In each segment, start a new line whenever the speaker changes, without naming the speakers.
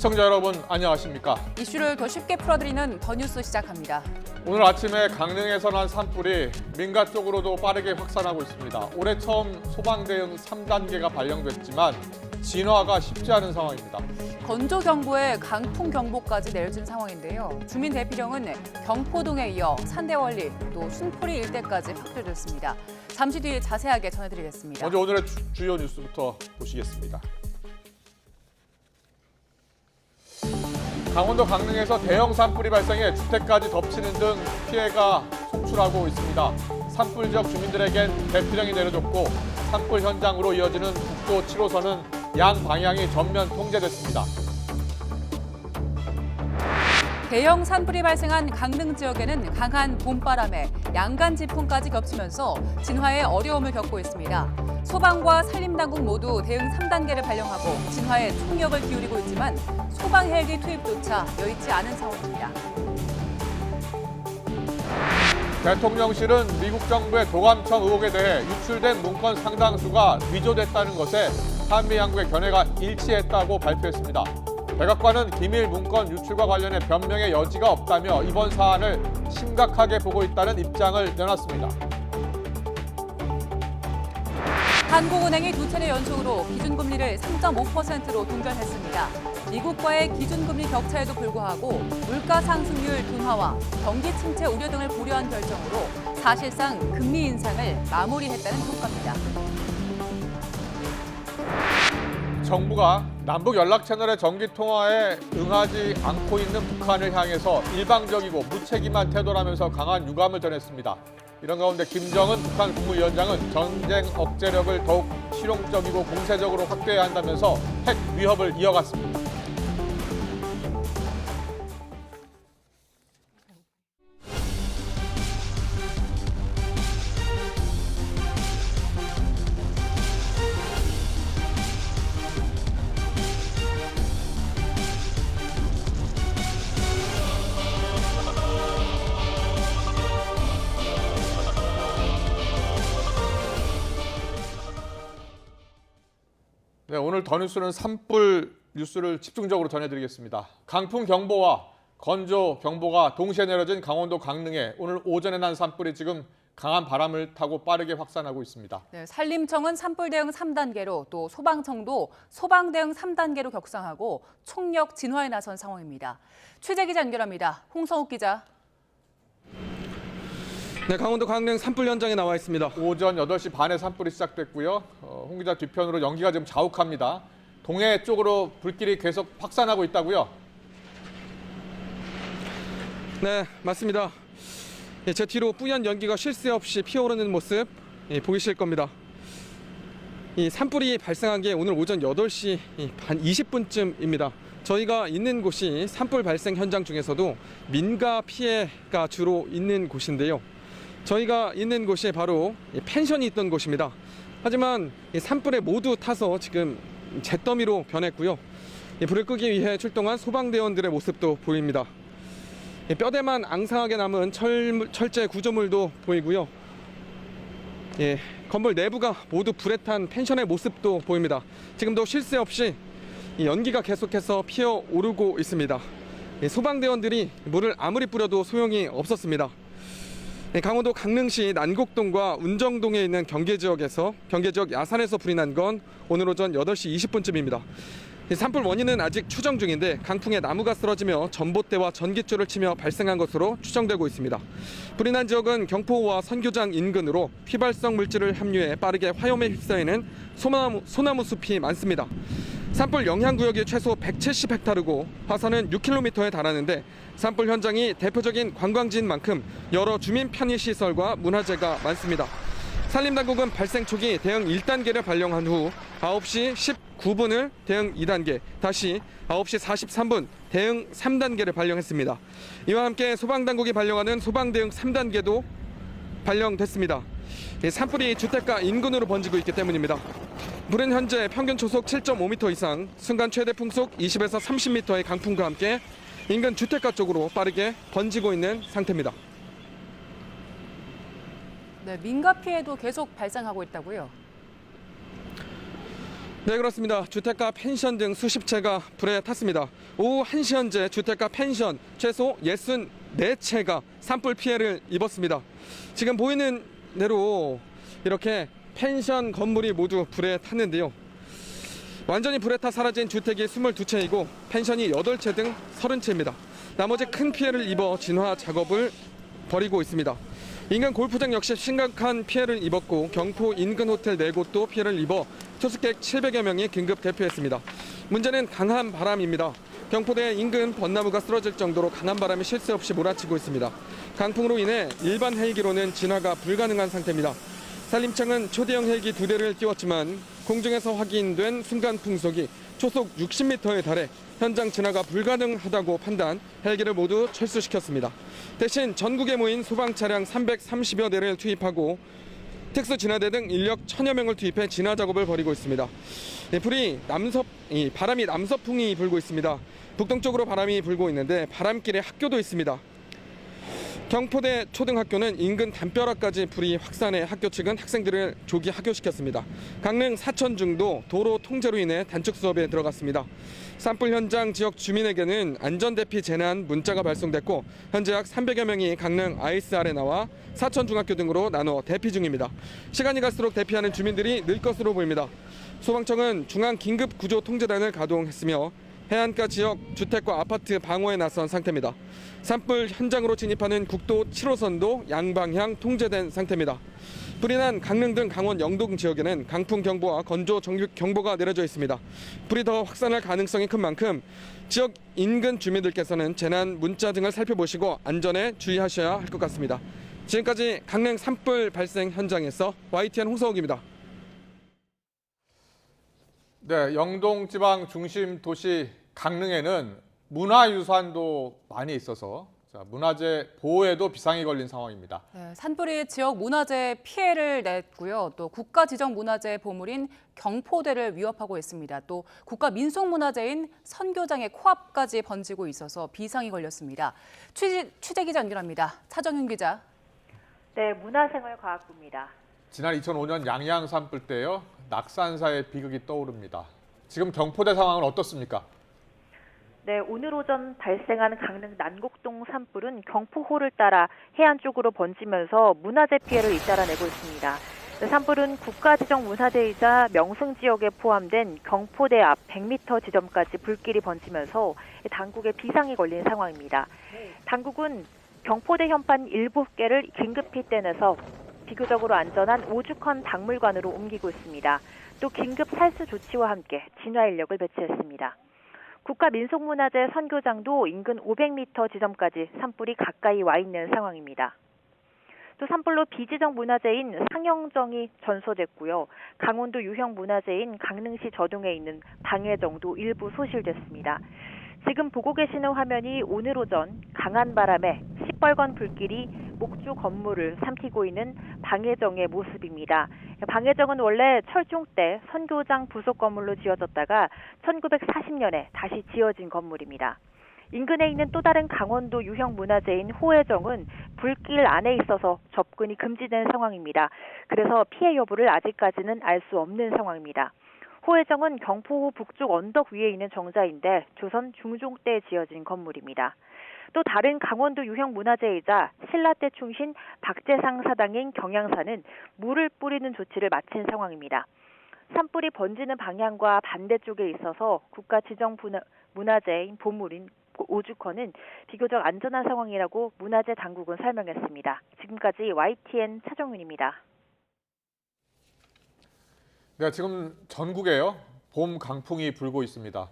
시청자 여러분 안녕하십니까?
이슈를 더 쉽게 풀어드리는 더 뉴스 시작합니다.
오늘 아침에 강릉에서 난 산불이 민가 쪽으로도 빠르게 확산하고 있습니다. 올해 처음 소방대응 3단계가 발령됐지만 진화가 쉽지 않은 상황입니다.
건조경보에 강풍경보까지 내려진 상황인데요. 주민 대피령은 경포동에 이어 산대원리 또 순포리 일대까지 확대됐습니다. 잠시 뒤에 자세하게 전해드리겠습니다.
먼저 오늘의 주요 뉴스부터 보시겠습니다. 강원도 강릉에서 대형 산불이 발생해 주택까지 덮치는 등 피해가 속출하고 있습니다. 산불 지역 주민들에겐 대피령이 내려졌고 산불 현장으로 이어지는 국도 7호선은 양 방향이 전면 통제됐습니다.
대형 산불이 발생한 강릉 지역에는 강한 봄바람에 양간 지풍까지 겹치면서 진화에 어려움을 겪고 있습니다. 소방과 산림당국 모두 대응 3단계를 발령하고 진화에 총력을 기울이고 있지만 소방 헬기 투입조차 여의치 않은 상황입니다.
대통령실은 미국 정부의 도감청 의혹에 대해 유출된 문건 상당수가 위조됐다는 것에 한미 양국의 견해가 일치했다고 발표했습니다. 백악관은 기밀 문건 유출과 관련해 변명의 여지가 없다며 이번 사안을 심각하게 보고 있다는 입장을 내놨습니다.
한국은행이 두 차례 연속으로 기준금리를 3.5%로 동결했습니다. 미국과의 기준금리 격차에도 불구하고 물가 상승률 둔화와 경기 침체 우려 등을 고려한 결정으로 사실상 금리 인상을 마무리했다는 평가입니다.
정부가 남북 연락 채널의 정기 통화에 응하지 않고 있는 북한을 향해서 일방적이고 무책임한 태도라면서 강한 유감을 전했습니다. 이런 가운데 김정은 북한 국무위원장은 전쟁 억제력을 더욱 실용적이고 공세적으로 확대해야 한다면서 핵 위협을 이어갔습니다. 네, 오늘 더 뉴스는 산불 뉴스를 집중적으로 전해드리겠습니다. 강풍 경보와 건조 경보가 동시에 내려진 강원도 강릉에 오늘 오전에 난 산불이 지금 강한 바람을 타고 빠르게 확산하고 있습니다.
네, 산림청은 산불 대응 3단계로 또 소방청도 소방 대응 3단계로 격상하고 총력 진화에 나선 상황입니다. 취재 기자 연결합니다. 홍성욱 기자.
네, 강원도 강릉 산불 현장에 나와 있습니다.
오전 8시 반에 산불이 시작됐고요. 홍 기자 뒤편으로 연기가 지금 자욱합니다. 동해 쪽으로 불길이 계속 확산하고 있다고요?
네, 맞습니다. 제 뒤로 뿌연 연기가 쉴 새 없이 피어오르는 모습 보이실 겁니다. 이 산불이 발생한 게 오늘 오전 8시 반 20분쯤입니다. 저희가 있는 곳이 산불 발생 현장 중에서도 민가 피해가 주로 있는 곳인데요. 저희가 있는 곳이 바로 펜션이 있던 곳입니다. 하지만 산불에 모두 타서 지금 잿더미로 변했고요. 불을 끄기 위해 출동한 소방대원들의 모습도 보입니다. 뼈대만 앙상하게 남은 철제 구조물도 보이고요. 건물 내부가 모두 불에 탄 펜션의 모습도 보입니다. 지금도 쉴 새 없이 연기가 계속해서 피어오르고 있습니다. 소방대원들이 물을 아무리 뿌려도 소용이 없었습니다. 강원도 강릉시 난곡동과 운정동에 있는 경계지역 야산에서 불이 난 건 오늘 오전 8시 20분쯤입니다. 산불 원인은 아직 추정 중인데 강풍에 나무가 쓰러지며 전봇대와 전깃줄을 치며 발생한 것으로 추정되고 있습니다. 불이 난 지역은 경포호와 선교장 인근으로 휘발성 물질을 함유해 빠르게 화염에 휩싸이는 소나무 숲이 많습니다. 산불 영향구역이 최소 170헥타르고 화산은 6km에 달하는데 산불 현장이 대표적인 관광지인 만큼 여러 주민 편의시설과 문화재가 많습니다. 산림당국은 발생 초기 대응 1단계를 발령한 후 9시 19분을 대응 2단계, 다시 9시 43분 대응 3단계를 발령했습니다. 이와 함께 소방당국이 발령하는 소방대응 3단계도 발령됐습니다. 산불이 주택가 인근으로 번지고 있기 때문입니다. 불은 현재 평균 초속 7.5m 이상, 순간 최대 풍속 20에서 30m의 강풍과 함께 인근 주택가 쪽으로 빠르게 번지고 있는 상태입니다.
네, 민가 피해도 계속 발생하고 있다고요?
네, 그렇습니다. 주택가 펜션 등 수십 채가 불에 탔습니다. 오후 1시 현재 주택가 펜션 최소 64채가 산불 피해를 입었습니다. 지금 보이는 대로 이렇게 펜션 건물이 모두 불에 탔는데요. 완전히 불에 타 사라진 주택이 22채이고 펜션이 8채 등 30채입니다. 나머지 큰 피해를 입어 진화 작업을 벌이고 있습니다. 인근 골프장 역시 심각한 피해를 입었고 경포 인근 호텔 4곳도 피해를 입어 투숙객 700여 명이 긴급 대피했습니다. 문제는 강한 바람입니다. 경포대 인근 벚나무가 쓰러질 정도로 강한 바람이 쉴 새 없이 몰아치고 있습니다. 강풍으로 인해 일반 헬기로는 진화가 불가능한 상태입니다. 산림청은 초대형 헬기 2대를 띄웠지만 공중에서 확인된 순간 풍속이 초속 60m에 달해 현장 진화가 불가능하다고 판단, 헬기를 모두 철수시켰습니다. 대신 전국에 모인 소방 차량 330여 대를 투입하고 특수 진화대 등 인력 1000여 명을 투입해 진화 작업을 벌이고 있습니다. 바람이 남서풍이 불고 있습니다. 북동쪽으로 바람이 불고 있는데 바람길에 학교도 있습니다. 경포대 초등학교는 인근 담벼락까지 불이 확산해 학교 측은 학생들을 조기 하교시켰습니다. 강릉 사천중도 도로 통제로 인해 단축 수업에 들어갔습니다. 산불 현장 지역 주민에게는 안전대피 재난 문자가 발송됐고 현재 약 300여 명이 강릉 아이스 아레나와 사천중학교 등으로 나눠 대피 중입니다. 시간이 갈수록 대피하는 주민들이 늘 것으로 보입니다. 소방청은 중앙긴급구조통제단을 가동했으며 해안가 지역 주택과 아파트 방어에 나선 상태입니다. 산불 현장으로 진입하는 국도 7호선도 양방향 통제된 상태입니다. 불이 난 강릉 등 강원 영동 지역에는 강풍 경보와 건조 정육 경보가 내려져 있습니다. 불이 더 확산할 가능성이 큰 만큼 지역 인근 주민들께서는 재난 문자 등을 살펴보시고 안전에 주의하셔야 할 것 같습니다. 지금까지 강릉 산불 발생 현장에서 YTN 홍서욱입니다.
네, 영동 지방 중심 도시 강릉에는 문화유산도 많이 있어서 문화재 보호에도 비상이 걸린 상황입니다.
네, 산불이 지역 문화재 피해를 냈고요. 또 국가지정문화재 보물인 경포대를 위협하고 있습니다. 또 국가민속문화재인 선교장의 코앞까지 번지고 있어서 비상이 걸렸습니다. 취재 기자 연결합니다. 차정윤 기자.
네, 문화생활과학부입니다.
지난 2005년 양양 산불 때요. 낙산사의 비극이 떠오릅니다. 지금 경포대 상황은 어떻습니까?
네, 오늘 오전 발생한 강릉 난곡동 산불은 경포호를 따라 해안 쪽으로 번지면서 문화재 피해를 잇따라 내고 있습니다. 산불은 국가지정문화재이자 명승지역에 포함된 경포대 앞 100m 지점까지 불길이 번지면서 당국에 비상이 걸린 상황입니다. 당국은 경포대 현판 7개를 긴급히 떼내서 비교적으로 안전한 오죽헌 박물관으로 옮기고 있습니다. 또 긴급 살수 조치와 함께 진화 인력을 배치했습니다. 국가민속문화재 선교장도 인근 500m 지점까지 산불이 가까이 와 있는 상황입니다. 또 산불로 비지정 문화재인 상영정이 전소됐고요. 강원도 유형 문화재인 강릉시 저동에 있는 방해정도 일부 소실됐습니다. 지금 보고 계시는 화면이 오늘 오전 강한 바람에 시뻘건 불길이 목주 건물을 삼키고 있는 방해정의 모습입니다. 방해정은 원래 철종 때 선교장 부속 건물로 지어졌다가 1940년에 다시 지어진 건물입니다. 인근에 있는 또 다른 강원도 유형 문화재인 호해정은 불길 안에 있어서 접근이 금지된 상황입니다. 그래서 피해 여부를 아직까지는 알 수 없는 상황입니다. 호해정은 경포호 북쪽 언덕 위에 있는 정자인데 조선 중종 때 지어진 건물입니다. 또 다른 강원도 유형 문화재이자 신라 때 충신 박재상 사당인 경양사는 물을 뿌리는 조치를 마친 상황입니다. 산불이 번지는 방향과 반대쪽에 있어서 국가 지정 문화재인 보물인 오죽헌은 비교적 안전한 상황이라고 문화재 당국은 설명했습니다. 지금까지 YTN 차정윤입니다.
네, 지금 전국에요. 봄 강풍이 불고 있습니다.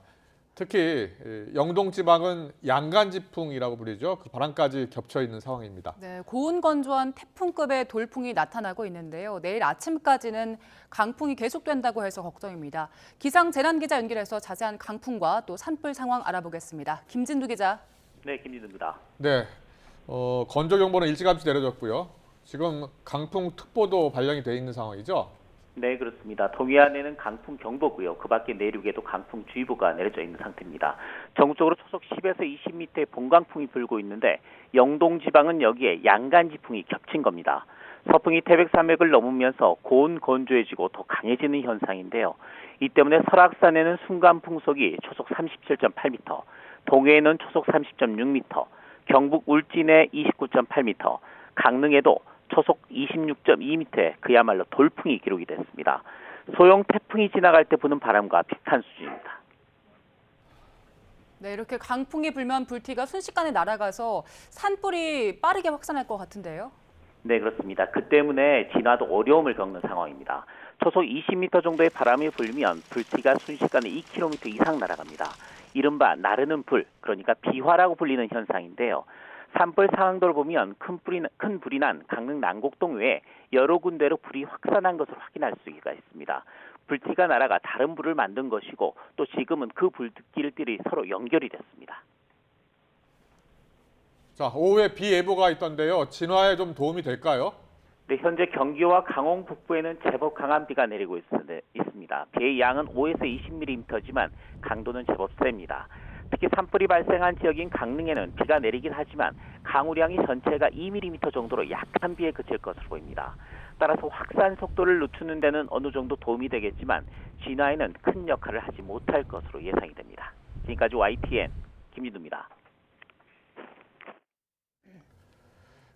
특히 영동 지방은 양간지풍이라고 부르죠. 그 바람까지 겹쳐 있는 상황입니다.
네, 고온 건조한 태풍급의 돌풍이 나타나고 있는데요. 내일 아침까지는 강풍이 계속된다고 해서 걱정입니다. 기상재난기자 연결해서 자세한 강풍과 또 산불 상황 알아보겠습니다. 김진두 기자.
네, 김진두입니다.
네, 건조경보는 일찌감치 내려졌고요. 지금 강풍특보도 발령이 돼 있는 상황이죠.
네, 그렇습니다. 동해안에는 강풍 경보고요. 그 밖에 내륙에도 강풍 주의보가 내려져 있는 상태입니다. 전국적으로 초속 10에서 20m의 본강풍이 불고 있는데 영동 지방은 여기에 양간지풍이 겹친 겁니다. 서풍이 태백산맥을 넘으면서 고온 건조해지고 더 강해지는 현상인데요. 이 때문에 설악산에는 순간 풍속이 초속 37.8m, 동해에는 초속 30.6m, 경북 울진에 29.8m, 강릉에도 초속 26.2m의 그야말로 돌풍이 기록이 됐습니다. 소형 태풍이 지나갈 때 부는 바람과 비슷한 수준입니다.
네, 이렇게 강풍이 불면 불티가 순식간에 날아가서 산불이 빠르게 확산할 것 같은데요.
네, 그렇습니다. 그 때문에 진화도 어려움을 겪는 상황입니다. 초속 20m 정도의 바람이 불면 불티가 순식간에 2km 이상 날아갑니다. 이른바 나르는 불, 그러니까 비화라고 불리는 현상인데요. 산불 상황도를 보면 큰 불이 난 강릉 난곡동 외에 여러 군데로 불이 확산한 것을 확인할 수가 있습니다. 불티가 날아가 다른 불을 만든 것이고 또 지금은 그 불길들이 서로 연결이 됐습니다.
자, 오후에 비 예보가 있던데요. 진화에 좀 도움이 될까요?
네, 현재 경기와 강원 북부에는 제법 강한 비가 내리고 있습니다. 비의 양은 5에서 20mm지만 강도는 제법 셉니다. 특히 산불이 발생한 지역인 강릉에는 비가 내리긴 하지만 강우량이 전체가 2mm 정도로 약한 비에 그칠 것으로 보입니다. 따라서 확산 속도를 늦추는 데는 어느 정도 도움이 되겠지만 진화에는 큰 역할을 하지 못할 것으로 예상이 됩니다. 지금까지 YTN 김진두입니다.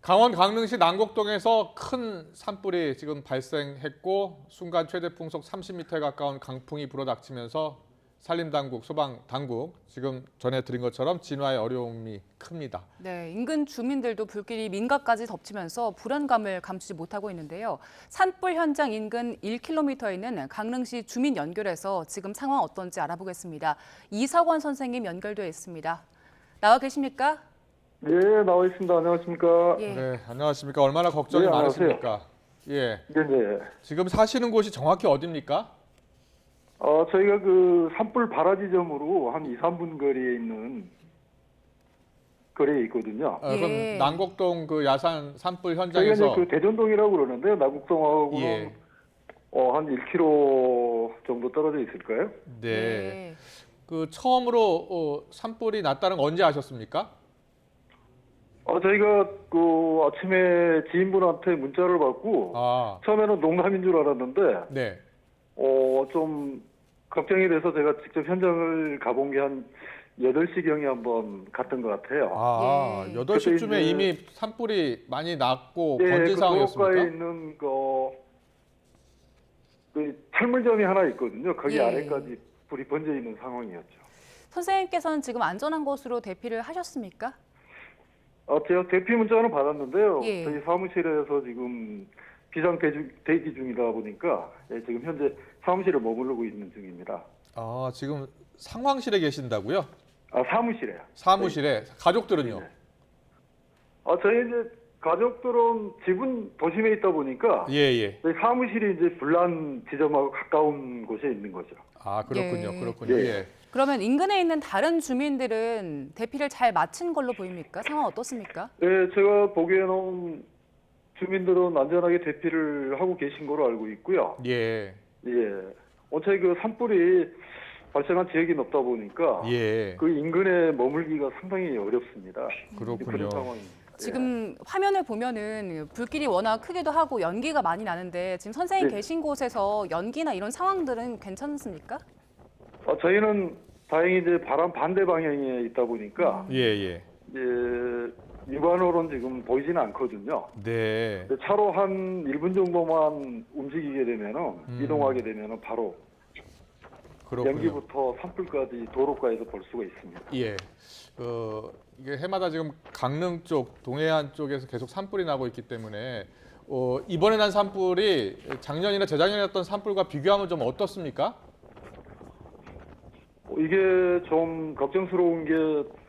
강원 강릉시 난곡동에서 큰 산불이 지금 발생했고 순간 최대 풍속 30m에 가까운 강풍이 불어닥치면서 산림당국, 소방당국 지금 전해드린 것처럼 진화의 어려움이 큽니다.
네, 인근 주민들도 불길이 민가까지 덮치면서 불안감을 감추지 못하고 있는데요. 산불 현장 인근 1km에 있는 강릉시 주민 연결해서 지금 상황 어떤지 알아보겠습니다. 이사관 선생님 연결되어 있습니다. 나와 계십니까?
네, 나와 있습니다. 안녕하십니까?
예.
네, 안녕하십니까. 얼마나 걱정이
네, 안녕하세요.
많으십니까? 예,
네네.
지금 사시는 곳이 정확히 어디입니까?
저희가 그 산불 발화 지점으로 한 2, 3분 거리에 있는 거리에 있거든요.
예.
그럼 난곡동 그 야산 산불
저희가
현장에서
이제 그 대전동이라고 그러는데요. 나곡동하고는
예.
한 1km 정도 떨어져 있을까요?
네, 그 처음으로 산불이 났다는 건 언제 아셨습니까?
저희가 그 아침에 지인분한테 문자를 받고
아,
처음에는 농담인 줄 알았는데
네.
좀 걱정이 돼서 제가 직접 현장을 가본 게 한 8시경에 한번 갔던 것 같아요.
아,
예.
8시쯤에
그때 이제-
이미 산불이 많이 났고
예,
번진
그
상황이었습니까?
도로가에 있는 그 철물점이 하나 있거든요. 거기
예.
아래까지 불이 번져 있는 상황이었죠.
선생님께서는 지금 안전한 곳으로 대피를 하셨습니까?
제가 대피 문자는 받았는데요.
예.
저희 사무실에서 지금 비상 대기 중이다 보니까 지금 현재 사무실에 머무르고 있는 중입니다.
아, 지금 상황실에 계신다고요?
사무실에요.
사무실에 가족들은요?
네. 저희 이제 가족들은 집은 도심에 있다 보니까
예, 예.
저희 사무실이 이제 불난 지점하고 가까운 곳에 있는 거죠.
아, 그렇군요.
예.
그렇군요.
예.
예.
그러면 인근에 있는 다른 주민들은 대피를 잘 마친 걸로 보입니까? 상황 어떻습니까?
네, 제가 보기에는 주민들은 안전하게 대피를 하고 계신 거로 알고 있고요.
예.
예. 어차피 그 산불이 발생한 지역이 높다 보니까
예.
그 인근에 머물기가 상당히 어렵습니다.
그렇군요.
그런 상황입니다.
지금 화면을 보면은 불길이 워낙 크기도 하고 연기가 많이 나는데 지금 선생님
네.
계신 곳에서 연기나 이런 상황들은 괜찮습니까?
저희는 다행히 이제 바람 반대 방향에 있다 보니까
예, 예.
육안으로는 지금 보이지는 않거든요.
네.
근데 차로 한 1분 정도만 움직이게 되면은 이동하게 되면은 바로
그렇군요.
연기부터 산불까지 도로가에서 볼 수가 있습니다.
예. 이게 해마다 지금 강릉 쪽, 동해안 쪽에서 계속 산불이 나고 있기 때문에 이번에 난 산불이 작년이나 재작년에 났던 산불과 비교하면 좀 어떻습니까?
이게 좀 걱정스러운 게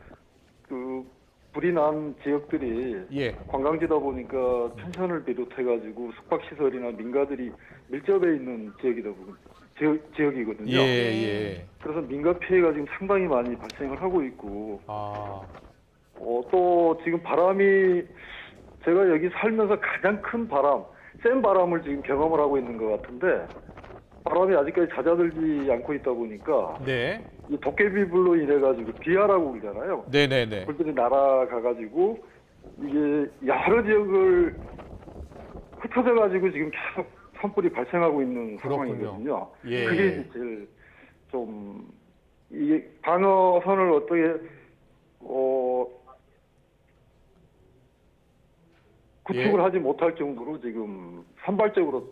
그 불이 난 지역들이
예.
관광지다 보니까 펜션을 비롯해가지고 숙박시설이나 민가들이 밀접해 있는 지역이거든요.
예, 예.
그래서 민가 피해가 지금 상당히 많이 발생을 하고 있고
아,
또 지금 바람이 제가 여기 살면서 가장 큰 센 바람을 지금 경험을 하고 있는 것 같은데 바람이 아직까지 잦아들지 않고 있다 보니까
네.
이 도깨비불로 인해가지고 비아라고 그러잖아요.
네네네.
불들이 날아가가지고 이게 여러 지역을 흩어져가지고 지금 계속 산불이 발생하고 있는
그렇군요.
상황이거든요.
예.
그게 이제 제일 좀 이 방어선을 어떻게 구축을
예.
하지 못할 정도로 지금 산발적으로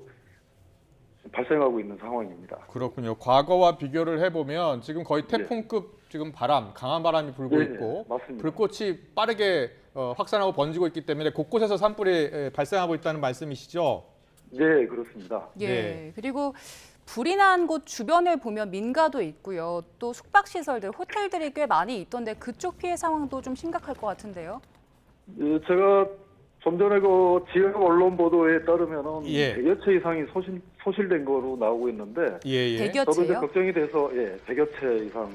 발생하고 있는 상황입니다.
그렇군요. 과거와 비교를 해보면 지금 거의 태풍급 지금 바람, 강한 바람이 불고
네,
있고
맞습니다.
불꽃이 빠르게 확산하고 번지고 있기 때문에 곳곳에서 산불이 발생하고 있다는 말씀이시죠?
네, 그렇습니다.
예.
네.
그리고 불이 난 곳 주변을 보면 민가도 있고요. 또 숙박시설들, 호텔들이 꽤 많이 있던데 그쪽 피해 상황도 좀 심각할 것 같은데요.
예, 제가 좀 전에 그 지역 언론 보도에 따르면은
예.
100여 채 이상이 소실된 거로 나오고 있는데
예, 예.
저도 이제
100여 채요?
걱정이 돼서 100여 채 이상.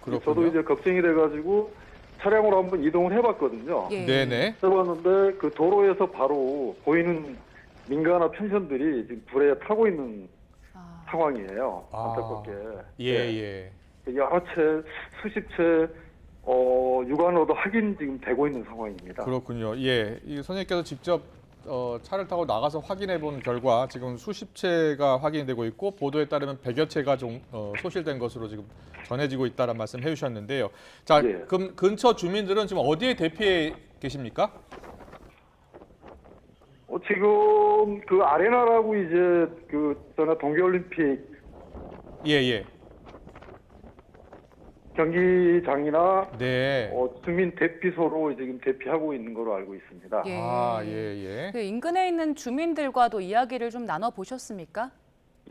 그렇군요.
저도 이제 걱정이 돼가지고 차량으로 한번 이동을 해봤거든요.
예.
네네.
해봤는데 그 도로에서 바로 보이는 민가나 펜션들이 지금 불에 타고 있는
아,
상황이에요.
아.
안타깝게.
예,
네.
예.
여러 채, 수십 채 육안으로도 확인 지금 되고 있는 상황입니다.
그렇군요. 예. 이 선생님께서 직접 차를 타고 나가서 확인해 본 결과 지금 수십 채가 확인되고 있고 보도에 따르면 100여 채가 소실된 것으로 지금 전해지고 있다는 말씀 해주셨는데요. 자,
예.
그럼 근처 주민들은 지금 어디에 대피해 계십니까?
지금 그 아레나라고 이제 그 전에 동계올림픽
예, 예.
경기장이나
네.
주민 대피소로 지금 대피하고 있는 걸로 알고 있습니다.
예.
아, 예, 예.
그 인근에 있는 주민들과도 이야기를 좀 나눠 보셨습니까?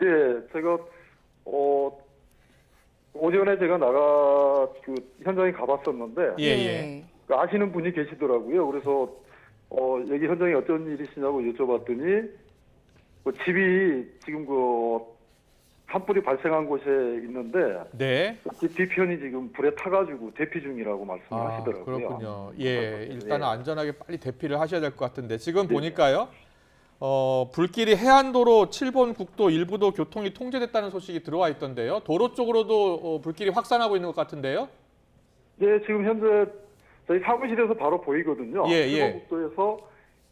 네, 제가 오전에 제가 그 현장에 가봤었는데
예, 예.
그 아시는 분이 계시더라고요. 그래서 여기 현장에 어떤 일이시냐고 여쭤봤더니 그 집이 지금 그 산불이 발생한 곳에 있는데
네.
그 뒤편이 지금 불에 타가지고 대피 중이라고 말씀을
아,
하시더라고요.
그렇군요. 예, 일단은
네.
안전하게 빨리 대피를 하셔야 될 것 같은데 지금 보니까요. 불길이 해안도로 7번 국도 일부도 교통이 통제됐다는 소식이 들어와 있던데요. 도로 쪽으로도 불길이 확산하고 있는 것 같은데요.
네, 지금 현재 저희 사무실에서 바로 보이거든요.
예, 예.
국도에서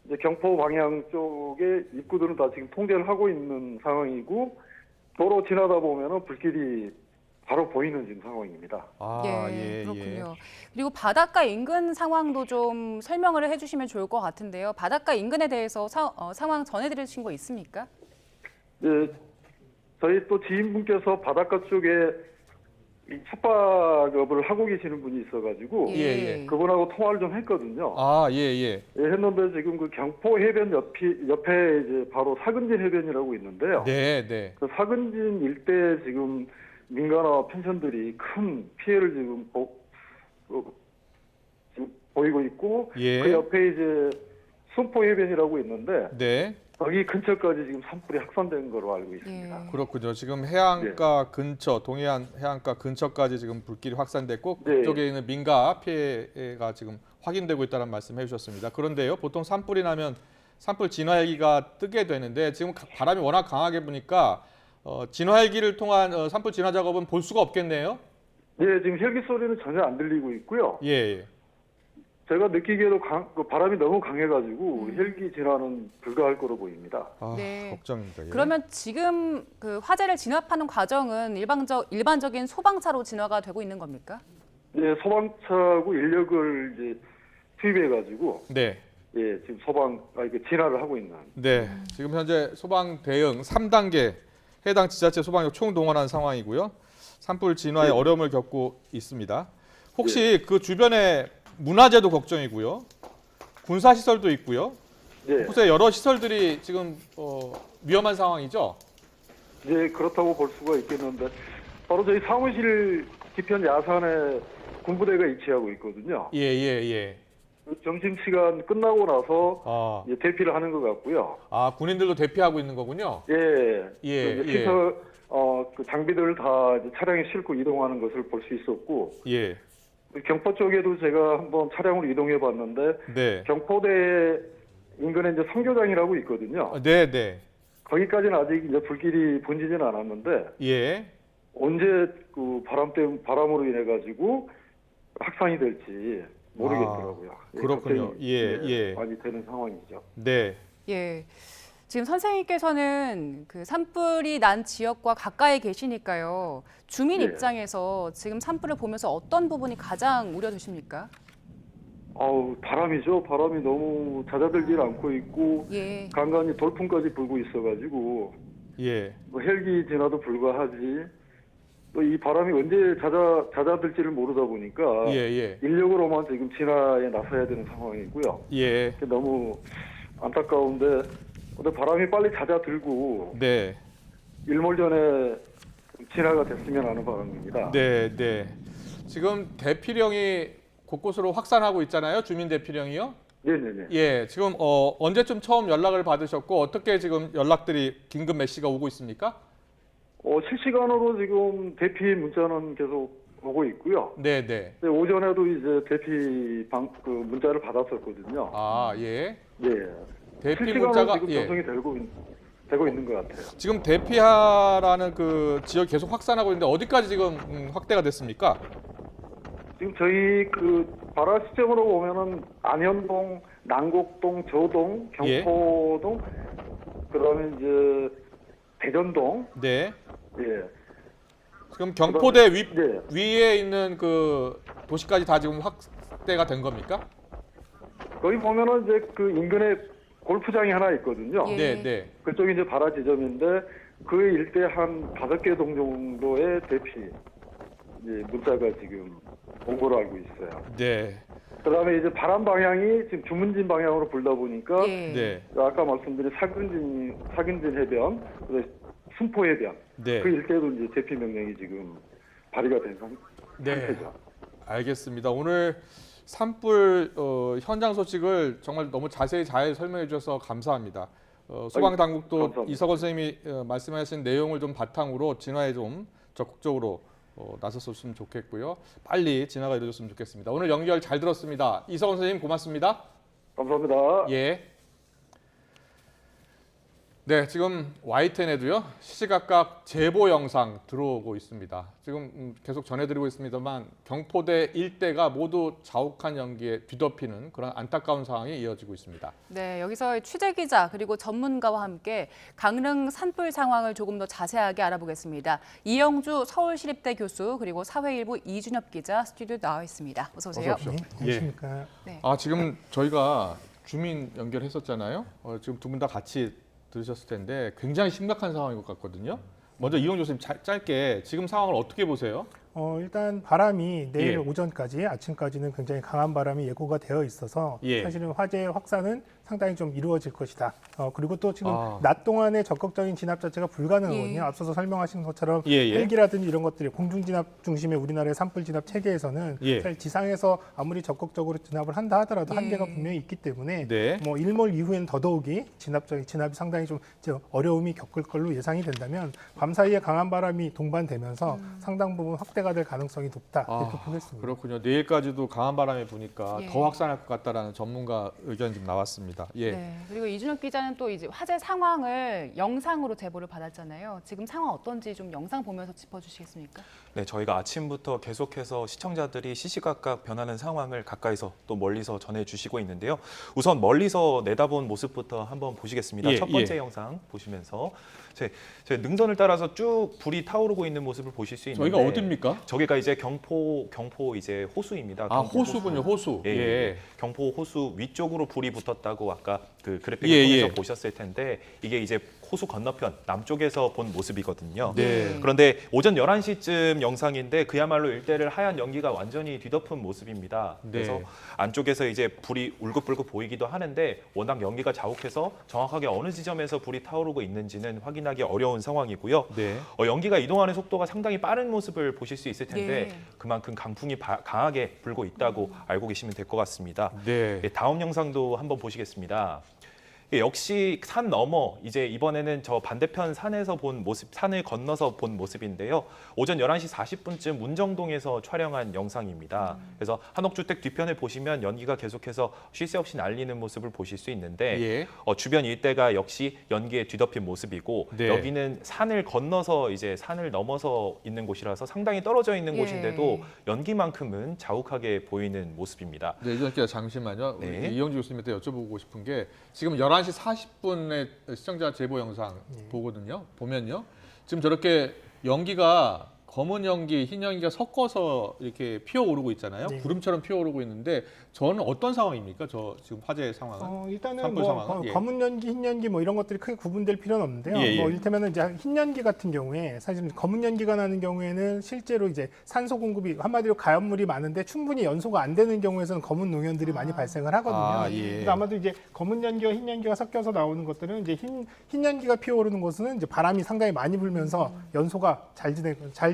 이제 경포 방향 쪽에 입구들은 다 지금 통제를 하고 있는 상황이고 도로 지나다 보면은 불길이 바로 보이는 지금 상황입니다.
아,
예,
예,
그렇군요. 그리고 바닷가 인근 상황도 좀 설명을 해주시면 좋을 것 같은데요. 바닷가 인근에 대해서 상황 전해드리신 거 있습니까?
네, 저희 또 지인분께서 바닷가 쪽에 이 숙박업을 하고 계시는 분이 있어가지고
예, 예.
그분하고 통화를 좀 했거든요.
아, 예, 예.
예, 했는데 지금 그 경포 해변 옆에 이제 바로 사근진 해변이라고 있는데요.
네, 네.
그 사근진 일대 지금 민가나 펜션들이 큰 피해를 지금 지금 보이고 있고
예.
그 옆에 이제 순포 해변이라고 있는데
네.
거기 근처까지 지금 산불이 확산된 거로 알고 있습니다.
예.
그렇군요. 지금 해안가 근처, 동해안 해안가 근처까지 지금 불길이 확산됐고
네.
그쪽에 있는 민가 피해가 지금 확인되고 있다는 말씀 해주셨습니다. 그런데요, 보통 산불이 나면 산불 진화 헬기가 뜨게 되는데 지금 바람이 워낙 강하게 부니까 진화 헬기를 통한 산불 진화 작업은 볼 수가 없겠네요.
네, 지금 헬기 소리는 전혀 안 들리고 있고요.
예, 예.
제가 느끼기에도 그 바람이 너무 강해가지고 헬기 진화는 불가할 거로 보입니다.
아,
네.
걱정입니다. 예.
그러면 지금 그 화재를 진압하는 과정은 일반적인 소방차로 진화가 되고 있는 겁니까?
네, 소방차하고 인력을 이제 투입해가지고
네.
예, 지금 진화를 하고 있는.
네, 지금 현재 소방 대응 3단계 해당 지자체 소방력 총동원한 상황이고요. 산불 진화에
네.
어려움을 겪고 있습니다. 혹시 그 주변에 문화재도 걱정이고요. 군사 시설도 있고요.
네,
곳에 여러 시설들이 지금 위험한 상황이죠.
네, 그렇다고 볼 수가 있겠는데 바로 저희 사무실 뒤편 야산에 군부대가 위치하고 있거든요.
예, 예, 예.
점심시간 끝나고 나서
아,
대피를 하는 것 같고요.
군인들도 대피하고 있는 거군요.
예,
예,
그
예.
시설, 그 장비들을 다 이제 차량에 싣고 이동하는 것을 볼 수 있었고,
예,
경포 쪽에도 제가 한번 차량으로 이동해 봤는데,
네,
경포대 인근에 이제 성교장이라고 있거든요.
네, 네,
거기까지는 아직 이제 불길이 번지지는 않았는데,
예.
언제 그 바람으로 인해 가지고 확산이 될지 모르겠더라고요.
그렇군요.
걱정이,
예, 예.
많이 되는 상황이죠.
네.
예. 지금 선생님께서는 그 산불이 난 지역과 가까이 계시니까요. 주민
예.
입장에서 지금 산불을 보면서 어떤 부분이 가장 우려되십니까?
바람이죠. 바람이 너무 잦아들질 않고 있고
예.
간간히 돌풍까지 불고 있어가지고
예.
뭐 헬기 진화도 불가하지. 또 이 바람이 언제 잦아들지를 모르다 보니까
예.
인력으로만 지금 진화에 나서야 되는 상황이고요.
예.
너무 안타까운데 근데 바람이 빨리 잦아들고
네.
일몰전에 진화가 됐으면 하는 바람입니다.
네. 지금 대피령이 곳곳으로 확산하고 있잖아요. 주민 대피령이요.
네네네.
예. 지금 언제쯤 처음 연락을 받으셨고 어떻게 지금 연락들이 긴급 메시가 오고 있습니까?
실시간으로 지금 대피 문자는 계속 오고 있고요.
네.
근데 오전에도 이제 대피 문자를 받았었거든요.
아, 예.
예.
대피
실시간으로
문자가
지금
예.
전송이 되고 있는 것 같아요.
지금 대피하라는 그 지역 계속 확산하고 있는데 어디까지 지금 확대가 됐습니까?
지금 저희 그 발화 시점으로 보면은 안현동, 난곡동, 저동, 경포동, 그다음에 이제 대전동,
네.
예.
지금 경포대
네.
위에 있는 그 도시까지 다 지금 확대가 된 겁니까?
거기 보면은 이제 그 인근에 골프장이 하나 있거든요.
예.
네.
그쪽이 이제 발화 지점인데 그 일대 한 5개 동 정도의 대피 이제 문자가 지금 온 걸로 알고 있어요.
네.
그다음에 이제 바람 방향이 지금 주문진 방향으로 불다 보니까
예.
네.
아까 말씀드린 사근진 해변, 그다음에 순포 해변
네.
그 일대도 이제 대피 명령이 지금 발의가 된
네.
상태죠.
알겠습니다. 오늘 산불 현장 소식을 정말 너무 자세히 잘 설명해 주셔서 감사합니다. 소방당국도
감사합니다.
이석원 선생님이 말씀하신 내용을 좀 바탕으로 진화에 좀 적극적으로 나섰으면 좋겠고요. 빨리 진화가 이루어졌으면 좋겠습니다. 오늘 연결 잘 들었습니다. 이석원 선생님 고맙습니다.
감사합니다.
예. 네, 지금 YTN에도요 시시각각 제보 영상 들어오고 있습니다. 지금 계속 전해드리고 있습니다만 경포대 일대가 모두 자욱한 연기에 뒤덮이는 그런 안타까운 상황이 이어지고 있습니다.
네, 여기서 취재 기자 그리고 전문가와 함께 강릉 산불 상황을 조금 더 자세하게 알아보겠습니다. 이영주 서울시립대 교수 그리고 사회일보 이준엽 기자 스튜디오에 나와 있습니다. 어서 오세요.
어서 오십시오.
네, 안녕하십니까.
네.
지금 저희가 주민 연결했었잖아요. 지금 두 분 다 같이 들으셨을 텐데 굉장히 심각한 상황인 것 같거든요. 먼저 이용조 선생님 짧게 지금 상황을 어떻게 보세요?
일단 바람이 내일
예.
오전까지, 아침까지는 굉장히 강한 바람이 예고가 되어 있어서
예.
사실은 화재의 확산은 상당히 좀 이루어질 것이다. 그리고 또 지금
아.
낮 동안에 적극적인 진압 자체가 불가능하거든요.
예.
앞서서 설명하신 것처럼
예.
헬기라든지 이런 것들이 공중 진압 중심의 우리나라의 산불 진압 체계에서는
예.
사실 지상에서 아무리 적극적으로 진압을 한다 하더라도
예.
한계가 분명히 있기 때문에
네.
뭐 일몰 이후엔 더더욱이 진압이 상당히 좀 어려움이 겪을 걸로 예상이 된다면 밤 사이에 강한 바람이 동반되면서 상당 부분 확대가 될 가능성이 높다 이렇게 보겠습니다.
그렇군요. 내일까지도 강한 바람이 부니까
예.
더 확산할 것 같다라는 전문가 의견이 좀 나왔습니다. 예.
네, 그리고 이준혁 기자는 또 이제 화재 상황을 영상으로 제보를 받았잖아요. 지금 상황 어떤지 좀 영상 보면서 짚어주시겠습니까?
네, 저희가 아침부터 계속해서 시청자들이 시시각각 변하는 상황을 가까이서 또 멀리서 전해주시고 있는데요. 우선 멀리서 내다본 모습부터 한번 보시겠습니다.
예,
첫 번째
예.
영상 보시면서 제 능선을 따라서 쭉 불이 타오르고 있는 모습을 보실 수 있는데
저희가 어딥니까?
저기가 이제 경포 이제 호수입니다. 경포
호수군요. 호수.
예. 경포 호수 위쪽으로 불이 붙었다고 아까 그 그래픽을
예,
통해서
예.
보셨을 텐데 이게 이제 호수 건너편 남쪽에서 본 모습이거든요.
네.
그런데 오전 11시쯤 영상인데 그야말로 일대를 하얀 연기가 완전히 뒤덮은 모습입니다.
네.
그래서 안쪽에서 이제 불이 울긋불긋 보이기도 하는데 워낙 연기가 자욱해서 정확하게 어느 지점에서 불이 타오르고 있는지는 확인하기 어려운 상황이고요.
네.
연기가 이동하는 속도가 상당히 빠른 모습을 보실 수 있을 텐데
예.
그만큼 강풍이 강하게 불고 있다고 알고 계시면 될 것 같습니다.
네.
예, 다음 영상도 한번 보시겠습니다. 예, 역시 산 너머 이제 이번에는 저 반대편 산에서 본 모습, 산을 건너서 본 모습인데요. 오전 11시 40분쯤 문정동에서 촬영한 영상입니다. 그래서 한옥주택 뒤편을 보시면 연기가 계속해서 쉴 새 없이 날리는 모습을 보실 수 있는데
예.
주변 일대가 역시 연기에 뒤덮인 모습이고
네.
여기는 산을 건너서 이제 산을 넘어서 있는 곳이라서 상당히 떨어져 있는
예.
곳인데도 연기만큼은 자욱하게 보이는 모습입니다.
네, 이전 기자 잠시만요.
네.
우리 이영주 교수님한테 여쭤보고 싶은 게 지금 11시 11시 40분에 시청자 제보 영상 보면요. 지금 저렇게 연기가 검은 연기, 흰 연기가 섞어서 이렇게 피어오르고 있잖아요.
네.
구름처럼 피어오르고 있는데 저는 어떤 상황입니까? 저 지금 화재 상황은?
일단은
산불
뭐
상황은? 예.
검은 연기, 흰 연기 뭐 이런 것들이 크게 구분될 필요는 없는데요.
예, 예.
뭐 이를테면은 이제 흰 연기 같은 경우에 사실 검은 연기가 나는 경우에는 실제로 이제 산소 공급이 한마디로 가연물이 많은데 충분히 연소가 안 되는 경우에서는 검은 농연들이 많이 발생을 하거든요.
아, 예.
그러니까 아마도 이제 검은 연기와 흰 연기가 섞여서 나오는 것들은 이제 흰 연기가 피어오르는 곳은 이제 바람이 상당히 많이 불면서 연소가 잘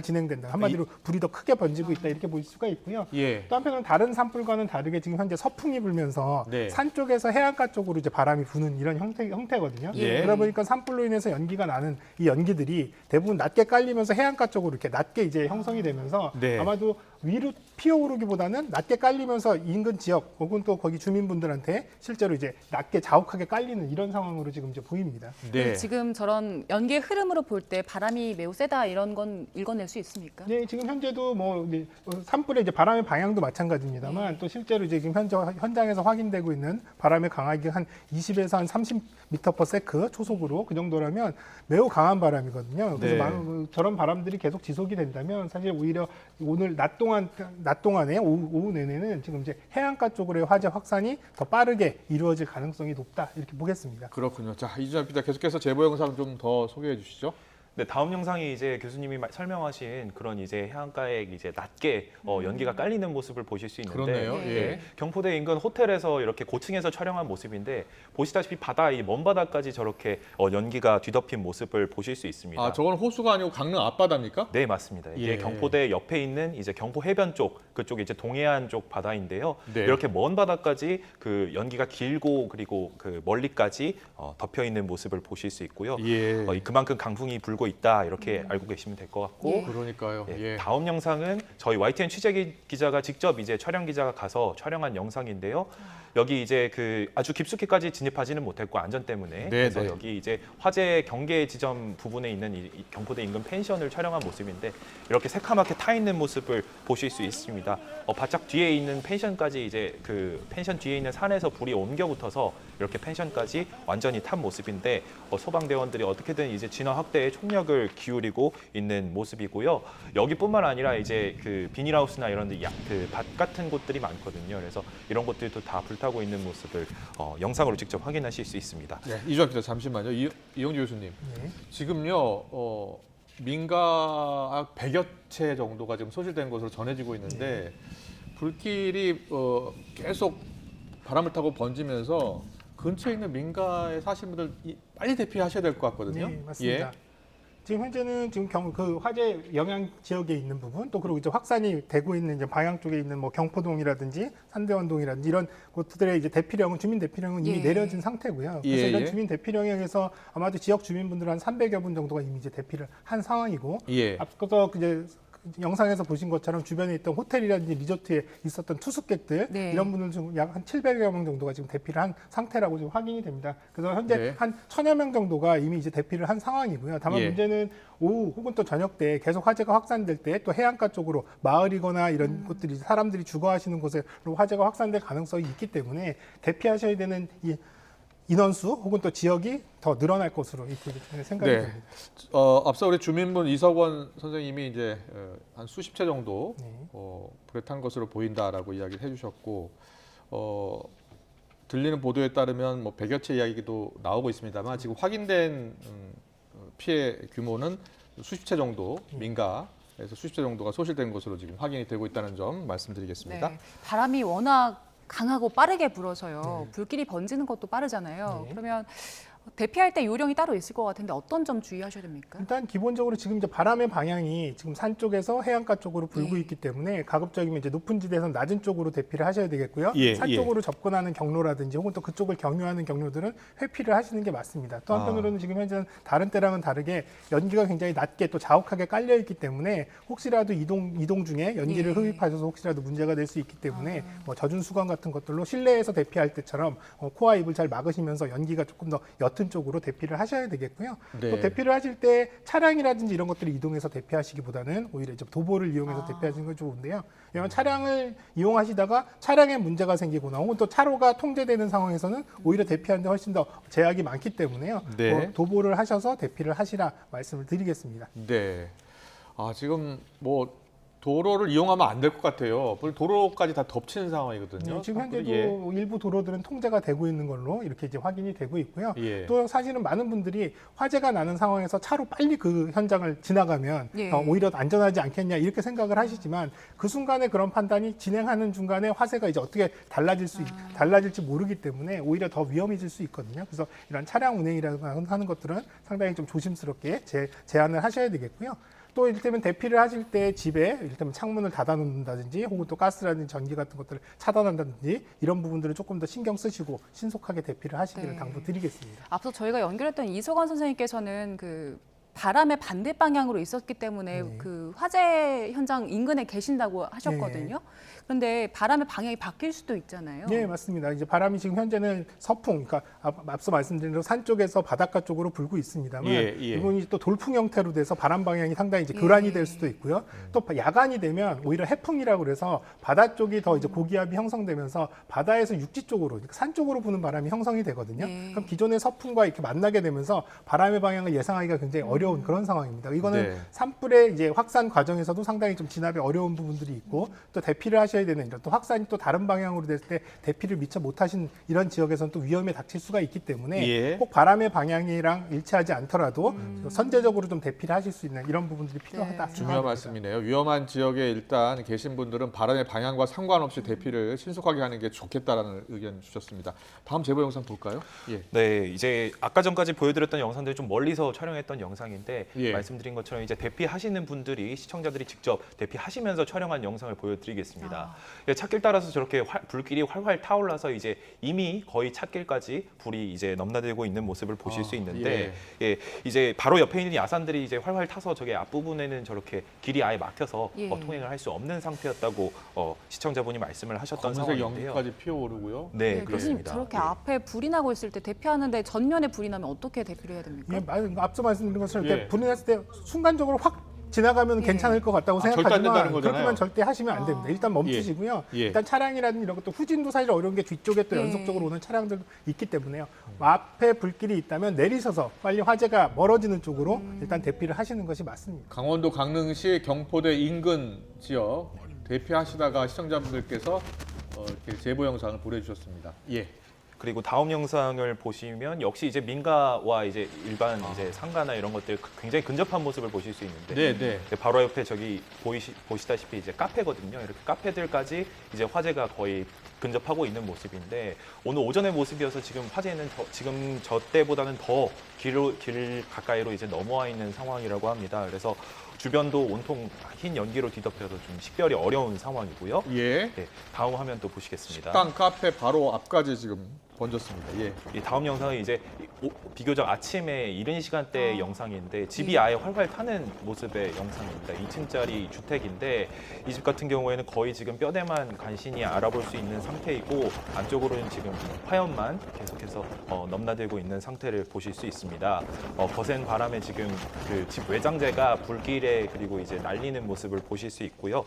진행된다. 한마디로 불이 더 크게 번지고 있다 이렇게 볼 수가 있고요.
예.
또 한편으로는 다른 산불과는 다르게 지금 현재 서풍이 불면서
네.
산 쪽에서 해안가 쪽으로 이제 바람이 부는 이런 형태거든요.
예.
그러다 보니까 산불로 인해서 연기가 나는 이 연기들이 대부분 낮게 깔리면서 해안가 쪽으로 이렇게 낮게 이제 형성이 되면서
네.
아마도 위로 피어오르기보다는 낮게 깔리면서 인근 지역 혹은 또 거기 주민분들한테 실제로 이제 낮게 자욱하게 깔리는 이런 상황으로 지금 이제 보입니다.
네.
지금 저런 연기의 흐름으로 볼 때 바람이 매우 세다 이런 건 읽어낼 수 있습니까?
네, 지금 현재도 뭐 이제 산불의 이제 바람의 방향도 마찬가지입니다만 또 실제로 이제 지금 현장에서 확인되고 있는 바람의 강하기가 한 20에서 한 30m/s 초속으로 그 정도라면 매우 강한 바람이거든요. 그래서
네.
저런 바람들이 계속 지속이 된다면 사실 오히려 오늘 낮 동안에 오후 내내는 지금 이제 해안가 쪽으로의 화재 확산이 더 빠르게 이루어질 가능성이 높다 이렇게 보겠습니다.
그렇군요. 자, 이준환 기자 계속해서 제보 영상 좀 더 소개해 주시죠.
네, 다음 영상이 이제 교수님이 설명하신 그런 이제 해안가에 이제 낮게 연기가 깔리는 모습을 보실 수 있는데,
그렇네요.
네.
예.
경포대 인근 호텔에서 이렇게 고층에서 촬영한 모습인데 보시다시피 바다 이 먼 바다까지 저렇게 연기가 뒤덮인 모습을 보실 수 있습니다.
아, 저건 호수가 아니고 강릉 앞바다입니까?
네, 맞습니다. 이게
예.
경포대 옆에 있는 이제 경포 해변 쪽, 그쪽 이제 동해안 쪽 바다인데요.
네.
이렇게 먼 바다까지 그 연기가 길고 그리고 그 멀리까지 덮여 있는 모습을 보실 수 있고요.
예.
그만큼 강풍이 불고 있다 이렇게 알고 계시면 될 것 같고.
예.
그러니까요.
예,
예.
다음 영상은 저희 YTN 취재 기자가 직접 이제 촬영 기자가 가서 촬영한 영상인데요. 여기 이제 그 아주 깊숙이까지 진입하지는 못했고 안전 때문에.
네,
그래서
네.
여기 이제 화재 경계 지점 부분에 있는 이 경포대 인근 펜션을 촬영한 모습인데 이렇게 새카맣게 타 있는 모습을 보실 수 있습니다. 바짝 뒤에 있는 펜션까지 이제 그 펜션 뒤에 있는 산에서 불이 옮겨 붙어서 이렇게 펜션까지 완전히 탄 모습인데 소방대원들이 어떻게든 이제 진화 확대에 총력을 기울이고 있는 모습이고요. 여기뿐만 아니라 이제 그 비닐하우스나 이런 그 밭 같은 곳들이 많거든요. 그래서 이런 곳들도 다 불타고 있는 모습을 영상으로 직접 확인하실 수 있습니다.
네, 이준환 기자 잠시만요. 이용주 교수님.
네.
지금요. 민가 100여 채 정도가 지금 소실된 것으로 전해지고 있는데 불길이 계속 바람을 타고 번지면서 근처에 있는 민가에 사시는 분들 빨리 대피하셔야 될 것 같거든요.
네, 맞습니다.
예.
지금 현재는 지금 그 화재 영향 지역에 있는 부분 또 그리고 이제 확산이 되고 있는 이제 방향 쪽에 있는 뭐 경포동이라든지 산대원동이라든지 이런 곳들의 이제 대피령은 주민 대피령은 이미
예.
내려진 상태고요. 그래서
예,
이런
예.
주민 대피령에 의해서 아마도 지역 주민분들 한 300여 분 정도가 이미 이제 대피를 한 상황이고
예.
앞서서 이제 영상에서 보신 것처럼 주변에 있던 호텔이라든지 리조트에 있었던 투숙객들
네.
이런 분들 중 약 한 700여 명 정도가 지금 대피를 한 상태라고 지금 확인이 됩니다. 그래서 현재
네.
한 1000여 명 정도가 이미 이제 대피를 한 상황이고요. 다만
예.
문제는 오후 혹은 또 저녁 때 계속 화재가 확산될 때 또 해안가 쪽으로 마을이거나 이런 곳들이 사람들이 주거하시는 곳으로 화재가 확산될 가능성이 있기 때문에 대피하셔야 되는 이 인원수 혹은 또 지역이 더 늘어날 것으로 이렇게 생각이
네.
됩니다.
앞서 우리 주민분 이석원 선생님이 이제 한 수십 채 정도
네.
불에 탄 것으로 보인다라고 이야기를 해주셨고 들리는 보도에 따르면 뭐 100여 채 이야기도 나오고 있습니다만 지금 확인된 피해 규모는 수십 채 정도 민가에서 수십 채 정도가 소실된 것으로 지금 확인이 되고 있다는 점 말씀드리겠습니다.
네. 바람이 워낙 강하고 빠르게 불어서요. 불길이 번지는 것도 빠르잖아요.
네.
그러면 대피할 때 요령이 따로 있을 것 같은데 어떤 점 주의하셔야 됩니까?
일단 기본적으로 지금 이제 바람의 방향이 지금 산 쪽에서 해안가 쪽으로 불고
예.
있기 때문에 가급적이면 이제 높은 지대에서 낮은 쪽으로 대피를 하셔야 되겠고요.
예,
산
예.
쪽으로 접근하는 경로라든지 혹은 또 그쪽을 경유하는 경로들은 회피를 하시는 게 맞습니다. 또 한편으로는 지금 현재는 다른 때랑은 다르게 연기가 굉장히 낮게 또 자욱하게 깔려 있기 때문에 혹시라도 이동 중에 연기를
예.
흡입하셔서 혹시라도 문제가 될 수 있기 때문에 뭐 젖은 수건 같은 것들로 실내에서 대피할 때처럼 코와 입을 잘 막으시면서 연기가 조금 더 여튼 쪽으로 대피를 하셔야 되겠고요.
네.
또 대피를 하실 때 차량이라든지 이런 것들을 이동해서 대피하시기보다는 오히려 좀 도보를 이용해서 대피하시는 건 좋은데요. 왜냐하면 차량을 이용하시다가 차량에 문제가 생기거나 혹은 또 차로가 통제되는 상황에서는 오히려 대피하는데 훨씬 더 제약이 많기 때문에요.
네.
도보를 하셔서 대피를 하시라 말씀을 드리겠습니다.
네. 지금 뭐 도로를 이용하면 안 될 것 같아요. 도로까지 다 덮치는 상황이거든요.
네, 지금 현재도
예.
일부 도로들은 통제가 되고 있는 걸로 이렇게 이제 확인이 되고 있고요.
예.
또 사실은 많은 분들이 화재가 나는 상황에서 차로 빨리 그 현장을 지나가면
예.
오히려 안전하지 않겠냐 이렇게 생각을 하시지만 그 순간에 그런 판단이 진행하는 중간에 화재가 이제 어떻게 달라질지 모르기 때문에 오히려 더 위험해질 수 있거든요. 그래서 이런 차량 운행이라고 하는 것들은 상당히 좀 조심스럽게 제한을 하셔야 되겠고요. 또 이를테면 대피를 하실 때 집에 이를테면 창문을 닫아 놓는다든지 혹은 또 가스라든지 전기 같은 것들을 차단한다든지 이런 부분들을 조금 더 신경 쓰시고 신속하게 대피를 하시기를
네.
당부드리겠습니다.
앞서 저희가 연결했던 이서관 선생님께서는 그 바람의 반대 방향으로 있었기 때문에
네.
그 화재 현장 인근에 계신다고 하셨거든요. 그런데 바람의 방향이 바뀔 수도 있잖아요.
네, 맞습니다. 이제 바람이 지금 현재는 서풍, 그러니까 앞서 말씀드린 대로 산 쪽에서 바닷가 쪽으로 불고 있습니다만
예.
이분이 또 돌풍 형태로 돼서 바람 방향이 상당히 이제 교란이 될 수도 있고요. 또 야간이 되면 오히려 해풍이라고 그래서 바다 쪽이 더 이제 고기압이 형성되면서 바다에서 육지 쪽으로, 그러니까 산 쪽으로 부는 바람이 형성이 되거든요. 그럼 기존의 서풍과 이렇게 만나게 되면서 바람의 방향을 예상하기가 굉장히 어려운 그런 상황입니다. 이거는
네.
산불의 이제 확산 과정에서도 상당히 좀 진압이 어려운 부분들이 있고 또 대피를 하셔야 되는 이런 또 확산이 또 다른 방향으로 됐을 때 대피를 미처 못하신 이런 지역에서는 또 위험에 닥칠 수가 있기 때문에
예.
꼭 바람의 방향이랑 일치하지 않더라도 선제적으로 좀 대피를 하실 수 있는 이런 부분들이 필요하다.
네.
중요한 말씀이네요. 위험한 지역에 일단 계신 분들은 바람의 방향과 상관없이 대피를 신속하게 하는 게 좋겠다라는 의견 주셨습니다. 다음 제보 영상 볼까요? 예.
네, 이제 아까 전까지 보여드렸던 영상들이 좀 멀리서 촬영했던 영상인데
예.
말씀드린 것처럼 이제 대피하시는 분들이 시청자들이 직접 대피하시면서 촬영한 영상을 보여드리겠습니다. 예, 찻길 따라서 저렇게 불길이 활활 타올라서 이제 이미 거의 찻길까지 불이 이제 넘나들고 있는 모습을 보실 수 있는데 예, 이제 바로 옆에 있는 야산들이 이제 활활 타서 저게 앞부분에는 저렇게 길이 아예 막혀서
예.
통행을 할 수 없는 상태였다고 시청자분이 말씀을 하셨던
검은색
상황인데요.
연기까지 피어오르고요.
네,
교수님
그렇습니다.
저렇게
예.
앞에 불이 나고 있을 때 대피하는데 전면에 불이 나면 어떻게 대피를 해야 됩니까?
예, 앞서 말씀드린 것처럼
예.
이렇게 불이 났을 때 순간적으로 확 지나가면
예.
괜찮을 것 같다고
절대 안 된다는
생각하지만
거잖아요.
그렇게만 절대 하시면 안 됩니다. 일단 멈추시고요.
예.
일단 차량이라든지 이런 것도 후진도 사실 어려운 게 뒤쪽에 또
예.
연속적으로 오는 차량들도 있기 때문에요. 앞에 불길이 있다면 내리셔서 빨리 화재가 멀어지는 쪽으로 일단 대피를 하시는 것이 맞습니다.
강원도 강릉시 경포대 인근 지역 대피하시다가 시청자분들께서 이렇게 제보 영상을 보내주셨습니다. 예.
그리고 다음 영상을 보시면 역시 이제 민가와 이제 일반 이제 상가나 이런 것들 굉장히 근접한 모습을 보실 수 있는데
네.
바로 옆에 저기 보시다시피 이제 카페거든요. 이렇게 카페들까지 이제 화재가 거의 근접하고 있는 모습인데 오늘 오전의 모습이어서 지금 화재는 지금 저 때보다는 더 길 가까이로 이제 넘어와 있는 상황이라고 합니다. 그래서 주변도 온통 흰 연기로 뒤덮여서 좀 식별이 어려운 상황이고요.
예.
네, 다음 화면 또 보시겠습니다.
식당 카페 바로 앞까지 지금 번졌습니다. 예.
이 다음 영상은 이제 비교적 아침에 이른 시간대의 영상인데 집이 아예 활활 타는 모습의 영상입니다. 2층짜리 주택인데 이 집 같은 경우에는 거의 지금 뼈대만 간신히 알아볼 수 있는 상태이고 안쪽으로는 지금 화염만 계속해서 넘나들고 있는 상태를 보실 수 있습니다. 거센 바람에 지금 그 집 외장재가 불길에 그리고 이제 날리는 모습을 보실 수 있고요.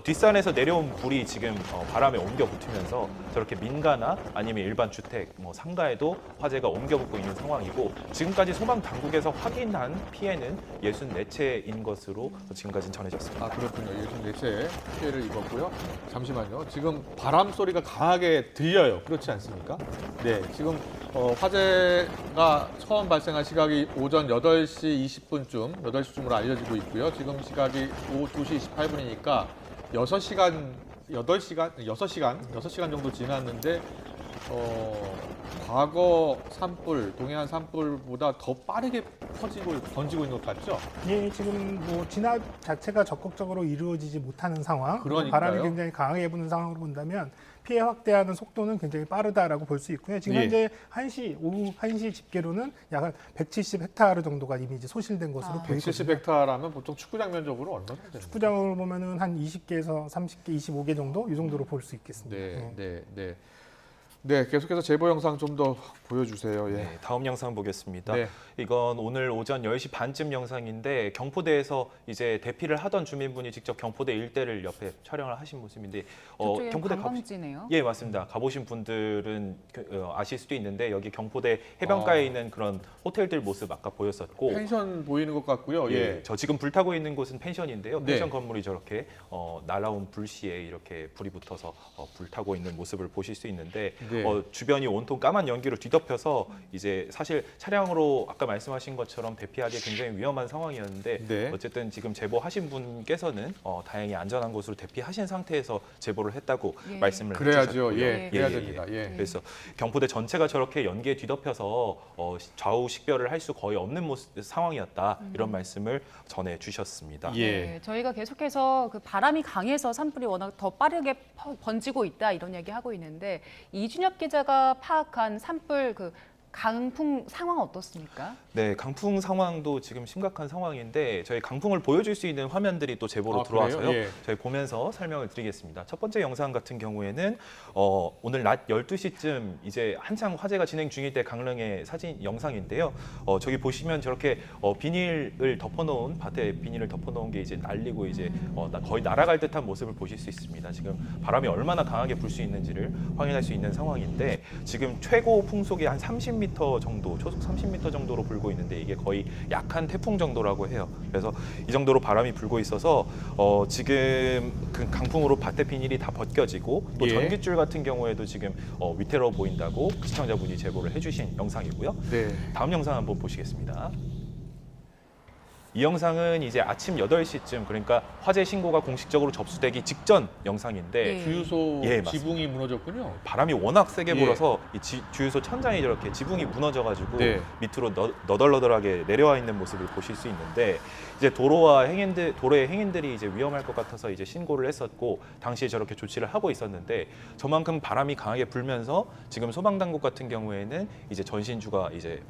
뒷산에서 내려온 불이 지금 바람에 옮겨 붙으면서 저렇게 민가나 아니면 일반 주택, 상가에도 화재가 옮겨 붙고 있는 상황이고 지금까지 소방 당국에서 확인한 피해는 64채인 것으로 지금까지는 전해졌습니다.
아, 그렇군요. 64채 피해를 입었고요. 잠시만요. 지금 바람 소리가 강하게 들려요. 그렇지 않습니까? 네. 지금 화재가 처음 발생한 시각이 오전 8시 20분쯤, 8시쯤으로 알려지고 있고요. 지금 시각이 오후 2시 28분이니까 6시간 정도 지났는데 과거 산불, 동해안 산불보다 더 빠르게 번지고 있는 것 같죠?
예, 지금 뭐 진압 자체가 적극적으로 이루어지지 못하는 상황,
그러니까요.
바람이 굉장히 강하게 부는 상황으로 본다면 피해 확대하는 속도는 굉장히 빠르다라고 볼 수 있고요. 지금
예.
현재 오후 1시 집계로는 약 170헥타르 정도가 이미 이제 소실된 것으로 보이거든요.
170헥타라면 보통 축구장 면적으로 얼마나 됩니까?
축구장으로 보면은 한 20개에서 30개, 25개 정도 이 정도로 볼 수 있겠습니다.
네. 네, 계속해서 제보 영상 좀 더 보여주세요. 예.
네, 다음 영상 보겠습니다.
네.
이건 오늘 오전 10시 반쯤 영상인데 경포대에서 이제 대피를 하던 주민분이 직접 경포대 일대를 옆에 촬영을 하신 모습인데
저쪽에
경포대
관광지네요.
예, 맞습니다. 가보신 분들은 아실 수도 있는데 여기 경포대 해변가에 있는 그런 호텔들 모습 아까 보였었고
펜션 보이는 것 같고요. 예.
저 지금 불타고 있는 곳은 펜션인데요.
네.
펜션 건물이 저렇게 날아온 불씨에 이렇게 불이 붙어서 불타고 있는 모습을 보실 수 있는데
네.
주변이 온통 까만 연기로 뒤덮여서 이제 사실 차량으로 아까 말씀하신 것처럼 대피하기 굉장히 위험한 상황이었는데
네.
어쨌든 지금 제보하신 분께서는 다행히 안전한 곳으로 대피하신 상태에서 제보를 했다고
예.
말씀을
그래야죠.
해주셨고요.
예, 그래야
예, 예,
됩니다. 예.
그래서 경포대 전체가 저렇게 연기에 뒤덮여서 좌우 식별을 할 수 거의 없는 상황이었다 이런 말씀을 전해 주셨습니다.
예.
네, 저희가 계속해서 그 바람이 강해서 산불이 워낙 더 빠르게 번지고 있다 이런 얘기하고 있는데 이준엽 기자가 파악한 산불 그 강풍 상황 어떻습니까?
네, 강풍 상황도 지금 심각한 상황인데 저희 강풍을 보여줄 수 있는 화면들이 또 제보로 들어와서요.
그래요? 예.
저희 보면서 설명을 드리겠습니다. 첫 번째 영상 같은 경우에는 오늘 낮 12시쯤 이제 한창 화재가 진행 중일 때 강릉의 사진 영상인데요. 저기 보시면 저렇게 비닐을 덮어놓은 밭에 비닐을 덮어놓은 게 이제 날리고 이제 거의 날아갈 듯한 모습을 보실 수 있습니다. 지금 바람이 얼마나 강하게 불 수 있는지를 확인할 수 있는 상황인데 지금 최고 풍속이 한 30m 정도, 초속 30m 정도로 불고 있는데 이게 거의 약한 태풍 정도라고 해요. 그래서 이 정도로 바람이 불고 있어서 지금 그 강풍으로 밭에 비닐이 다 벗겨지고 또
예.
전깃줄 같은 경우에도 지금 위태로워 보인다고 시청자분이 제보를 해주신 영상이고요.
네.
다음 영상 한번 보시겠습니다. 이 영상은 이제 아침 8시쯤 그러니까 화재 신고가 공식적으로 접수되기 직전 영상인데
네.
주유소
예, 맞습니다.
지붕이 무너졌군요.
바람이 워낙 세게
예.
불어서 이 주유소 천장이 저렇게 지붕이 무너져가지고
네.
밑으로 너덜너덜하게 내려와 있는 모습을 보실 수 있는데 이제 도로의 행인들이 이제 위험할 것 같아서 이제 신고를 했었고 당시에 저렇게 조치를 하고 있었는데 저만큼 바람이 강하게 불면서 지금 소방당국 같은 경우에는 이제 전신주가 이제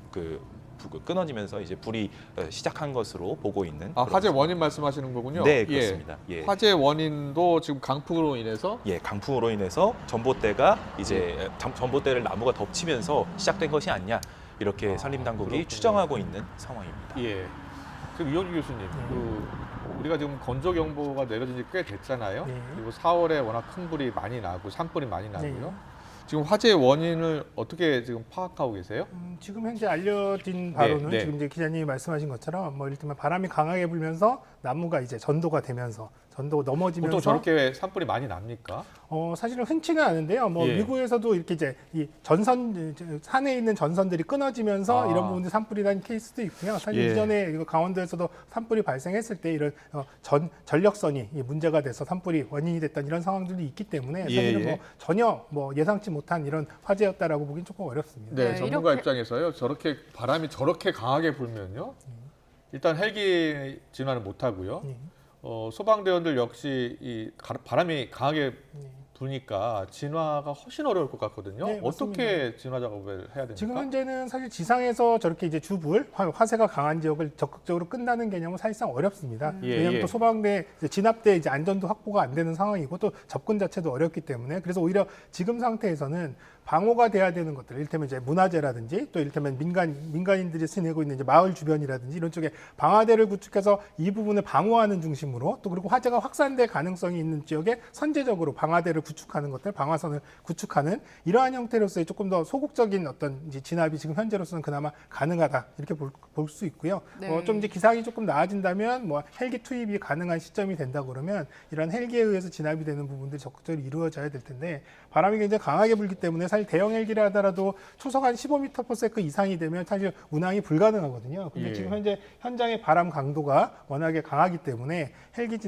끊어지면서 이제 불이 시작한 것으로 보고 있는 그런
화재 원인 말씀하시는 거군요.
네, 그렇습니다. 예.
화재 원인도 지금 강풍으로 인해서
예, 강풍으로 인해서 전봇대가 이제 전봇대를 나무가 덮치면서 시작된 것이 아니냐 이렇게 산림당국이
그렇군요.
추정하고 있는 상황입니다.
예. 지금 이현주 교수님, 우리가 지금 건조 경보가 내려진 지 꽤 됐잖아요.
네.
그리고 4월에 워낙 큰 불이 많이 나고 산불이 많이 나고요.
네.
지금 화재 원인을 어떻게 지금 파악하고 계세요?
지금 현재 알려진 바로는
네.
지금 이제 기자님이 말씀하신 것처럼 뭐 이를테면 바람이 강하게 불면서 나무가 이제 전도가 되면서 전도가 넘어지면서
보통 저렇게 산불이 많이 납니까?
사실은 흔치는 않은데요. 뭐
예.
미국에서도 이렇게 이제 이 산에 있는 전선들이 끊어지면서 이런 부분들 산불이 난 케이스도 있고요. 사실
예.
이전에 이거 강원도에서도 산불이 발생했을 때 이런 전력선이 문제가 돼서 산불이 원인이 됐던 이런 상황들도 있기 때문에 사실은
예.
뭐 전혀 뭐 예상치 못한 이런 화재였다라고 보기는 조금 어렵습니다.
네,
네,
전문가
이렇게-
입장에서요. 저렇게 바람이 저렇게 강하게 불면요. 일단 헬기 진화는 못 하고요. 소방대원들 역시 이 바람이 강하게 부니까 진화가 훨씬 어려울 것 같거든요.
네,
어떻게 진화 작업을 해야 됩니까?
지금 현재는 사실 지상에서 저렇게 이제 주불 화세가 강한 지역을 적극적으로 끈다는 개념은 사실상 어렵습니다.
예,
왜냐하면
예.
또 소방대 진압대 이제 안전도 확보가 안 되는 상황이고 또 접근 자체도 어렵기 때문에 그래서 오히려 지금 상태에서는 방호가 돼야 되는 것들, 이를테면 이제 문화재라든지 또 이를테면 민간인들이 지내고 있는 이제 마을 주변이라든지 이런 쪽에 방화대를 구축해서 이 부분을 방어하는 중심으로 또 그리고 화재가 확산될 가능성이 있는 지역에 선제적으로 방화대를 구축하는 것들, 방화선을 구축하는 이러한 형태로서의 조금 더 소극적인 어떤 이제 진압이 지금 현재로서는 그나마 가능하다 이렇게 볼 수 있고요.
네.
좀 이제 기상이 조금 나아진다면 뭐 헬기 투입이 가능한 시점이 된다 그러면 이런 헬기에 의해서 진압이 되는 부분들이 적극적으로 이루어져야 될 텐데 바람이 굉장히 강하게 불기 때문에 사실 대형 헬기를 하더라도 초속 한 15m/s 이상이 되면 사실 운항이 불가능하거든요. 근데
예.
지금 현재 현장의 바람 강도가 워낙에 강하기 때문에 헬기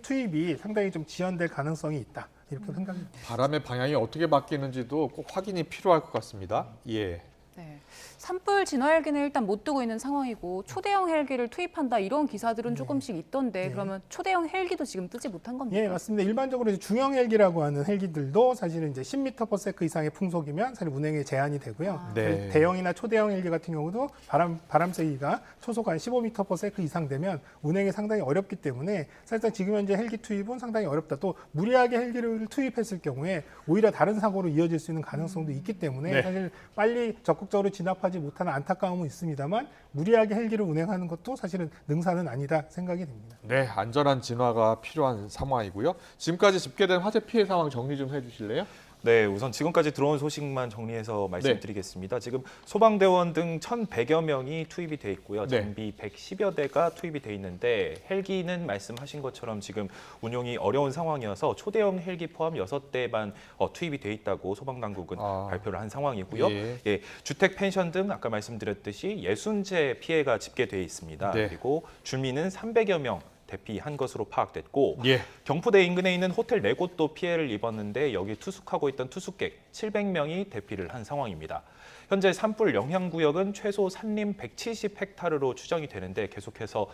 투입이 상당히 좀 지연될 가능성이 있다. 이렇게 생각합니다.
바람의 방향이 어떻게 바뀌는지도 꼭 확인이 필요할 것 같습니다. 예.
네. 산불 진화 헬기는 일단 못 두고 있는 상황이고 초대형 헬기를 투입한다 이런 기사들은 조금씩 있던데 그러면 초대형 헬기도 지금 뜨지 못한 겁니까?
예, 맞습니다. 일반적으로 이제 중형 헬기라고 하는 헬기들도 사실은 이제 10m/s 이상의 풍속이면 사실 운행에 제한이 되고요.
네.
대형이나 초대형 헬기 같은 경우도 바람 세기가 초속 한 15m/s 이상 되면 운행이 상당히 어렵기 때문에 사실상 지금 현재 헬기 투입은 상당히 어렵다. 또 무리하게 헬기를 투입했을 경우에 오히려 다른 사고로 이어질 수 있는 가능성도 있기 때문에
네.
사실 빨리 적극적으로 진압하지 못하는 안타까움은 있습니다만 무리하게 헬기를 운행하는 것도 사실은 능사는 아니다 생각이 됩니다.
네, 안전한 진화가 필요한 상황이고요. 지금까지 집계된 화재 피해 상황 정리 좀 해주실래요?
네, 우선 지금까지 들어온 소식만 정리해서 말씀드리겠습니다. 지금 소방대원 등 1,100여 명이 투입이 돼 있고요.
네.
장비 110여 대가 투입이 돼 있는데 헬기는 말씀하신 것처럼 지금 운용이 어려운 상황이어서 초대형 헬기 포함 6대만 투입이 돼 있다고 소방당국은 발표를 한 상황이고요. 예, 주택, 펜션 등 아까 말씀드렸듯이 60채 피해가 집계돼 있습니다.
네.
그리고 주민은 300여 명 대피한 것으로 파악됐고
예.
경포대 인근에 있는 호텔 4곳도 피해를 입었는데 여기 투숙하고 있던 투숙객 700명이 대피를 한 상황입니다. 현재 산불 영향구역은 최소 산림 170헥타르로 추정이 되는데 계속해서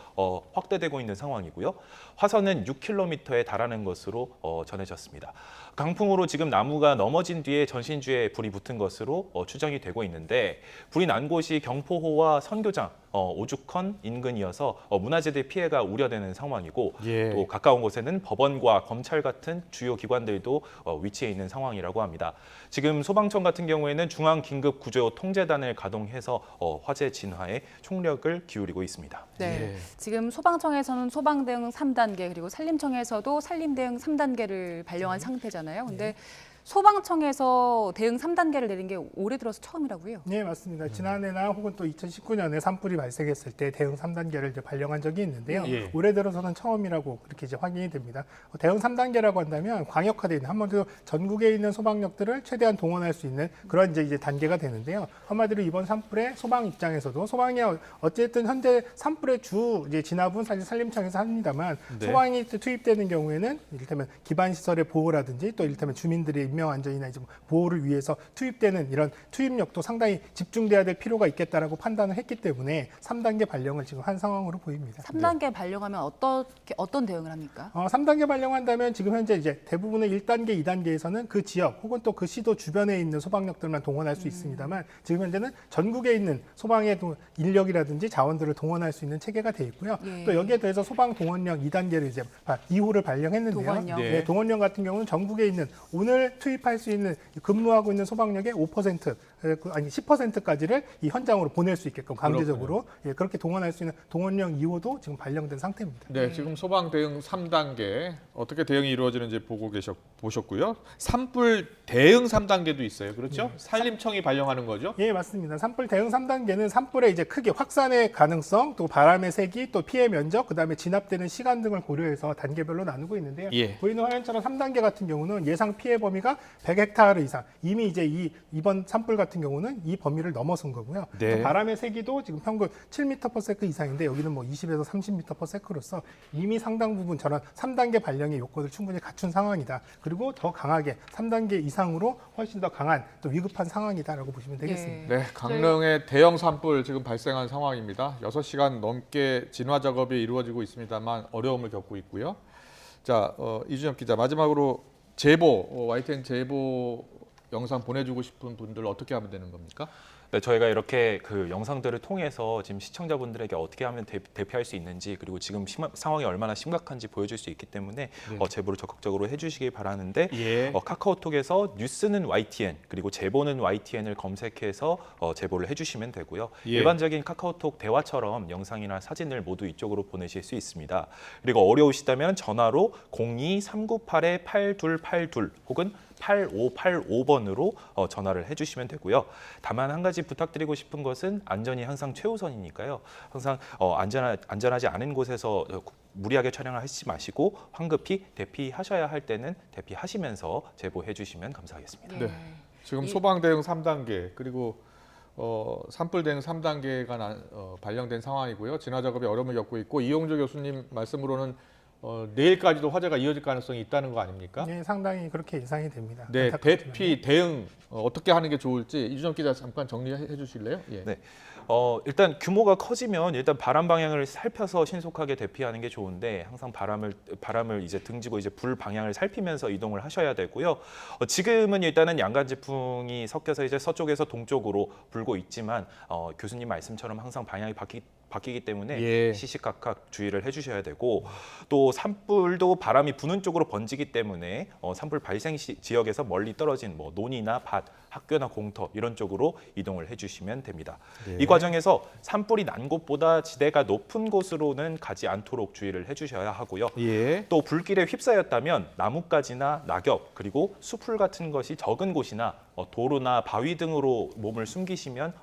확대되고 있는 상황이고요. 화선은 6km에 달하는 것으로 전해졌습니다. 강풍으로 지금 나무가 넘어진 뒤에 전신주에 불이 붙은 것으로 추정이 되고 있는데 불이 난 곳이 경포호와 선교장, 오죽헌 인근이어서 문화재들 피해가 우려되는 상황이고
예.
또 가까운 곳에는 법원과 검찰 같은 주요 기관들도 위치해 있는 상황이라고 합니다. 지금 소방청 같은 경우에는 중앙긴급구조통제단을 가동해서 화재 진화에 총력을 기울이고 있습니다.
네.
예.
지금 소방청에서는 소방대응 3단계 그리고 산림청에서도 산림대응 3단계를 발령한 상태잖아요. 근데 소방청에서 대응 3단계를 내린 게 올해 들어서 처음이라고요?
네, 맞습니다. 지난해나 혹은 또 2019년에 산불이 발생했을 때 대응 3단계를 이제 발령한 적이 있는데요.
예.
올해 들어서는 처음이라고 그렇게 이제 확인이 됩니다. 대응 3단계라고 한다면 광역화되어 있는 한마디로 전국에 있는 소방력들을 최대한 동원할 수 있는 그런 이제 단계가 되는데요. 한마디로 이번 산불에 소방 입장에서도 소방이 어쨌든 현재 산불의 주 이제 진압은 사실 산림청에서 합니다만
네.
소방이 투입되는 경우에는 이를테면 기반 시설의 보호라든지 또 이를테면 주민들의 인명 안전이나 이제 보호를 위해서 투입되는 이런 투입력도 상당히 집중돼야 될 필요가 있겠다라고 판단을 했기 때문에 3단계 발령을 지금 한 상황으로 보입니다.
3단계 발령하면 어떤 대응을 합니까?
3단계 발령한다면 지금 현재 이제 대부분의 1단계, 2단계에서는 그 지역 혹은 또 그 시도 주변에 있는 소방력들만 동원할 수 있습니다만 지금 현재는 전국에 있는 소방의 인력이라든지 자원들을 동원할 수 있는 체계가 돼 있고요.
예.
또 여기에 더해서 소방 동원령 2단계를 이제 2호를 발령했는데요.
동원령.
네, 동원령 같은 경우는 전국에 있는 오늘 투입할 수 있는 근무하고 있는 소방력의 5% 아니 10%까지를 이 현장으로 보낼 수 있게끔 강제적으로 그렇게 동원할 수 있는 동원령 2호도 지금 발령된 상태입니다.
네, 지금 소방 대응 3단계 어떻게 대응이 이루어지는지 보셨고요. 산불 대응 3단계도 있어요. 그렇죠? 산림청이 발령하는 거죠?
예, 맞습니다. 산불 대응 3단계는 산불의 이제 크기, 확산의 가능성, 또 바람의 세기, 또 피해 면적, 그다음에 진압되는 시간 등을 고려해서 단계별로 나누고 있는데요.
예.
보이는 화면처럼 3단계 같은 경우는 예상 피해 범위가 100헥타르 이상. 이미 이제 이번 산불 같은 경우는 이 범위를 넘어선 거고요.
네.
또 바람의 세기도 지금 평균 7m/s 이상인데 여기는 뭐 20에서 30m/s로서 이미 상당 부분 저런 3단계 발령의 요건을 충분히 갖춘 상황이다. 그리고 더 강하게 3단계 이상으로 훨씬 더 강한 또 위급한 상황이다라고 보시면 되겠습니다.
네, 강릉의 대형 산불 지금 발생한 상황입니다. 6시간 넘게 진화 작업이 이루어지고 있습니다만 어려움을 겪고 있고요. 자, 이준엽 기자 마지막으로 제보, YTN 제보 영상 보내주고 싶은 분들 어떻게 하면 되는 겁니까?
네, 저희가 이렇게 그 영상들을 통해서 지금 시청자분들에게 어떻게 하면 대피할 수 있는지 그리고 지금 상황이 얼마나 심각한지 보여줄 수 있기 때문에 제보를 적극적으로 해주시기 바라는데
예.
카카오톡에서 뉴스는 YTN 그리고 제보는 YTN을 검색해서 제보를 해주시면 되고요.
예.
일반적인 카카오톡 대화처럼 영상이나 사진을 모두 이쪽으로 보내실 수 있습니다. 그리고 어려우시다면 전화로 02-398-8282 혹은 8585번으로 전화를 해주시면 되고요. 다만 한 가지 부탁드리고 싶은 것은 안전이 항상 최우선이니까요. 항상 안전하지 않은 곳에서 무리하게 촬영을 하시지 마시고 황급히 대피하셔야 할 때는 대피하시면서 제보해 주시면 감사하겠습니다.
네. 지금 소방 대응 3단계 그리고 산불 대응 3단계가 발령된 상황이고요. 진화 작업에 어려움을 겪고 있고 이용조 교수님 말씀으로는 내일까지도 화재가 이어질 가능성이 있다는 거 아닙니까?
네, 상당히 그렇게 예상이 됩니다.
네,
안타깝지만.
대피 대응 어떻게 하는 게 좋을지 이준영 기자 잠깐 정리해 주실래요? 예.
네. 일단 규모가 커지면 일단 바람 방향을 살펴서 신속하게 대피하는 게 좋은데 항상 바람을 이제 등지고 이제 불 방향을 살피면서 이동을 하셔야 되고요. 지금은 일단은 양간지풍이 섞여서 이제 서쪽에서 동쪽으로 불고 있지만 교수님 말씀처럼 항상 방향이 바뀌기 때문에
예.
시시각각 주의를 해주셔야 되고 또 산불도 바람이 부는 쪽으로 번지기 때문에 산불 발생 지역에서 멀리 떨어진 뭐 논이나 밭, 학교나 공터 이런 쪽으로 이동을 해주시면 됩니다.
네.
이 과정에서 산불이 난 곳보다 지대가 높은 곳으로는 가지 않도록 주의를 해주셔야 하고요.
예.
또 불길에 휩싸였다면 나뭇가지나 낙엽 그리고 수풀 같은 것이 적은 곳이나 도로나 바위 등으로 몸을 숨기시면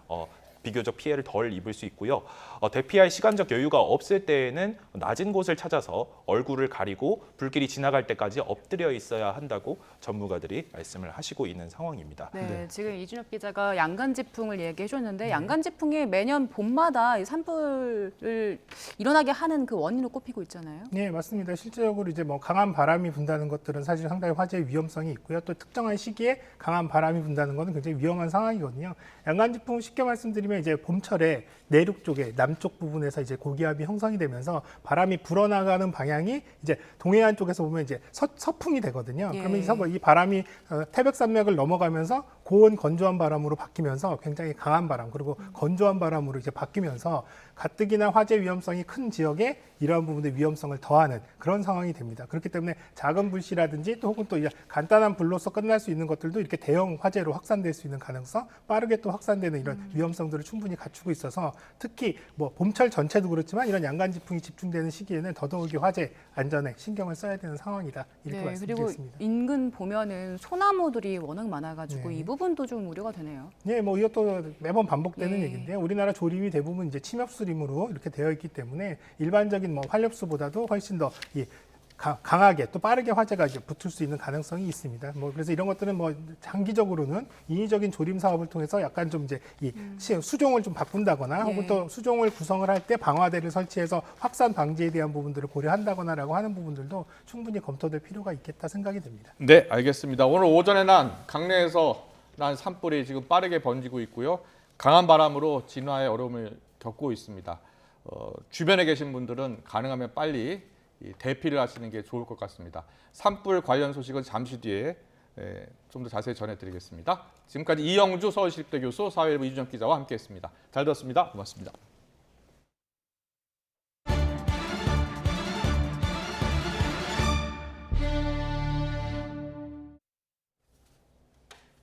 비교적 피해를 덜 입을 수 있고요. 대피할 시간적 여유가 없을 때에는 낮은 곳을 찾아서 얼굴을 가리고 불길이 지나갈 때까지 엎드려 있어야 한다고 전문가들이 말씀을 하시고 있는 상황입니다.
네, 지금 이준혁 기자가 양간지풍을 얘기해 줬는데 양간지풍이 매년 봄마다 이 산불을 일어나게 하는 그 원인으로 꼽히고 있잖아요.
네, 맞습니다. 실제적으로 이제 뭐 강한 바람이 분다는 것들은 사실 상당히 화재의 위험성이 있고요. 또 특정한 시기에 강한 바람이 분다는 것은 굉장히 위험한 상황이거든요. 양간지풍 쉽게 말씀드리면 이제 봄철에 내륙 쪽에 남쪽 부분에서 이제 고기압이 형성이 되면서 바람이 불어나가는 방향이 이제 동해안 쪽에서 보면 이제 서풍이 되거든요.
예.
그러면 이 바람이 태백산맥을 넘어가면서 고온 건조한 바람으로 바뀌면서 굉장히 강한 바람 그리고 건조한 바람으로 이제 바뀌면서 가뜩이나 화재 위험성이 큰 지역에 이러한 부분의 위험성을 더하는 그런 상황이 됩니다. 그렇기 때문에 작은 불씨라든지 또 혹은 또 간단한 불로서 끝날 수 있는 것들도 이렇게 대형 화재로 확산될 수 있는 가능성, 빠르게 또 확산되는 이런 위험성들을 충분히 갖추고 있어서 특히 뭐 봄철 전체도 그렇지만 이런 양간지풍이 집중되는 시기에는 더더욱이 화재 안전에 신경을 써야 되는 상황이다 이렇게
네, 그리고
말씀드리겠습니다.
인근 보면은 소나무들이 워낙 많아가지고
네.
이 부분도 좀 우려가 되네요.
네, 뭐 이것도 매번 반복되는
예.
얘기인데요. 우리나라 조림이 대부분 이제 침엽수림으로 이렇게 되어 있기 때문에 일반적인 뭐 활엽수보다도 훨씬 더 강하게 또 빠르게 화재가 이제 붙을 수 있는 가능성이 있습니다. 뭐 그래서 이런 것들은 뭐 장기적으로는 인위적인 조림 사업을 통해서 약간 좀 이제 수종을 좀 바꾼다거나 혹은 또 수종을 구성을 할 때 방화대를 설치해서 확산 방지에 대한 부분들을 고려한다거나라고 하는 부분들도 충분히 검토될 필요가 있겠다 생각이 됩니다.
네, 알겠습니다. 오늘 오전에 강내에서 난 산불이 지금 빠르게 번지고 있고요. 강한 바람으로 진화의 어려움을 겪고 있습니다. 주변에 계신 분들은 가능하면 빨리 대피를 하시는 게 좋을 것 같습니다. 산불 관련 소식은 잠시 뒤에 좀 더 자세히 전해드리겠습니다. 지금까지 이영주 서울시립대 교수, 사회일보 이준영 기자와 함께했습니다. 잘 들었습니다. 고맙습니다.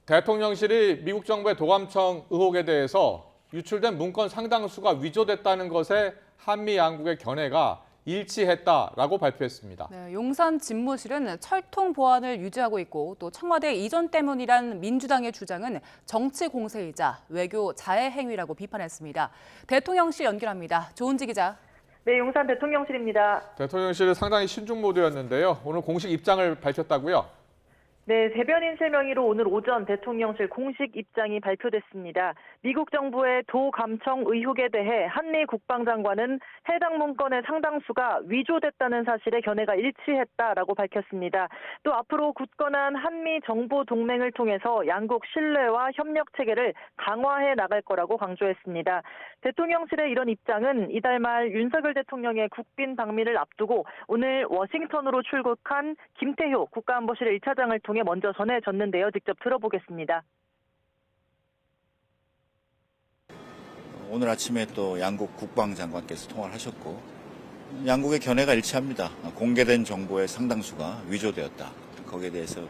대통령실이 미국 정부의 도감청 의혹에 대해서 유출된 문건 상당수가 위조됐다는 것에 한미 양국의 견해가 일치했다라고 발표했습니다.
네, 용산 집무실은 철통 보안을 유지하고 있고 또 청와대 이전 때문이란 민주당의 주장은 정치 공세이자 외교 자해 행위라고 비판했습니다. 대통령실 연결합니다. 조은지 기자.
네, 용산 대통령실입니다.
대통령실은 상당히 신중 모드였는데요. 오늘 공식 입장을 밝혔다고요?
네, 대변인 3명의로 오늘 오전 대통령실 공식 입장이 발표됐습니다. 미국 정부의 도감청 의혹에 대해 한미 국방장관은 해당 문건의 상당수가 위조됐다는 사실에 견해가 일치했다라고 밝혔습니다. 또 앞으로 굳건한 한미 정보 동맹을 통해서 양국 신뢰와 협력 체계를 강화해 나갈 거라고 강조했습니다. 대통령실의 이런 입장은 이달 말 윤석열 대통령의 국빈 방미를 앞두고 오늘 워싱턴으로 출국한 김태효 국가안보실 1차장을 통해 먼저 전해졌는데요. 직접 들어보겠습니다.
오늘 아침에 또 양국 국방장관께서 통화를 하셨고 양국의 견해가 일치합니다. 공개된 정보의 상당수가 위조되었다. 거기에 대해서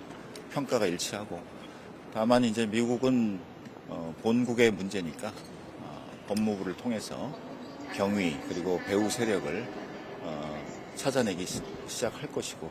평가가 일치하고 다만 이제 미국은 본국의 문제니까 법무부를 통해서 경위 그리고 배후 세력을 찾아내기 시작할 것이고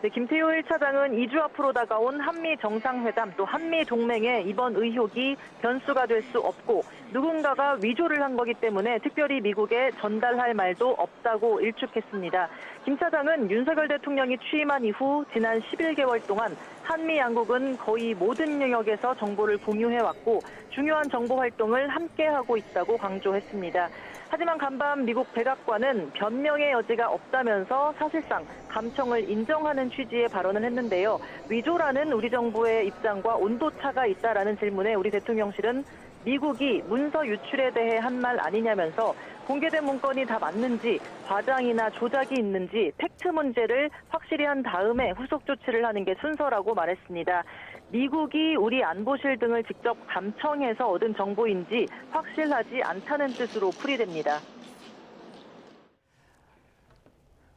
네, 김태효 1차장은 2주 앞으로 다가온 한미 정상회담 또 한미 동맹의 이번 의혹이 변수가 될 수 없고 누군가가 위조를 한 거기 때문에 특별히 미국에 전달할 말도 없다고 일축했습니다. 김 차장은 윤석열 대통령이 취임한 이후 지난 11개월 동안 한미 양국은 거의 모든 영역에서 정보를 공유해왔고 중요한 정보 활동을 함께하고 있다고 강조했습니다. 하지만 간밤 미국 백악관은 변명의 여지가 없다면서 사실상 감청을 인정하는 취지의 발언을 했는데요. 위조라는 우리 정부의 입장과 온도차가 있다라는 질문에 우리 대통령실은 미국이 문서 유출에 대해 한 말 아니냐면서 공개된 문건이 다 맞는지 과장이나 조작이 있는지 팩트 문제를 확실히 한 다음에 후속 조치를 하는 게 순서라고 말했습니다. 미국이 우리 안보실 등을 직접 감청해서 얻은 정보인지 확실하지 않다는 뜻으로 풀이됩니다.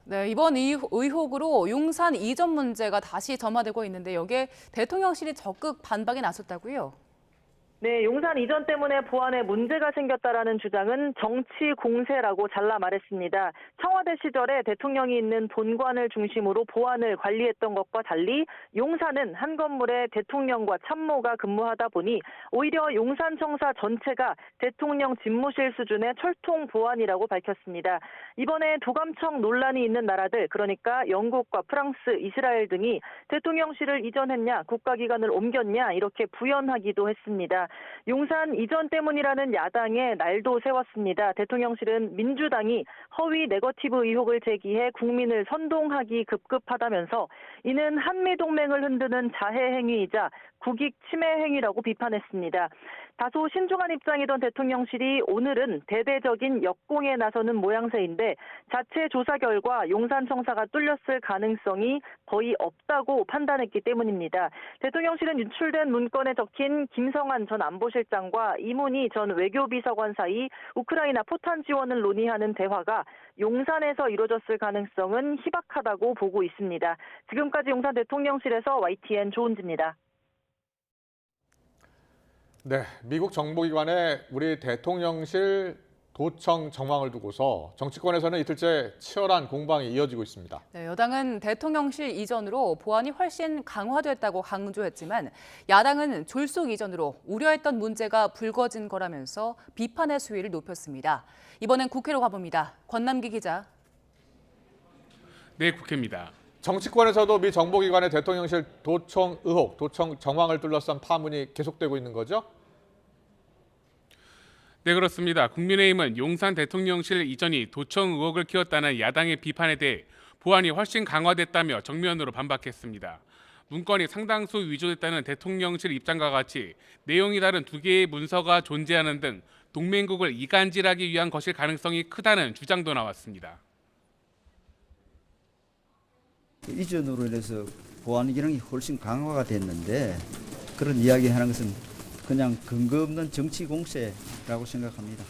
네, 이번 의혹으로 용산 이전 문제가 다시 점화되고 있는데 여기에 대통령실이 적극 반박에 나섰다고요?
네, 용산 이전 때문에 보안에 문제가 생겼다라는 주장은 정치 공세라고 잘라 말했습니다. 청와대 시절에 대통령이 있는 본관을 중심으로 보안을 관리했던 것과 달리 용산은 한 건물에 대통령과 참모가 근무하다 보니 오히려 용산청사 전체가 대통령 집무실 수준의 철통 보안이라고 밝혔습니다. 이번에 도감청 논란이 있는 나라들, 그러니까 영국과 프랑스, 이스라엘 등이 대통령실을 이전했냐, 국가기관을 옮겼냐 이렇게 부연하기도 했습니다. 용산 이전 때문이라는 야당의 날도 세웠습니다. 대통령실은 민주당이 허위 네거티브 의혹을 제기해 국민을 선동하기 급급하다면서 이는 한미동맹을 흔드는 자해 행위이자 국익 침해 행위라고 비판했습니다. 다소 신중한 입장이던 대통령실이 오늘은 대대적인 역공에 나서는 모양새인데 자체 조사 결과 용산청사가 뚫렸을 가능성이 거의 없다고 판단했기 때문입니다. 대통령실은 유출된 문건에 적힌 김성한 전 안보실장과 이문희 전 외교비서관 사이 우크라이나 포탄 지원을 논의하는 대화가 용산에서 이루어졌을 가능성은 희박하다고 보고 있습니다. 지금까지 용산 대통령실에서 YTN 조은지입니다.
네, 미국 정보기관의 우리 대통령실 도청 정황을 두고서 정치권에서는 이틀째 치열한 공방이 이어지고 있습니다.
네, 여당은 대통령실 이전으로 보안이 훨씬 강화됐다고 강조했지만 야당은 졸속 이전으로 우려했던 문제가 불거진 거라면서 비판의 수위를 높였습니다. 이번엔 국회로 가봅니다. 권남기 기자.
네, 국회입니다.
정치권에서도 미 정보기관의 대통령실 도청 의혹, 도청 정황을 둘러싼 파문이 계속되고 있는 거죠?
네, 그렇습니다. 국민의힘은 용산 대통령실 이전이 도청 의혹을 키웠다는 야당의 비판에 대해 보안이 훨씬 강화됐다며 정면으로 반박했습니다. 문건이 상당수 위조됐다는 대통령실 입장과 같이 내용이 다른 두 개의 문서가 존재하는 등 동맹국을 이간질하기 위한 것일 가능성이 크다는 주장도 나왔습니다.
이전으로 인해서 보안 기능이 훨씬 강화가 됐는데 그런 이야기하는 것은 그냥 근거 없는 정치 공세라고 생각합니다.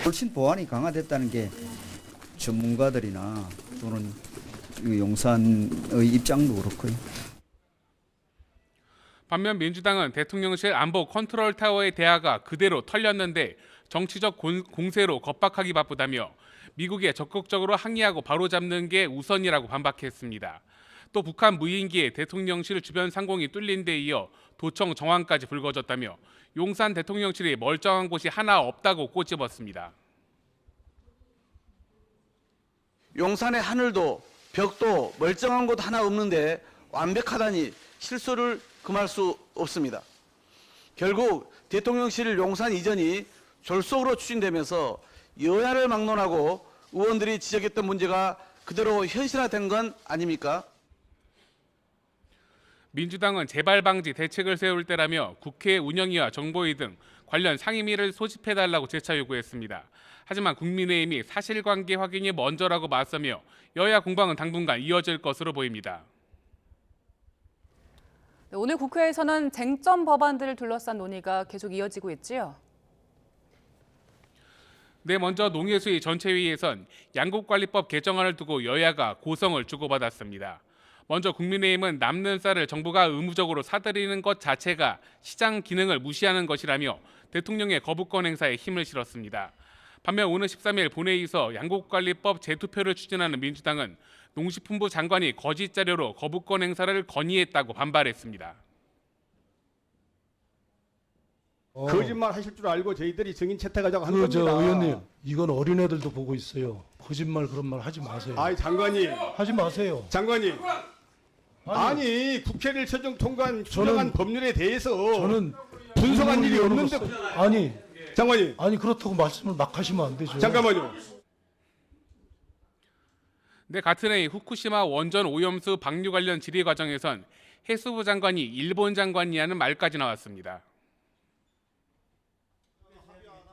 훨씬 보안이 강화됐다는 게 전문가들이나 또는 용산의 입장도 그렇고요.
반면 민주당은 대통령실 안보 컨트롤 타워의 대화가 그대로 털렸는데 정치적 공세로 겁박하기 바쁘다며 미국에 적극적으로 항의하고 바로잡는 게 우선이라고 반박했습니다. 또 북한 무인기에 대통령실 주변 상공이 뚫린 데 이어 도청 정황까지 불거졌다며 용산 대통령실이 멀쩡한 곳이 하나 없다고 꼬집었습니다.
용산의 하늘도 벽도 멀쩡한 곳 하나 없는데 완벽하다니 실소를 금할 수 없습니다. 결국 대통령실 용산 이전이 졸속으로 추진되면서 여야를 막론하고 의원들이 지적했던 문제가 그대로 현실화된 건 아닙니까?
민주당은 재발 방지 대책을 세울 때라며 국회 운영위와 정보위 등 관련 상임위를 소집해달라고 재차 요구했습니다. 하지만 국민의힘이 사실관계 확인이 먼저라고 맞서며 여야 공방은 당분간 이어질 것으로 보입니다.
오늘 국회에서는 쟁점 법안들을 둘러싼 논의가 계속 이어지고 있지요.
네, 먼저 농해수위 전체회의에선 양국관리법 개정안을 두고 여야가 고성을 주고받았습니다. 먼저 국민의힘은 남는 쌀을 정부가 의무적으로 사들이는 것 자체가 시장 기능을 무시하는 것이라며 대통령의 거부권 행사에 힘을 실었습니다. 반면 오늘 13일 본회의에서 양국관리법 재투표를 추진하는 민주당은 농식품부 장관이 거짓 자료로 거부권 행사를 건의했다고 반발했습니다.
거짓말 하실 줄 알고 저희들이 증인 채택하자고 한 겁니다.
의원님, 이건 어린애들도 보고 있어요. 거짓말 그런 말 하지 마세요.
아니 장관님,
하지 마세요.
장관님. 아니 국회를 최종 통과한 법률에 대해서
저는
분석한 일이 없는데
아니
장관님.
아니 그렇다고 말씀을 막 하시면 안 되죠.
잠깐만요.
네, 같은 해 후쿠시마 원전 오염수 방류 관련 질의 과정에선 해수부 장관이 일본 장관이라는 말까지 나왔습니다.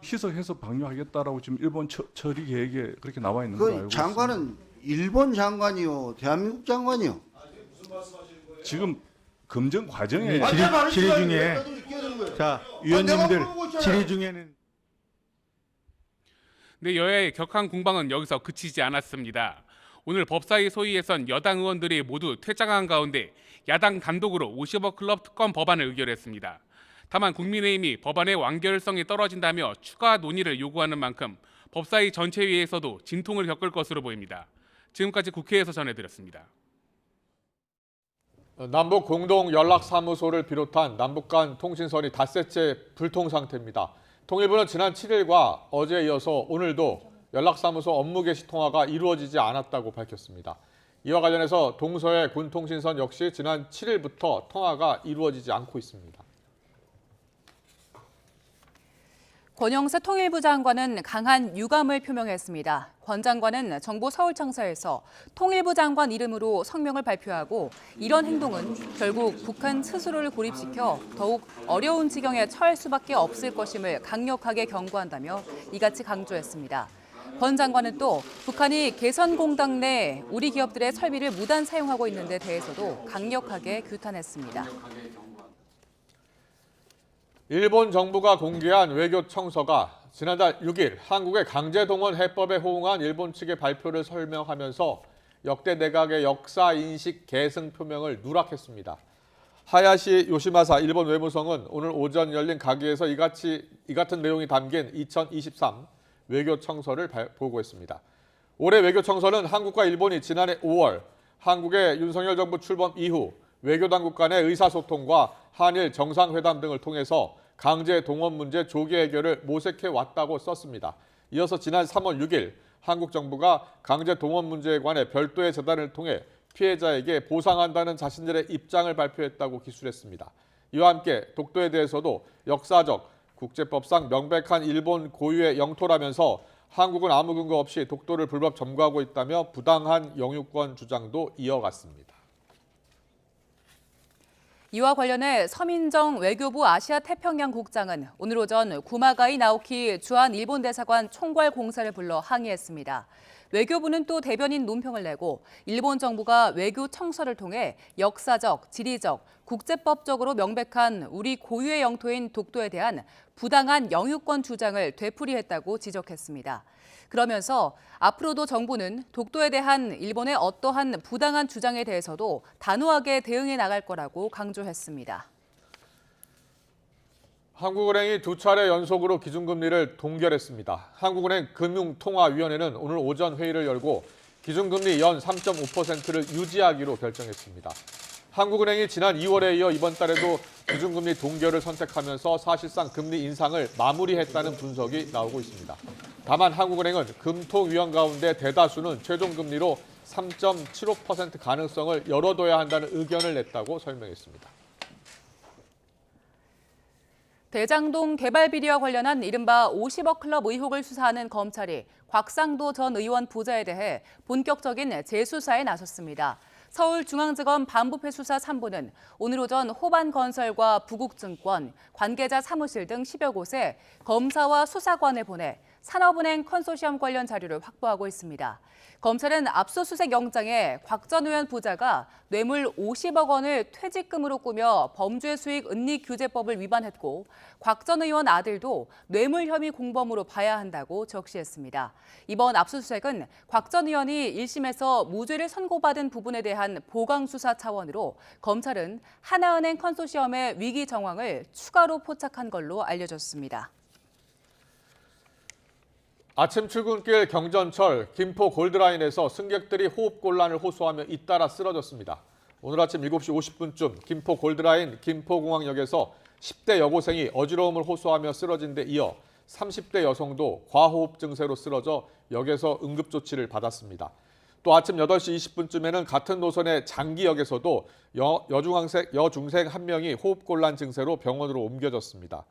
희석해서 방류하겠다라고 지금 일본 처리 계획에 그렇게 나와 있는 걸 알고 있습니다.
장관은 일본 장관이요, 대한민국 장관이요.
지금 검증 과정에
질의 중에 자 위원님들 질의 중에는
네, 여야의 격한 공방은 여기서 그치지 않았습니다. 오늘 법사위 소위에선 여당 의원들이 모두 퇴장한 가운데 야당 단독으로 50억 클럽 특검 법안을 의결했습니다. 다만 국민의힘이 법안의 완결성이 떨어진다며 추가 논의를 요구하는 만큼 법사위 전체회의에서도 진통을 겪을 것으로 보입니다. 지금까지 국회에서 전해드렸습니다.
남북 공동 연락사무소를 비롯한 남북 간 통신선이 닷새째 불통 상태입니다. 통일부는 지난 7일과 어제에 이어서 오늘도 연락사무소 업무 개시 통화가 이루어지지 않았다고 밝혔습니다. 이와 관련해서 동서해 군통신선 역시 지난 7일부터 통화가 이루어지지 않고 있습니다.
권영세 통일부 장관은 강한 유감을 표명했습니다. 권 장관은 정부 서울청사에서 통일부 장관 이름으로 성명을 발표하고 이런 행동은 결국 북한 스스로를 고립시켜 더욱 어려운 지경에 처할 수밖에 없을 것임을 강력하게 경고한다며 이같이 강조했습니다. 권 장관은 또 북한이 개선공단 내 우리 기업들의 설비를 무단 사용하고 있는 데 대해서도 강력하게 규탄했습니다.
일본 정부가 공개한 외교 청서가 지난달 6일 한국의 강제동원 해법에 호응한 일본 측의 발표를 설명하면서 역대 내각의 역사인식 계승 표명을 누락했습니다. 하야시 요시마사 일본 외무성은 오늘 오전 열린 가기에서 이 같은 내용이 담긴 2023 외교 청서를 보고했습니다. 올해 외교 청서는 한국과 일본이 지난해 5월 한국의 윤석열 정부 출범 이후 외교당국 간의 의사소통과 한일 정상회담 등을 통해서 강제 동원 문제 조기 해결을 모색해 왔다고 썼습니다. 이어서 지난 3월 6일 한국 정부가 강제 동원 문제에 관해 별도의 재단을 통해 피해자에게 보상한다는 자신들의 입장을 발표했다고 기술했습니다. 이와 함께 독도에 대해서도 역사적, 국제법상 명백한 일본 고유의 영토라면서 한국은 아무 근거 없이 독도를 불법 점거하고 있다며 부당한 영유권 주장도 이어갔습니다.
이와 관련해 서민정 외교부 아시아 태평양 국장은 오늘 오전 구마가이 나오키 주한 일본 대사관 총괄 공사를 불러 항의했습니다. 외교부는 또 대변인 논평을 내고 일본 정부가 외교 청서를 통해 역사적, 지리적, 국제법적으로 명백한 우리 고유의 영토인 독도에 대한 부당한 영유권 주장을 되풀이했다고 지적했습니다. 그러면서 앞으로도 정부는 독도에 대한 일본의 어떠한 부당한 주장에 대해서도 단호하게 대응해 나갈 거라고 강조했습니다.
한국은행이 두 차례 연속으로 기준금리를 동결했습니다. 한국은행 금융통화위원회는 오늘 오전 회의를 열고 기준금리 연 3.5%를 유지하기로 결정했습니다. 한국은행이 지난 2월에 이어 이번 달에도 기준금리 동결을 선택하면서 사실상 금리 인상을 마무리했다는 분석이 나오고 있습니다. 다만 한국은행은 금통위원 가운데 대다수는 최종금리로 3.75% 가능성을 열어둬야 한다는 의견을 냈다고 설명했습니다.
대장동 개발 비리와 관련한 이른바 50억 클럽 의혹을 수사하는 검찰이 곽상도 전 의원 부자에 대해 본격적인 재수사에 나섰습니다. 서울중앙지검 반부패 수사 3부는 오늘 오전 호반건설과 부국증권, 관계자 사무실 등 10여 곳에 검사와 수사관을 보내 산업은행 컨소시엄 관련 자료를 확보하고 있습니다. 검찰은 압수수색 영장에 곽 전 의원 부자가 뇌물 50억 원을 퇴직금으로 꾸며 범죄수익은닉규제법을 위반했고 곽 전 의원 아들도 뇌물 혐의 공범으로 봐야 한다고 적시했습니다. 이번 압수수색은 곽 전 의원이 1심에서 무죄를 선고받은 부분에 대한 보강수사 차원으로 검찰은 하나은행 컨소시엄의 위기 정황을 추가로 포착한 걸로 알려졌습니다.
아침 출근길 경전철 김포 골드라인에서 승객들이 호흡곤란을 호소하며 잇따라 쓰러졌습니다. 오늘 아침 7시 50분쯤 김포 골드라인 김포공항역에서 10대 여고생이 어지러움을 호소하며 쓰러진 데 이어 30대 여성도 과호흡 증세로 쓰러져 역에서 응급조치를 받았습니다. 또 아침 8시 20분쯤에는 같은 노선의 장기역에서도 여중생 한 명이 호흡곤란 증세로 병원으로 옮겨졌습니다.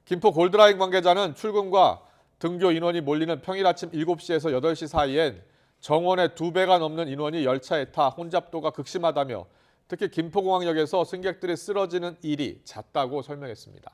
김포 골드라인 관계자는 출근과 등교 인원이 몰리는 평일 아침 7시에서 8시 사이엔 정원의 2배가 넘는 인원이 열차에 타 혼잡도가 극심하다며 특히 김포공항역에서 승객들이 쓰러지는 일이 잦다고 설명했습니다.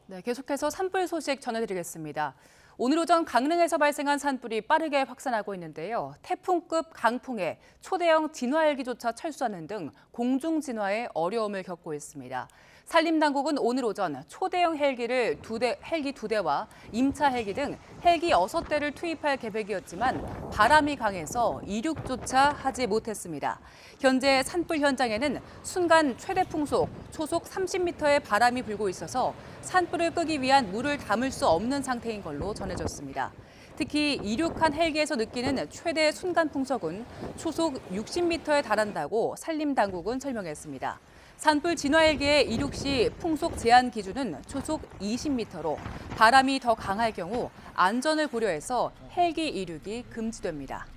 네, 계속해서 산불 소식 전해드리겠습니다. 오늘 오전 강릉에서 발생한 산불이 빠르게 확산하고 있는데요. 태풍급 강풍에 초대형 진화 헬기조차 철수하는 등 공중 진화에 어려움을 겪고 있습니다. 산림당국은 오늘 오전 초대형 헬기 2대와 임차 헬기 등 헬기 6대를 투입할 계획이었지만 바람이 강해서 이륙조차 하지 못했습니다. 현재 산불 현장에는 순간 최대 풍속, 초속 30m의 바람이 불고 있어서 산불을 끄기 위한 물을 담을 수 없는 상태인 걸로 전해졌습니다. 특히 이륙한 헬기에서 느끼는 최대 순간 풍속은 초속 60m에 달한다고 산림당국은 설명했습니다. 산불 진화 헬기의 이륙 시 풍속 제한 기준은 초속 20m로 바람이 더 강할 경우 안전을 고려해서 헬기 이륙이 금지됩니다.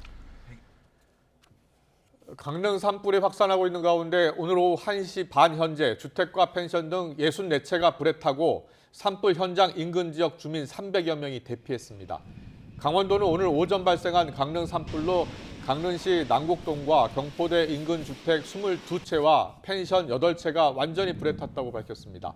강릉 산불이 확산하고 있는 가운데 오늘 오후 1시 반 현재 주택과 펜션 등 64채가 불에 타고 산불 현장 인근 지역 주민 300여 명이 대피했습니다. 강원도는 오늘 오전 발생한 강릉 산불로 강릉시 남곡동과 경포대 인근 주택 22채와 펜션 8채가 완전히 불에 탔다고 밝혔습니다.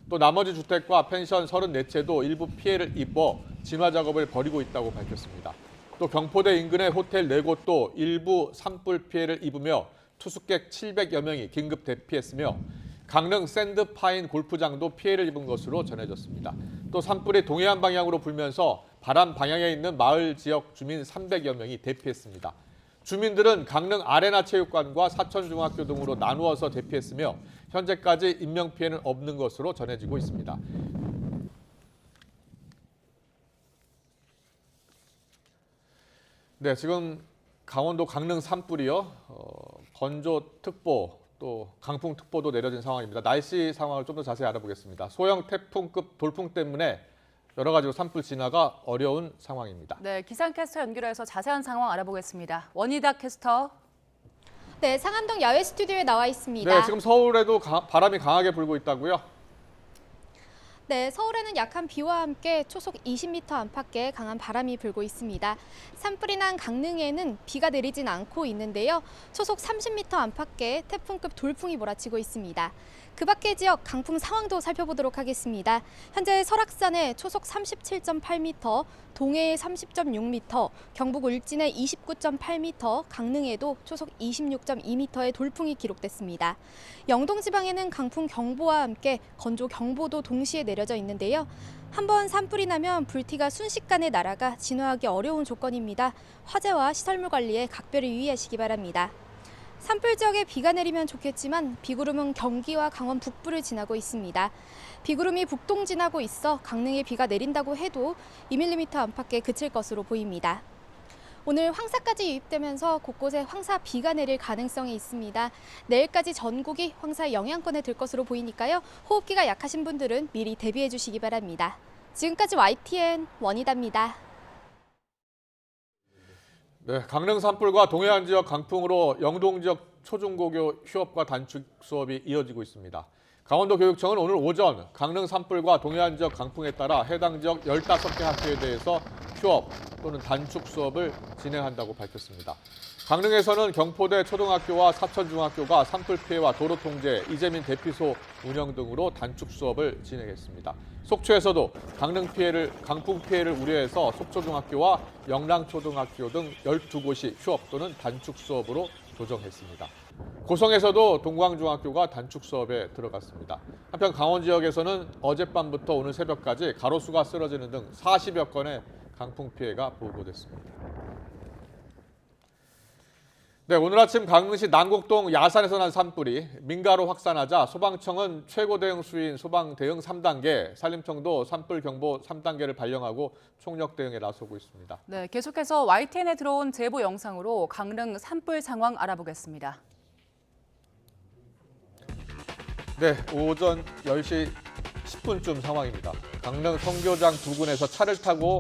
또 나머지 주택과 펜션 34채도 일부 피해를 입어 진화 작업을 벌이고 있다고 밝혔습니다. 또 경포대 인근의 호텔 4곳도 일부 산불 피해를 입으며 투숙객 700여 명이 긴급 대피했으며 강릉 샌드파인 골프장도 피해를 입은 것으로 전해졌습니다. 또 산불이 동해안 방향으로 불면서 바람 방향에 있는 마을 지역 주민 300여 명이 대피했습니다. 주민들은 강릉 아레나 체육관과 사천중학교 등으로 나누어서 대피했으며 현재까지 인명피해는 없는 것으로 전해지고 있습니다. 네, 지금 강원도 강릉 산불이요. 건조특보 또 강풍특보도 내려진 상황입니다. 날씨 상황을 좀 더 자세히 알아보겠습니다. 소형 태풍급 돌풍 때문에 여러 가지로 산불 진화가 어려운 상황입니다.
네, 기상캐스터 연결해서 자세한 상황 알아보겠습니다. 원희다 캐스터.
네, 상암동 야외 스튜디오에 나와 있습니다.
네, 지금 서울에도 바람이 강하게 불고 있다고요?
네, 서울에는 약한 비와 함께 초속 20m 안팎의 강한 바람이 불고 있습니다. 산불이 난 강릉에는 비가 내리진 않고 있는데요. 초속 30m 안팎의 태풍급 돌풍이 몰아치고 있습니다. 그 밖의 지역 강풍 상황도 살펴보도록 하겠습니다. 현재 설악산에 초속 37.8m, 동해에 30.6m, 경북 울진에 29.8m, 강릉에도 초속 26.2m의 돌풍이 기록됐습니다. 영동 지방에는 강풍 경보와 함께 건조 경보도 동시에 내려져 있는데요. 한번 산불이 나면 불티가 순식간에 날아가 진화하기 어려운 조건입니다. 화재와 시설물 관리에 각별히 유의하시기 바랍니다. 산불 지역에 비가 내리면 좋겠지만 비구름은 경기와 강원 북부를 지나고 있습니다. 비구름이 북동 지나고 있어 강릉에 비가 내린다고 해도 2mm 안팎에 그칠 것으로 보입니다. 오늘 황사까지 유입되면서 곳곳에 황사 비가 내릴 가능성이 있습니다. 내일까지 전국이 황사의 영향권에 들 것으로 보이니까요. 호흡기가 약하신 분들은 미리 대비해 주시기 바랍니다. 지금까지 YTN 원희다입니다.
네, 강릉 산불과 동해안 지역 강풍으로 영동 지역 초중고교 휴업과 단축 수업이 이어지고 있습니다. 강원도교육청은 오늘 오전 강릉 산불과 동해안 지역 강풍에 따라 해당 지역 15개 학교에 대해서 휴업 또는 단축 수업을 진행한다고 밝혔습니다. 강릉에서는 경포대 초등학교와 사천중학교가 산불 피해와 도로 통제, 이재민 대피소 운영 등으로 단축 수업을 진행했습니다. 속초에서도 강풍 피해를 우려해서 속초중학교와 영랑초등학교 등 12곳이 휴업 또는 단축 수업으로 조정했습니다. 고성에서도 동광중학교가 단축 수업에 들어갔습니다. 한편 강원 지역에서는 어젯밤부터 오늘 새벽까지 가로수가 쓰러지는 등 40여 건의 강풍 피해가 보고됐습니다. 네, 오늘 아침 강릉시 난곡동 야산에서 난 산불이 민가로 확산하자 소방청은 최고 대응 수위인 소방 대응 3단계, 산림청도 산불 경보 3단계를 발령하고 총력 대응에 나서고 있습니다.
네, 계속해서 YTN에 들어온 제보 영상으로 강릉 산불 상황 알아보겠습니다.
네, 오전 10시 10분쯤 상황입니다. 강릉 성교장 부근에서 차를 타고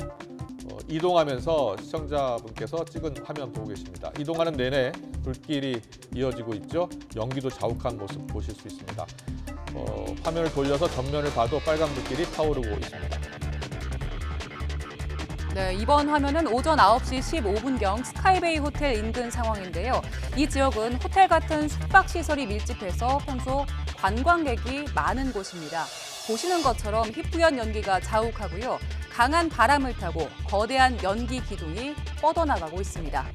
이동하면서 시청자분께서 찍은 화면 보고 계십니다. 이동하는 내내 불길이 이어지고 있죠. 연기도 자욱한 모습 보실 수 있습니다. 화면을 돌려서 전면을 봐도 빨간 불길이 타오르고 있습니다.
네, 이번 화면은 오전 9시 15분경 스카이베이 호텔 인근 상황인데요. 이 지역은 호텔 같은 숙박시설이 밀집해서 평소 관광객이 많은 곳입니다. 보시는 것처럼 희뿌연 연기가 자욱하고요. 강한 바람을 타고 거대한 연기 기둥이 뻗어나가고 있습니다.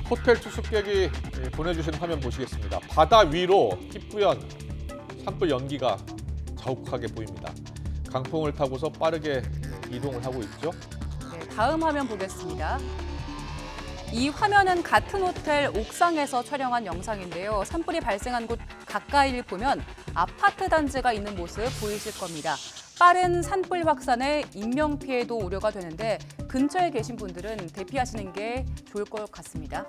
호텔 투숙객이 보내주신 화면 보시겠습니다. 바다 위로 희뿌연 산불 연기가 자욱하게 보입니다. 강풍을 타고서 빠르게 이동을 하고 있죠.
네, 다음 화면 보겠습니다. 이 화면은 같은 호텔 옥상에서 촬영한 영상인데요. 산불이 발생한 곳 가까이를 보면 아파트 단지가 있는 모습 보이실 겁니다. 빠른 산불 확산에 인명피해도 우려가 되는데 근처에 계신 분들은 대피하시는 게 좋을 것 같습니다.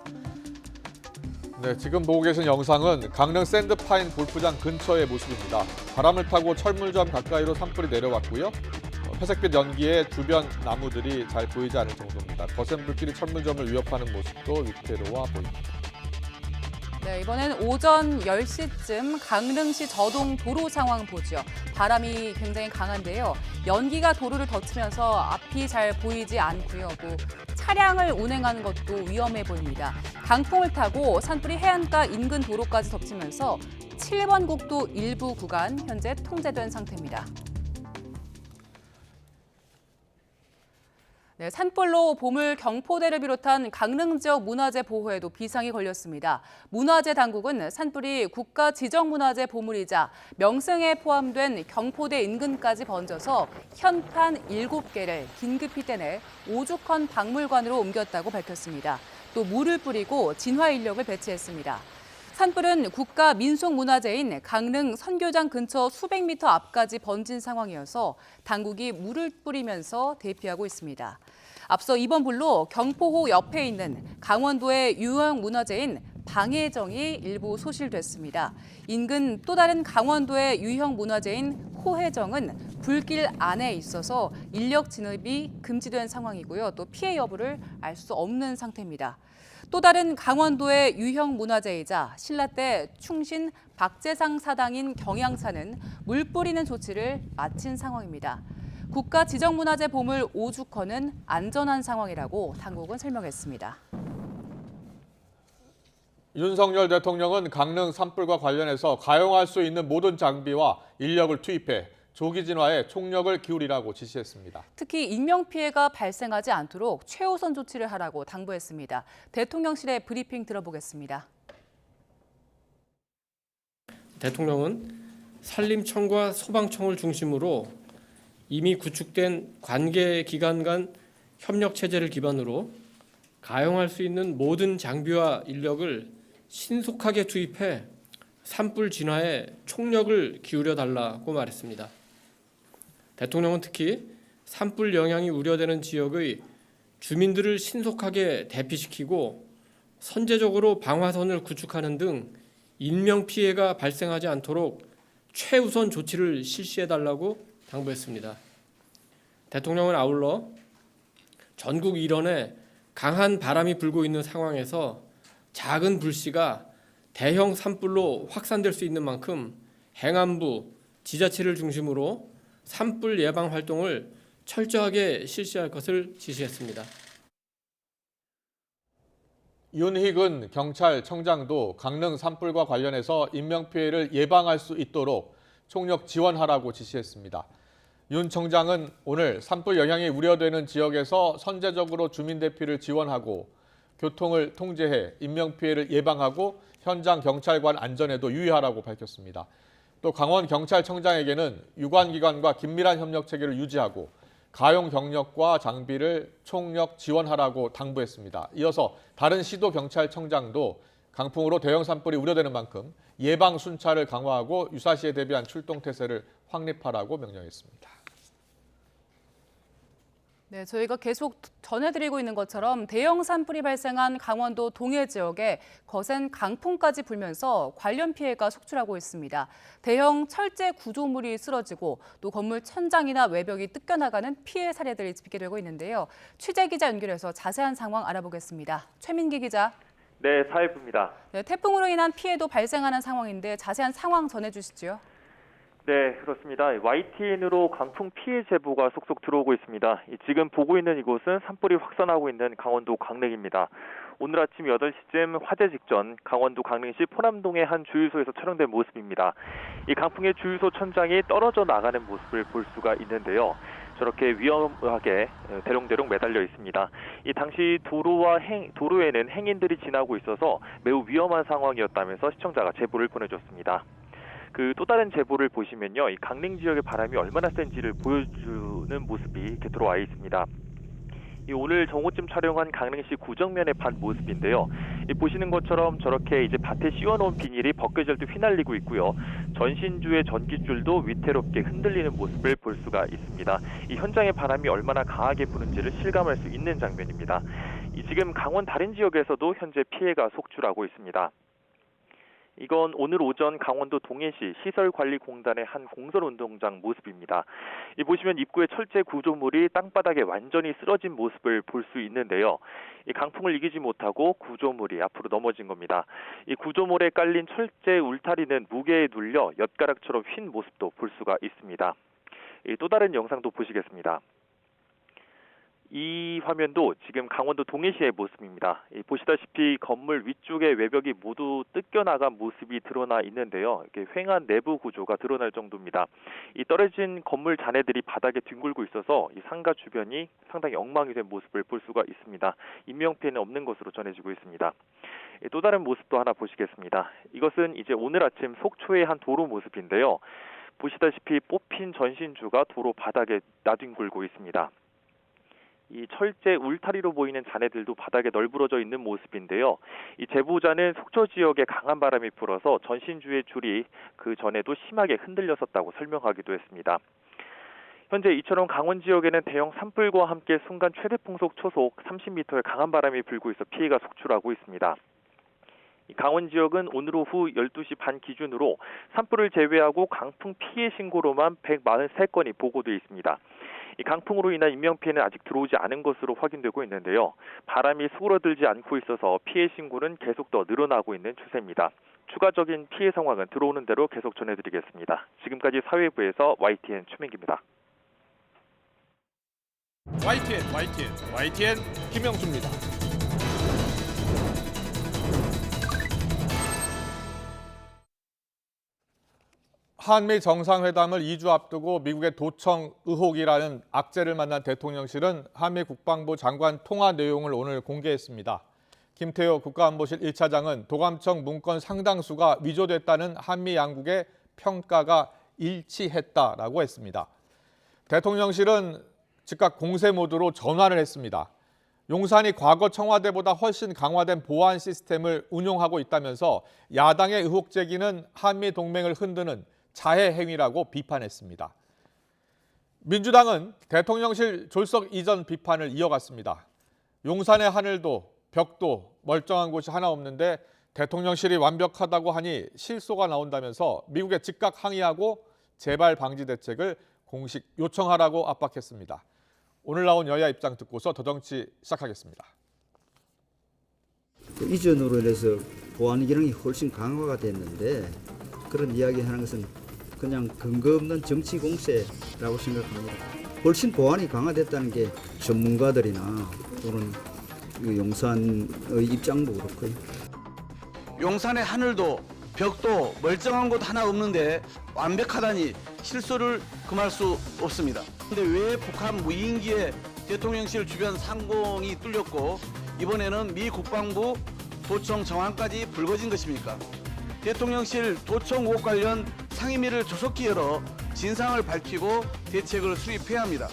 네, 지금 보고 계신 영상은 강릉 샌드파인 골프장 근처의 모습입니다. 바람을 타고 철물점 가까이로 산불이 내려왔고요. 회색빛 연기에 주변 나무들이 잘 보이지 않을 정도입니다. 거센 불길이 철물점을 위협하는 모습도 위태로워 보입니다.
네, 이번엔 오전 10시쯤 강릉시 저동 도로 상황 보죠. 바람이 굉장히 강한데요. 연기가 도로를 덮치면서 앞이 잘 보이지 않고요. 또 차량을 운행하는 것도 위험해 보입니다. 강풍을 타고 산불이 해안가 인근 도로까지 덮치면서 7번 국도 일부 구간 현재 통제된 상태입니다. 네, 산불로 보물 경포대를 비롯한 강릉 지역 문화재 보호에도 비상이 걸렸습니다. 문화재 당국은 산불이 국가 지정문화재 보물이자 명승에 포함된 경포대 인근까지 번져서 현판 7개를 긴급히 떼내 오죽헌 박물관으로 옮겼다고 밝혔습니다. 또 물을 뿌리고 진화 인력을 배치했습니다. 산불은 국가 민속문화재인 강릉 선교장 근처 수백 미터 앞까지 번진 상황이어서 당국이 물을 뿌리면서 대피하고 있습니다. 앞서 이번 불로 경포호 옆에 있는 강원도의 유형 문화재인 방해정이 일부 소실됐습니다. 인근 또 다른 강원도의 유형 문화재인 호해정은 불길 안에 있어서 인력 진입이 금지된 상황이고요. 또 피해 여부를 알 수 없는 상태입니다. 또 다른 강원도의 유형 문화재이자 신라대 충신 박재상 사당인 경양사는 물 뿌리는 조치를 마친 상황입니다. 국가 지정문화재 보물 오죽헌은 안전한 상황이라고 당국은 설명했습니다.
윤석열 대통령은 강릉 산불과 관련해서 가용할 수 있는 모든 장비와 인력을 투입해 조기 진화에 총력을 기울이라고 지시했습니다.
특히 인명피해가 발생하지 않도록 최우선 조치를 하라고 당부했습니다. 대통령실의 브리핑 들어보겠습니다.
대통령은 산림청과 소방청을 중심으로 이미 구축된 관계기관 간 협력체제를 기반으로 가용할 수 있는 모든 장비와 인력을 신속하게 투입해 산불 진화에 총력을 기울여달라고 말했습니다. 대통령은 특히 산불 영향이 우려되는 지역의 주민들을 신속하게 대피시키고 선제적으로 방화선을 구축하는 등 인명피해가 발생하지 않도록 최우선 조치를 실시해달라고 당부했습니다. 대통령은 아울러 전국 일원에 강한 바람이 불고 있는 상황에서 작은 불씨가 대형 산불로 확산될 수 있는 만큼 행안부, 지자체를 중심으로 산불 예방 활동을 철저하게 실시할 것을 지시했습니다.
윤희근 경찰청장도 강릉 산불과 관련해서 인명피해를 예방할 수 있도록 총력 지원하라고 지시했습니다. 윤 청장은 오늘 산불 영향이 우려되는 지역에서 선제적으로 주민 대피를 지원하고 교통을 통제해 인명피해를 예방하고 현장 경찰관 안전에도 유의하라고 밝혔습니다. 또 강원 경찰청장에게는 유관기관과 긴밀한 협력 체계를 유지하고 가용 경력과 장비를 총력 지원하라고 당부했습니다. 이어서 다른 시도 경찰청장도 강풍으로 대형 산불이 우려되는 만큼 예방 순찰을 강화하고 유사시에 대비한 출동 태세를 확립하라고 명령했습니다.
네, 저희가 계속 전해드리고 있는 것처럼 대형 산불이 발생한 강원도 동해 지역에 거센 강풍까지 불면서 관련 피해가 속출하고 있습니다. 대형 철제 구조물이 쓰러지고 또 건물 천장이나 외벽이 뜯겨나가는 피해 사례들이 집계되고 있는데요. 취재 기자 연결해서 자세한 상황 알아보겠습니다. 최민기 기자.
네, 사회부입니다.
네, 태풍으로 인한 피해도 발생하는 상황인데 자세한 상황 전해주시죠.
네, 그렇습니다. YTN으로 강풍 피해 제보가 속속 들어오고 있습니다. 지금 보고 있는 이곳은 산불이 확산하고 있는 강원도 강릉입니다. 오늘 아침 8시쯤 화재 직전 강원도 강릉시 포남동의 한 주유소에서 촬영된 모습입니다. 이 강풍의 주유소 천장이 떨어져 나가는 모습을 볼 수가 있는데요. 저렇게 위험하게 대롱대롱 매달려 있습니다. 이 당시 도로에는 행인들이 지나고 있어서 매우 위험한 상황이었다면서 시청자가 제보를 보내줬습니다. 또 다른 제보를 보시면요, 이 강릉 지역의 바람이 얼마나 센지를 보여주는 모습이 이렇게 들어와 있습니다. 오늘 정오쯤 촬영한 강릉시 구정면의 밭 모습인데요. 보시는 것처럼 저렇게 이제 밭에 씌워놓은 비닐이 벗겨질 때 휘날리고 있고요. 전신주의 전기줄도 위태롭게 흔들리는 모습을 볼 수가 있습니다. 이 현장의 바람이 얼마나 강하게 부는지를 실감할 수 있는 장면입니다. 지금 강원 다른 지역에서도 현재 피해가 속출하고 있습니다. 이건 오늘 오전 강원도 동해시 시설관리공단의 한 공설운동장 모습입니다. 보시면 입구에 철제 구조물이 땅바닥에 완전히 쓰러진 모습을 볼 수 있는데요. 이 강풍을 이기지 못하고 구조물이 앞으로 넘어진 겁니다. 이 구조물에 깔린 철제 울타리는 무게에 눌려 엿가락처럼 휜 모습도 볼 수가 있습니다. 또 다른 영상도 보시겠습니다. 이 화면도 지금 강원도 동해시의 모습입니다. 보시다시피 건물 위쪽의 외벽이 모두 뜯겨나간 모습이 드러나 있는데요. 이렇게 휑한 내부 구조가 드러날 정도입니다. 이 떨어진 건물 잔해들이 바닥에 뒹굴고 있어서 이 상가 주변이 상당히 엉망이 된 모습을 볼 수가 있습니다. 인명피해는 없는 것으로 전해지고 있습니다. 또 다른 모습도 하나 보시겠습니다. 이것은 이제 오늘 아침 속초의 한 도로 모습인데요. 보시다시피 뽑힌 전신주가 도로 바닥에 나뒹굴고 있습니다. 이 철제 울타리로 보이는 잔해들도 바닥에 널브러져 있는 모습인데요. 이 제보자는 속초 지역에 강한 바람이 불어서 전신주의 줄이 그 전에도 심하게 흔들렸었다고 설명하기도 했습니다. 현재 이처럼 강원 지역에는 대형 산불과 함께 순간 최대 풍속 초속 30m의 강한 바람이 불고 있어 피해가 속출하고 있습니다. 이 강원 지역은 오늘 오후 12시 반 기준으로 산불을 제외하고 강풍 피해 신고로만 143건이 보고돼 있습니다. 이 강풍으로 인한 인명피해는 아직 들어오지 않은 것으로 확인되고 있는데요. 바람이 수그러들지 않고 있어서 피해 신고는 계속 더 늘어나고 있는 추세입니다. 추가적인 피해 상황은 들어오는 대로 계속 전해드리겠습니다. 지금까지 사회부에서 YTN 최민기입니다.
YTN 김영수입니다. 한미 정상회담을 2주 앞두고 미국의 도청 의혹이라는 악재를 만난 대통령실은 한미 국방부 장관 통화 내용을 오늘 공개했습니다. 김태호 국가안보실 1차장은 도감청 문건 상당수가 위조됐다는 한미 양국의 평가가 일치했다라고 했습니다. 대통령실은 즉각 공세 모드로 전환을 했습니다. 용산이 과거 청와대보다 훨씬 강화된 보안 시스템을 운용하고 있다면서 야당의 의혹 제기는 한미 동맹을 흔드는 자해 행위라고 비판했습니다. 민주당은 대통령실 졸속 이전 비판을 이어갔습니다. 용산의 하늘도 벽도 멀쩡한 곳이 하나 없는데 대통령실이 완벽하다고 하니 실소가 나온다면서 미국에 즉각 항의하고 재발 방지 대책을 공식 요청하라고 압박했습니다. 오늘 나온 여야 입장 듣고서 더정치 시작하겠습니다.
이전으로 인해서 보안 기능이 훨씬 강화가 됐는데 그런 이야기하는 것은 그냥 근거 없는 정치 공세라고 생각합니다. 훨씬 보안이 강화됐다는 게 전문가들이나 또는 용산의 입장도 그렇고요.
용산의 하늘도 벽도 멀쩡한 곳 하나 없는데 완벽하다니 실소를 금할 수 없습니다. 근데 왜 북한 무인기에 대통령실 주변 상공이 뚫렸고 이번에는 미 국방부 도청 정황까지 불거진 것입니까? 대통령실 도청 의혹 관련 상임위를 조속히 열어 진상을 밝히고 대책을 수립해야 합니다.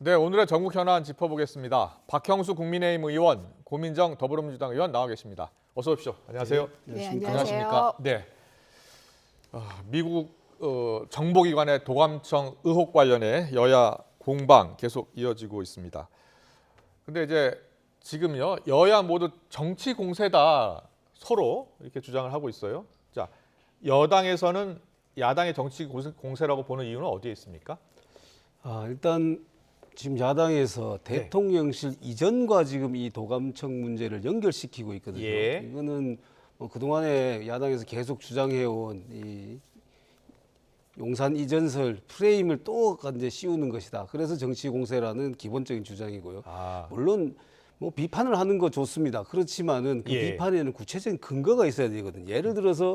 네, 오늘의 전국 현안 짚어보겠습니다. 박형수 국민의힘 의원, 고민정 더불어민주당 의원 나와 계십니다. 어서 오십시오. 안녕하세요.
네,
안녕하십니까? 네. 미국 정보기관의 도감청 의혹 관련해 여야 공방 계속 이어지고 있습니다. 근데 이제 지금요, 여야 모두 정치 공세다 서로 이렇게 주장을 하고 있어요. 자, 여당에서는 야당의 정치 공세라고 보는 이유는 어디에 있습니까?
일단 지금 야당에서 대통령실 이전과 지금 이 도감청 문제를 연결시키고 있거든요.
예.
이거는 뭐 그동안에 야당에서 계속 주장해온 이 용산 이전설 프레임을 또 이제 씌우는 것이다. 그래서 정치 공세라는 기본적인 주장이고요. 물론 뭐 비판을 하는 거 좋습니다. 그렇지만은 그 비판에는 구체적인 근거가 있어야 되거든요. 예를 들어서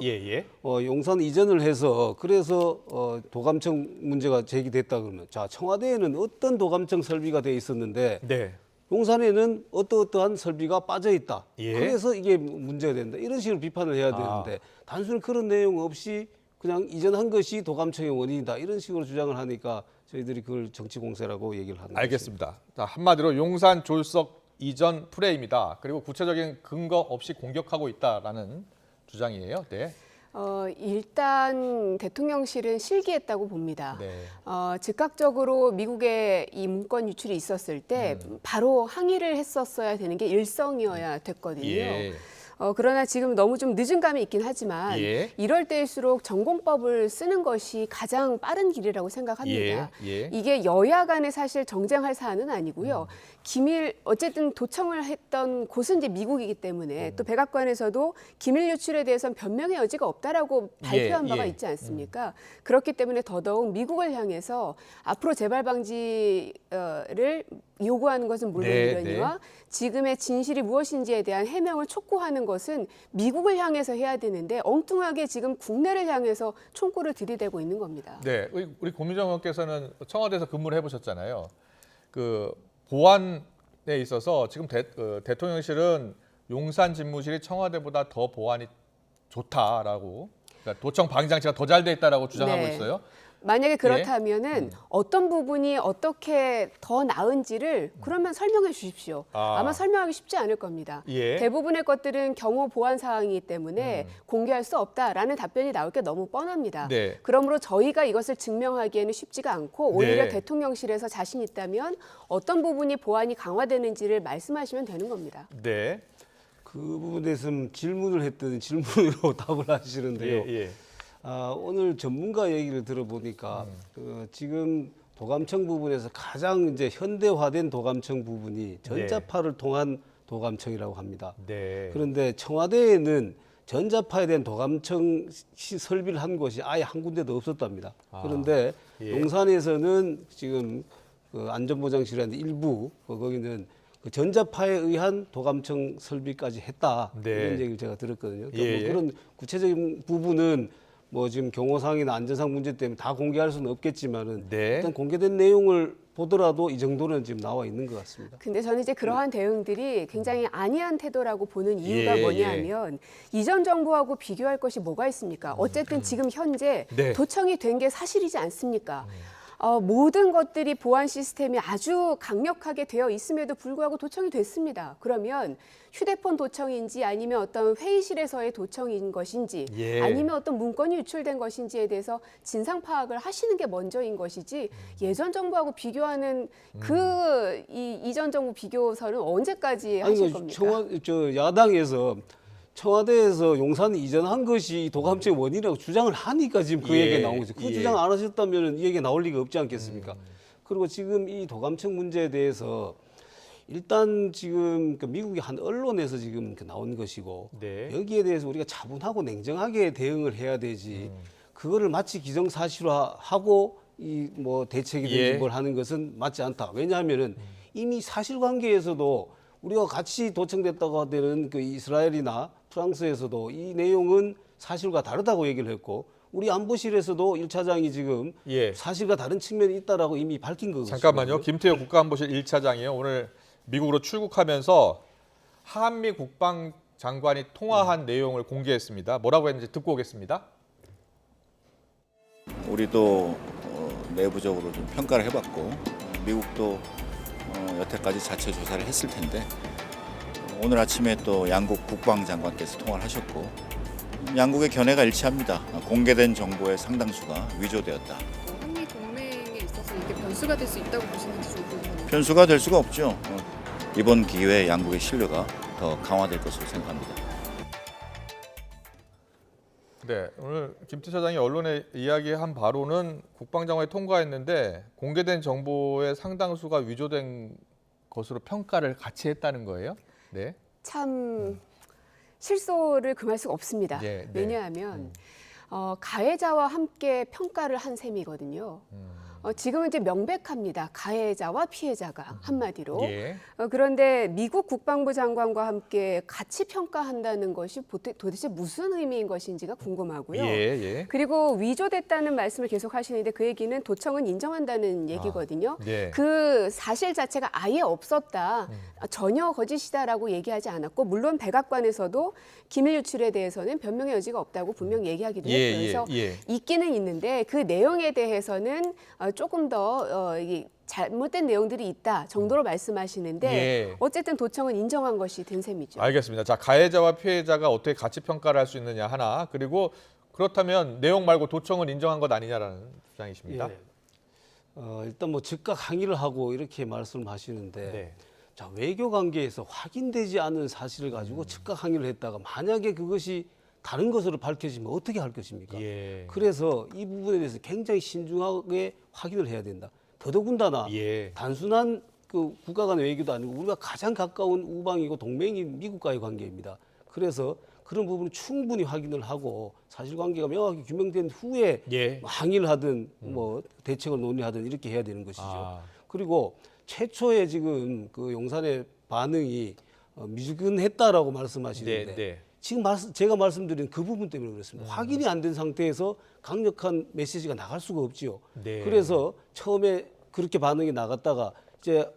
용산 이전을 해서 그래서 도감청 문제가 제기됐다 그러면 자, 청와대에는 어떤 도감청 설비가 돼 있었는데 용산에는 어떠한 설비가 빠져 있다. 그래서 이게 문제가 된다. 이런 식으로 비판을 해야 되는데 단순히 그런 내용 없이 그냥 이전한 것이 도감청의 원인이다. 이런 식으로 주장을 하니까 저희들이 그걸 정치 공세라고 얘기를 하는 거죠.
알겠습니다. 자, 한마디로 용산 졸석 이전 프레임이다. 그리고 구체적인 근거 없이 공격하고 있다라는 주장이에요. 네.
일단 대통령실은 실기했다고 봅니다. 즉각적으로 미국에 이 문건 유출이 있었을 때 바로 항의를 했었어야 되는 게 일성이어야 됐거든요. 그러나 지금 너무 좀 늦은 감이 있긴 하지만 이럴 때일수록 전공법을 쓰는 것이 가장 빠른 길이라고 생각합니다. 이게 여야 간에 사실 정쟁할 사안은 아니고요. 어쨌든 도청을 했던 곳은 이제 미국이기 때문에 또 백악관에서도 기밀 유출에 대해서는 변명의 여지가 없다라고 발표한 바가 있지 않습니까? 그렇기 때문에 더더욱 미국을 향해서 앞으로 재발 방지를 요구하는 것은 물론이거니와 지금의 진실이 무엇인지에 대한 해명을 촉구하는 것은 미국을 향해서 해야 되는데 엉뚱하게 지금 국내를 향해서 총구를 들이대고 있는 겁니다.
네, 우리 고민정 의원께서는 청와대에서 근무를 해보셨잖아요. 그 보안에 있어서 지금 대통령실은 용산 집무실이 청와대보다 더 보안이 좋다라고, 그러니까 도청 방지 장치가 더 잘 돼 있다라고 주장하고 있어요.
만약에 그렇다면은 어떤 부분이 어떻게 더 나은지를 그러면 설명해 주십시오. 아마 설명하기 쉽지 않을 겁니다. 대부분의 것들은 경호 보안 사항이기 때문에 공개할 수 없다라는 답변이 나올 게 너무 뻔합니다. 그러므로 저희가 이것을 증명하기에는 쉽지가 않고 오히려 대통령실에서 자신 있다면 어떤 부분이 보안이 강화되는지를 말씀하시면 되는 겁니다.
그 부분에 대해서는 질문을 했더니 질문으로 답을 하시는데요. 오늘 전문가 얘기를 들어보니까 지금 도감청 부분에서 가장 이제 현대화된 도감청 부분이 전자파를 통한 도감청이라고 합니다. 그런데 청와대에는 전자파에 대한 도감청 설비를 한 곳이 아예 한 군데도 없었답니다. 그런데 용산에서는 지금 그 안전보장실이라는 일부 거기는 그 전자파에 의한 도감청 설비까지 했다. 이런 얘기를 제가 들었거든요. 그러니까 뭐 그런 구체적인 부분은 뭐 지금 경호상이나 안전상 문제 때문에 다 공개할 수는 없겠지만은 일단 공개된 내용을 보더라도 이 정도는 지금 나와 있는 것 같습니다.
근데 저는 이제 그러한 대응들이 굉장히 안이한 태도라고 보는 이유가 뭐냐면 이전 정부하고 비교할 것이 뭐가 있습니까? 어쨌든 지금 현재 도청이 된 게 사실이지 않습니까? 모든 것들이 보안 시스템이 아주 강력하게 되어 있음에도 불구하고 도청이 됐습니다. 그러면 휴대폰 도청인지 아니면 어떤 회의실에서의 도청인 것인지 아니면 어떤 문건이 유출된 것인지에 대해서 진상 파악을 하시는 게 먼저인 것이지 예전 정부하고 비교하는 이전 정부 비교서는 언제까지 하실 겁니까?
야당에서 청와대에서 용산 이전한 것이 도감청 원인이라고 주장을 하니까 지금 그 얘기가 나온 거죠. 그 주장 안 하셨다면 이 얘기가 나올 리가 없지 않겠습니까? 그리고 지금 이 도감청 문제에 대해서 일단 지금 미국의 한 언론에서 지금 나온 것이고 여기에 대해서 우리가 차분하고 냉정하게 대응을 해야 되지 그거를 마치 기정사실화하고 이 뭐 대책이든지 뭘 하는 것은 맞지 않다. 왜냐하면은 이미 사실관계에서도 우리가 같이 도청됐다고 하는 그 이스라엘이나 프랑스에서도 이 내용은 사실과 다르다고 얘기를 했고 우리 안보실에서도 1차장이 지금 사실과 다른 측면이 있다라고 이미 밝힌 거거든요.
잠깐만요. 김태호 국가안보실 1차장이요. 오늘 미국으로 출국하면서 한미 국방장관이 통화한 내용을 공개했습니다. 뭐라고 했는지 듣고 오겠습니다.
우리도 내부적으로 좀 평가를 해봤고 미국도 여태까지 자체 조사를 했을 텐데 오늘 아침에 또 양국 국방장관께서 통화를 하셨고 양국의 견해가 일치합니다. 공개된 정보의 상당수가 위조되었다.
한미 동맹에 있어서 이게 변수가 될 수 있다고 보시는지 좀 궁금합니다.
변수가 될 수가 없죠. 이번 기회에 양국의 신뢰가 더 강화될 것으로 생각합니다.
네, 오늘 김태 차장이 언론에 이야기한 바로는 국방장관이 통과했는데 공개된 정보의 상당수가 위조된 것으로 평가를 같이 했다는 거예요. 네.
참 실소를 금할 수가 없습니다.
네, 네.
왜냐하면 가해자와 함께 평가를 한 셈이거든요. 지금은 이제 명백합니다. 가해자와 피해자가 한마디로.
예.
그런데 미국 국방부 장관과 함께 같이 평가한다는 것이 도대체 무슨 의미인 것인지가 궁금하고요.
예.
그리고 위조됐다는 말씀을 계속 하시는데 그 얘기는 도청은 인정한다는 얘기거든요.
네.
그 사실 자체가 아예 없었다. 전혀 거짓이다라고 얘기하지 않았고 물론 백악관에서도 기밀 유출에 대해서는 변명의 여지가 없다고 분명히 얘기하기도 했고요. 그래서 있기는 있는데 그 내용에 대해서는 조금 더 잘못된 내용들이 있다 정도로 말씀하시는데 어쨌든 도청은 인정한 것이 된 셈이죠.
알겠습니다. 자, 가해자와 피해자가 어떻게 같이 평가를 할 수 있느냐 하나, 그리고 그렇다면 내용 말고 도청은 인정한 것 아니냐라는 주장이십니다.
일단 뭐 즉각 항의를 하고 이렇게 말씀하시는데 자, 외교 관계에서 확인되지 않은 사실을 가지고 즉각 항의를 했다가 만약에 그것이 다른 것으로 밝혀지면 어떻게 할 것입니까? 그래서 이 부분에 대해서 굉장히 신중하게 확인을 해야 된다. 더더군다나 단순한 그 국가 간의 외교도 아니고 우리가 가장 가까운 우방이고 동맹인 미국과의 관계입니다. 그래서 그런 부분은 충분히 확인을 하고 사실관계가 명확히 규명된 후에 항의를 하든 뭐 대책을 논의하든 이렇게 해야 되는 것이죠. 그리고 최초에 지금 그 용산의 반응이 미지근했다라고 말씀하시는데 지금 제가 말씀드린 그 부분 때문에 그렇습니다. 확인이 안 된 상태에서 강력한 메시지가 나갈 수가 없지요. 그래서 처음에 그렇게 반응이 나갔다가 이제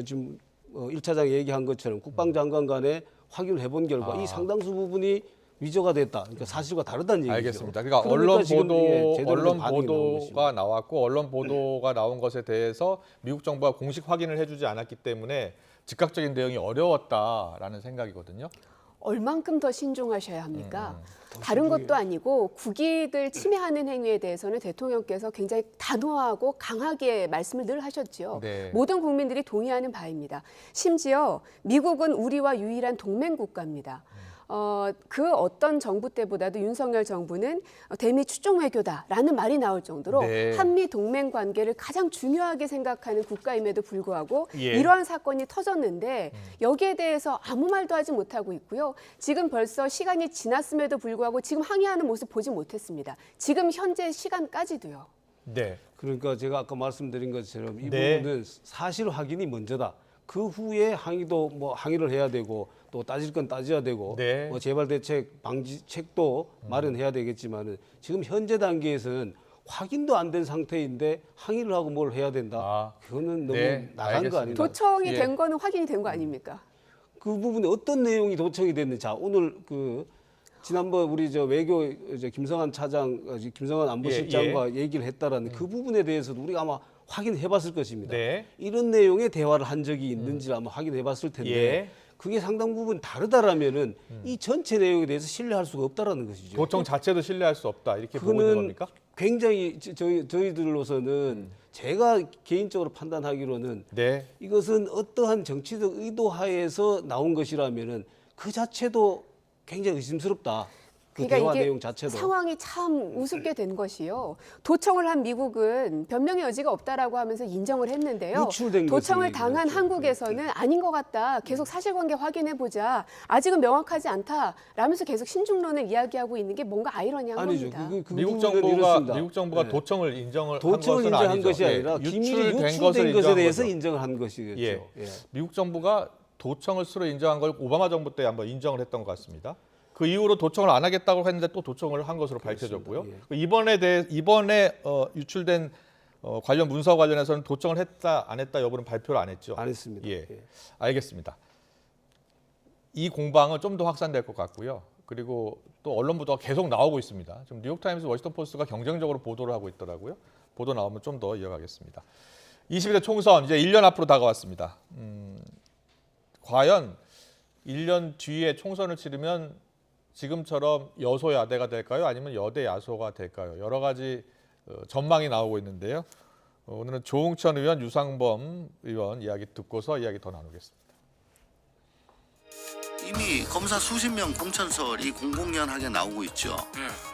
지금 1차장이 얘기한 것처럼 국방장관 간에 확인을 해본 결과 이 상당수 부분이 위조가 됐다. 그러니까 사실과 다르다는 얘기죠.
알겠습니다. 그러니까 언론 보도가 나왔고 언론 보도가 나온 것에 대해서 미국 정부가 공식 확인을 해주지 않았기 때문에 즉각적인 대응이 어려웠다라는 생각이거든요.
얼만큼 더 신중하셔야 합니까? 다른 것도 아니고 국익을 침해하는 행위에 대해서는 대통령께서 굉장히 단호하고 강하게 말씀을 늘 하셨죠. 모든 국민들이 동의하는 바입니다. 심지어 미국은 우리와 유일한 동맹 국가입니다. 그 어떤 정부 때보다도 윤석열 정부는 대미 추종 외교다라는 말이 나올 정도로 한미 동맹 관계를 가장 중요하게 생각하는 국가임에도 불구하고 이러한 사건이 터졌는데 여기에 대해서 아무 말도 하지 못하고 있고요. 지금 벌써 시간이 지났음에도 불구하고 지금 항의하는 모습 보지 못했습니다. 지금 현재 시간까지도요.
그러니까 제가 아까 말씀드린 것처럼 이 부분은 사실 확인이 먼저다. 그 후에 항의도 뭐 항의를 해야 되고 또 따질 건 따져야 되고 뭐 재발 대책 방지책도 마련해야 되겠지만은 지금 현재 단계에서는 확인도 안 된 상태인데 항의를 하고 뭘 해야 된다. 그거는 너무 나간 거 아닌가?
도청이 된 거는 확인이 된 거 아닙니까?
그 부분에 어떤 내용이 도청이 됐는지 자 오늘 지난번 우리 외교 김성한 차장, 김성한 안보실장과 얘기를 했다라는 그 부분에 대해서도 우리가 아마 확인해봤을 것입니다. 이런 내용의 대화를 한 적이 있는지 아마 확인해봤을 텐데 그게 상당 부분 다르다라면은 이 전체 내용에 대해서 신뢰할 수가 없다라는 것이죠.
도청 자체도 신뢰할 수 없다 이렇게 보고 있는 겁니까?
굉장히 저희들로서는 제가 개인적으로 판단하기로는 이것은 어떠한 정치적 의도하에서 나온 것이라면은 그 자체도 굉장히 의심스럽다.
그러니까
대화
이게
내용 자체도.
상황이 참 우습게 된 것이요. 도청을 한 미국은 변명의 여지가 없다라고 하면서 인정을 했는데요. 도청을 당한 한국에서는 아닌 것 같다. 계속 사실관계 확인해보자. 아직은 명확하지 않다라면서 계속 신중론을 이야기하고 있는 게 뭔가 아이러니한 겁니다.
미국 정부가 도청을 인정을 한 것은
한 것이 아니라 기밀이 유출된 것에 대해서 인정을 한 것이겠죠.
미국 정부가 도청을 스스로 인정한 걸 오바마 정부 때 한번 인정을 했던 것 같습니다. 그 이후로 도청을 안 하겠다고 했는데 또 도청을 한 것으로 밝혀졌고요. 이번에 유출된 관련 문서 관련해서는 도청을 했다 안 했다 여부는 발표를 안 했죠.
안 했습니다.
알겠습니다. 이 공방은 좀 더 확산될 것 같고요. 그리고 또 언론 보도가 계속 나오고 있습니다. 지금 뉴욕타임스, 워싱턴 포스트가 경쟁적으로 보도를 하고 있더라고요. 보도 나오면 좀 더 이어가겠습니다. 22대 총선 이제 1년 앞으로 다가왔습니다. 과연 1년 뒤에 총선을 치르면 지금처럼 여소야대가 될까요? 아니면 여대 야소가 될까요? 여러 가지 전망이 나오고 있는데요. 오늘은 조응천 의원, 유상범 의원 이야기 듣고서 이야기 더 나누겠습니다.
이미 검사 수십 명 공천설이 공공연하게 나오고 있죠.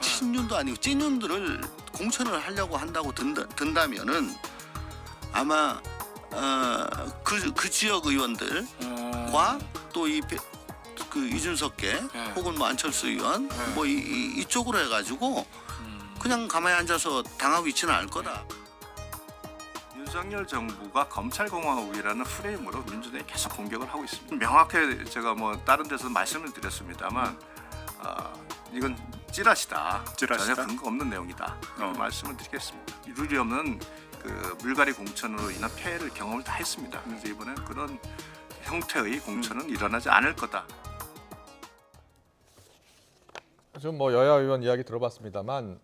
친윤도 아니고 찐윤들을 공천을 하려고 한다고 든다면은 아마 그 지역 의원들과 또 그 이준석계 혹은 뭐 안철수 의원 뭐 이쪽으로 해가지고 그냥 가만히 앉아서 당하고 있지는 않을 거다.
윤석열 정부가 검찰공화국이라는 프레임으로 민주당이 계속 공격을 하고 있습니다. 명확하게 제가 뭐 다른 데서 말씀을 드렸습니다만 이건 찌라시다. 전혀 근거 없는 내용이다. 말씀을 드리겠습니다. 이룰이 없는 그 물갈이 공천으로 인한 폐해를 경험을 다 했습니다. 그래서 이번엔 그런 형태의 공천은 일어나지 않을 거다.
지금 뭐 여야 의원 이야기 들어봤습니다만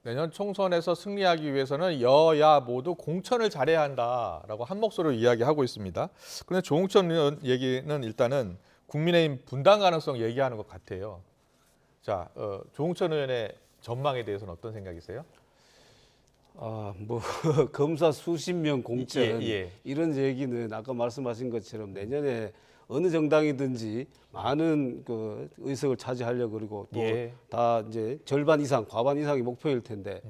내년 총선에서 승리하기 위해서는 여야 모두 공천을 잘해야 한다라고 한 목소리로 이야기하고 있습니다. 그런데 조응천 의원 얘기는 일단은 국민의힘 분당 가능성 얘기하는 것 같아요. 자, 조응천 의원의 전망에 대해서는 어떤 생각이세요?
뭐 검사 수십 명 공천 이런 얘기는 아까 말씀하신 것처럼 내년에 어느 정당이든지 많은 그 의석을 차지하려고 그러고 또 다 이제 절반 이상, 과반 이상이 목표일 텐데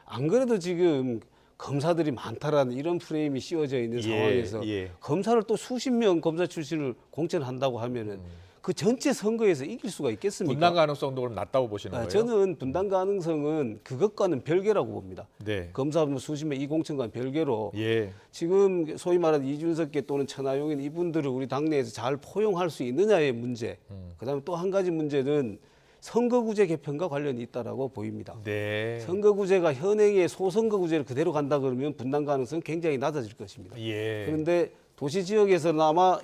안 그래도 지금 검사들이 많다라는 이런 프레임이 씌워져 있는 상황에서 검사를 또 수십 명 검사 출신을 공천한다고 하면은 그 전체 선거에서 이길 수가 있겠습니까?
분당 가능성도 그럼 낮다고 보시는 거예요?
저는 분당 가능성은 그것과는 별개라고 봅니다.
네.
검사 수십 명 이 공천과는 별개로 지금 소위 말하는 이준석계 또는 천하용인 이분들을 우리 당내에서 잘 포용할 수 있느냐의 문제. 그다음에 또 한 가지 문제는 선거구제 개편과 관련이 있다라고 보입니다.
네.
선거구제가 현행의 소선거구제를 그대로 간다 그러면 분당 가능성은 굉장히 낮아질 것입니다. 그런데 도시 지역에서는 아마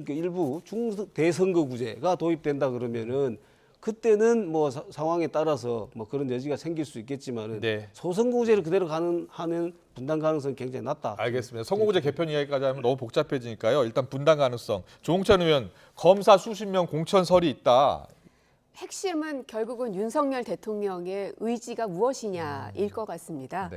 일부 중대선거구제가 도입된다 그러면은 그때는 뭐 상황에 따라서 뭐 그런 여지가 생길 수 있겠지만은 소선거구제를 그대로 하는 분당 가능성이 굉장히 낮다.
알겠습니다. 선거구제 개편 이야기까지 하면 너무 복잡해지니까요. 일단 분당 가능성. 조응천 의원, 검사 수십 명 공천설이 있다.
핵심은 결국은 윤석열 대통령의 의지가 무엇이냐일 것 같습니다.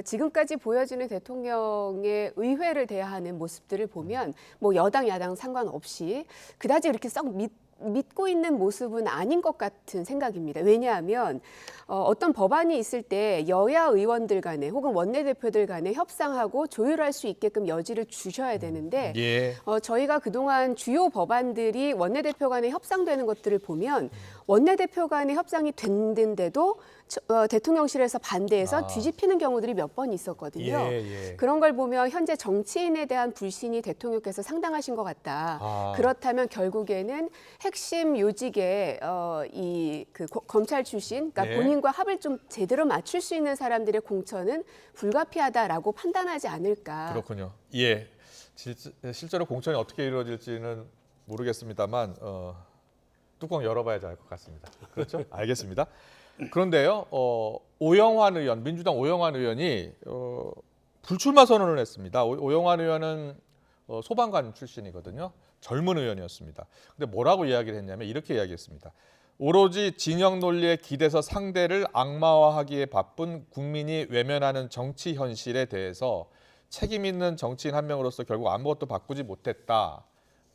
지금까지 보여지는 대통령의 의회를 대하는 모습들을 보면 뭐 여당 야당 상관없이 그다지 이렇게 썩 믿고 있는 모습은 아닌 것 같은 생각입니다. 왜냐하면 어떤 법안이 있을 때 여야 의원들 간에 혹은 원내대표들 간에 협상하고 조율할 수 있게끔 여지를 주셔야 되는데 저희가 그동안 주요 법안들이 원내대표 간에 협상되는 것들을 보면 원내대표 간에 협상이 됐는데도 대통령실에서 반대해서 뒤집히는 경우들이 몇 번 있었거든요. 그런 걸 보면 현재 정치인에 대한 불신이 대통령께서 상당하신 것 같다. 그렇다면 결국에는 핵심 요직에 그 검찰 출신, 그러니까 본인과 합을 좀 제대로 맞출 수 있는 사람들의 공천은 불가피하다라고 판단하지 않을까.
그렇군요. 실제로 공천이 어떻게 이루어질지는 모르겠습니다만 뚜껑 열어봐야지 알 것 같습니다. 그렇죠? 알겠습니다. 그런데요, 오영환 의원, 민주당 오영환 의원이 불출마 선언을 했습니다. 오영환 의원은 소방관 출신이거든요. 젊은 의원이었습니다. 근데 뭐라고 이야기를 했냐면 이렇게 이야기했습니다. 오로지 진영 논리에 기대서 상대를 악마화하기에 바쁜 국민이 외면하는 정치 현실에 대해서 책임 있는 정치인 한 명으로서 결국 아무것도 바꾸지 못했다.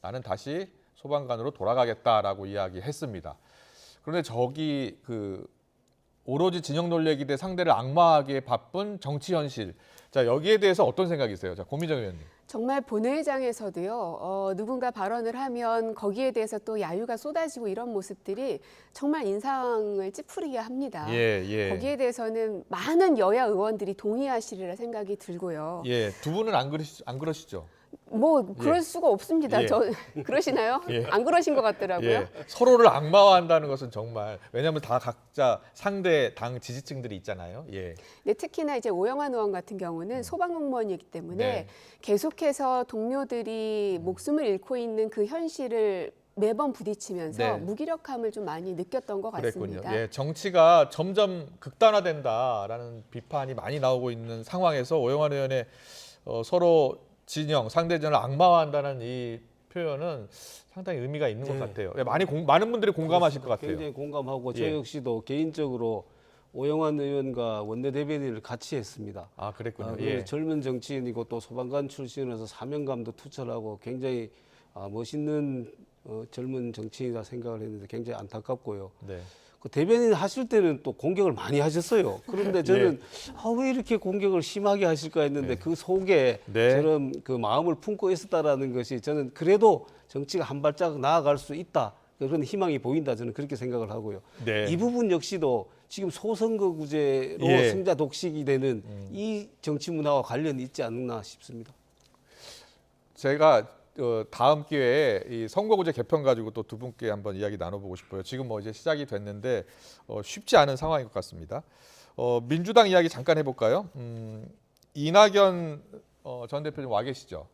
나는 다시 소방관으로 돌아가겠다라고 이야기했습니다. 그런데 저기 오로지 진영 논리에 기대 상대를 악마하기에 바쁜 정치 현실. 자, 여기에 대해서 어떤 생각이세요? 자, 고민정 의원님.
정말 본회의장에서도요. 누군가 발언을 하면 거기에 대해서 또 야유가 쏟아지고 이런 모습들이 정말 인상을 찌푸리게 합니다. 거기에 대해서는 많은 여야 의원들이 동의하시리라 생각이 들고요.
두 분은 안 그러시죠?
뭐 그럴 수가 없습니다. 그러시나요? 안 그러신 것 같더라고요.
서로를 악마화한다는 것은 정말 왜냐하면 다 각자 상대 당 지지층들이 있잖아요.
네, 특히나 이제 오영환 의원 같은 경우는 소방공무원이기 때문에 계속해서 동료들이 목숨을 잃고 있는 그 현실을 매번 부딪히면서 무기력함을 좀 많이 느꼈던 것 같습니다.
그랬군요. 정치가 점점 극단화된다라는 비판이 많이 나오고 있는 상황에서 오영환 의원의 서로 진영, 상대 진영을 악마화한다는 이 표현은 상당히 의미가 있는 것 같아요. 많은 분들이 공감하실 것 같아요.
굉장히 공감하고 저 역시도 개인적으로 오영환 의원과 원내대변인을 같이 했습니다.
아, 그랬군요.
젊은 정치인이고 또 소방관 출신이라서 사명감도 투철하고 굉장히 멋있는 젊은 정치인이다 생각을 했는데 굉장히 안타깝고요.
네.
그 대변인 하실 때는 또 공격을 많이 하셨어요. 그런데 저는 왜 이렇게 공격을 심하게 하실까 했는데 그 속에 저런 그 마음을 품고 있었다라는 것이 저는 그래도 정치가 한 발짝 나아갈 수 있다. 그런 희망이 보인다. 저는 그렇게 생각을 하고요. 이 부분 역시도 지금 소선거구제로 승자 독식이 되는 이 정치 문화와 관련이 있지 않나 싶습니다.
제가 다음 기회에 이 선거구제 개편 가지고 또 두 분께 한번 이야기 나눠보고 싶어요. 지금 이제 시작이 됐는데 쉽지 않은 상황인 것 같습니다. 민주당 이야기 잠깐 해볼까요? 이낙연 전 대표 좀 와 계시죠?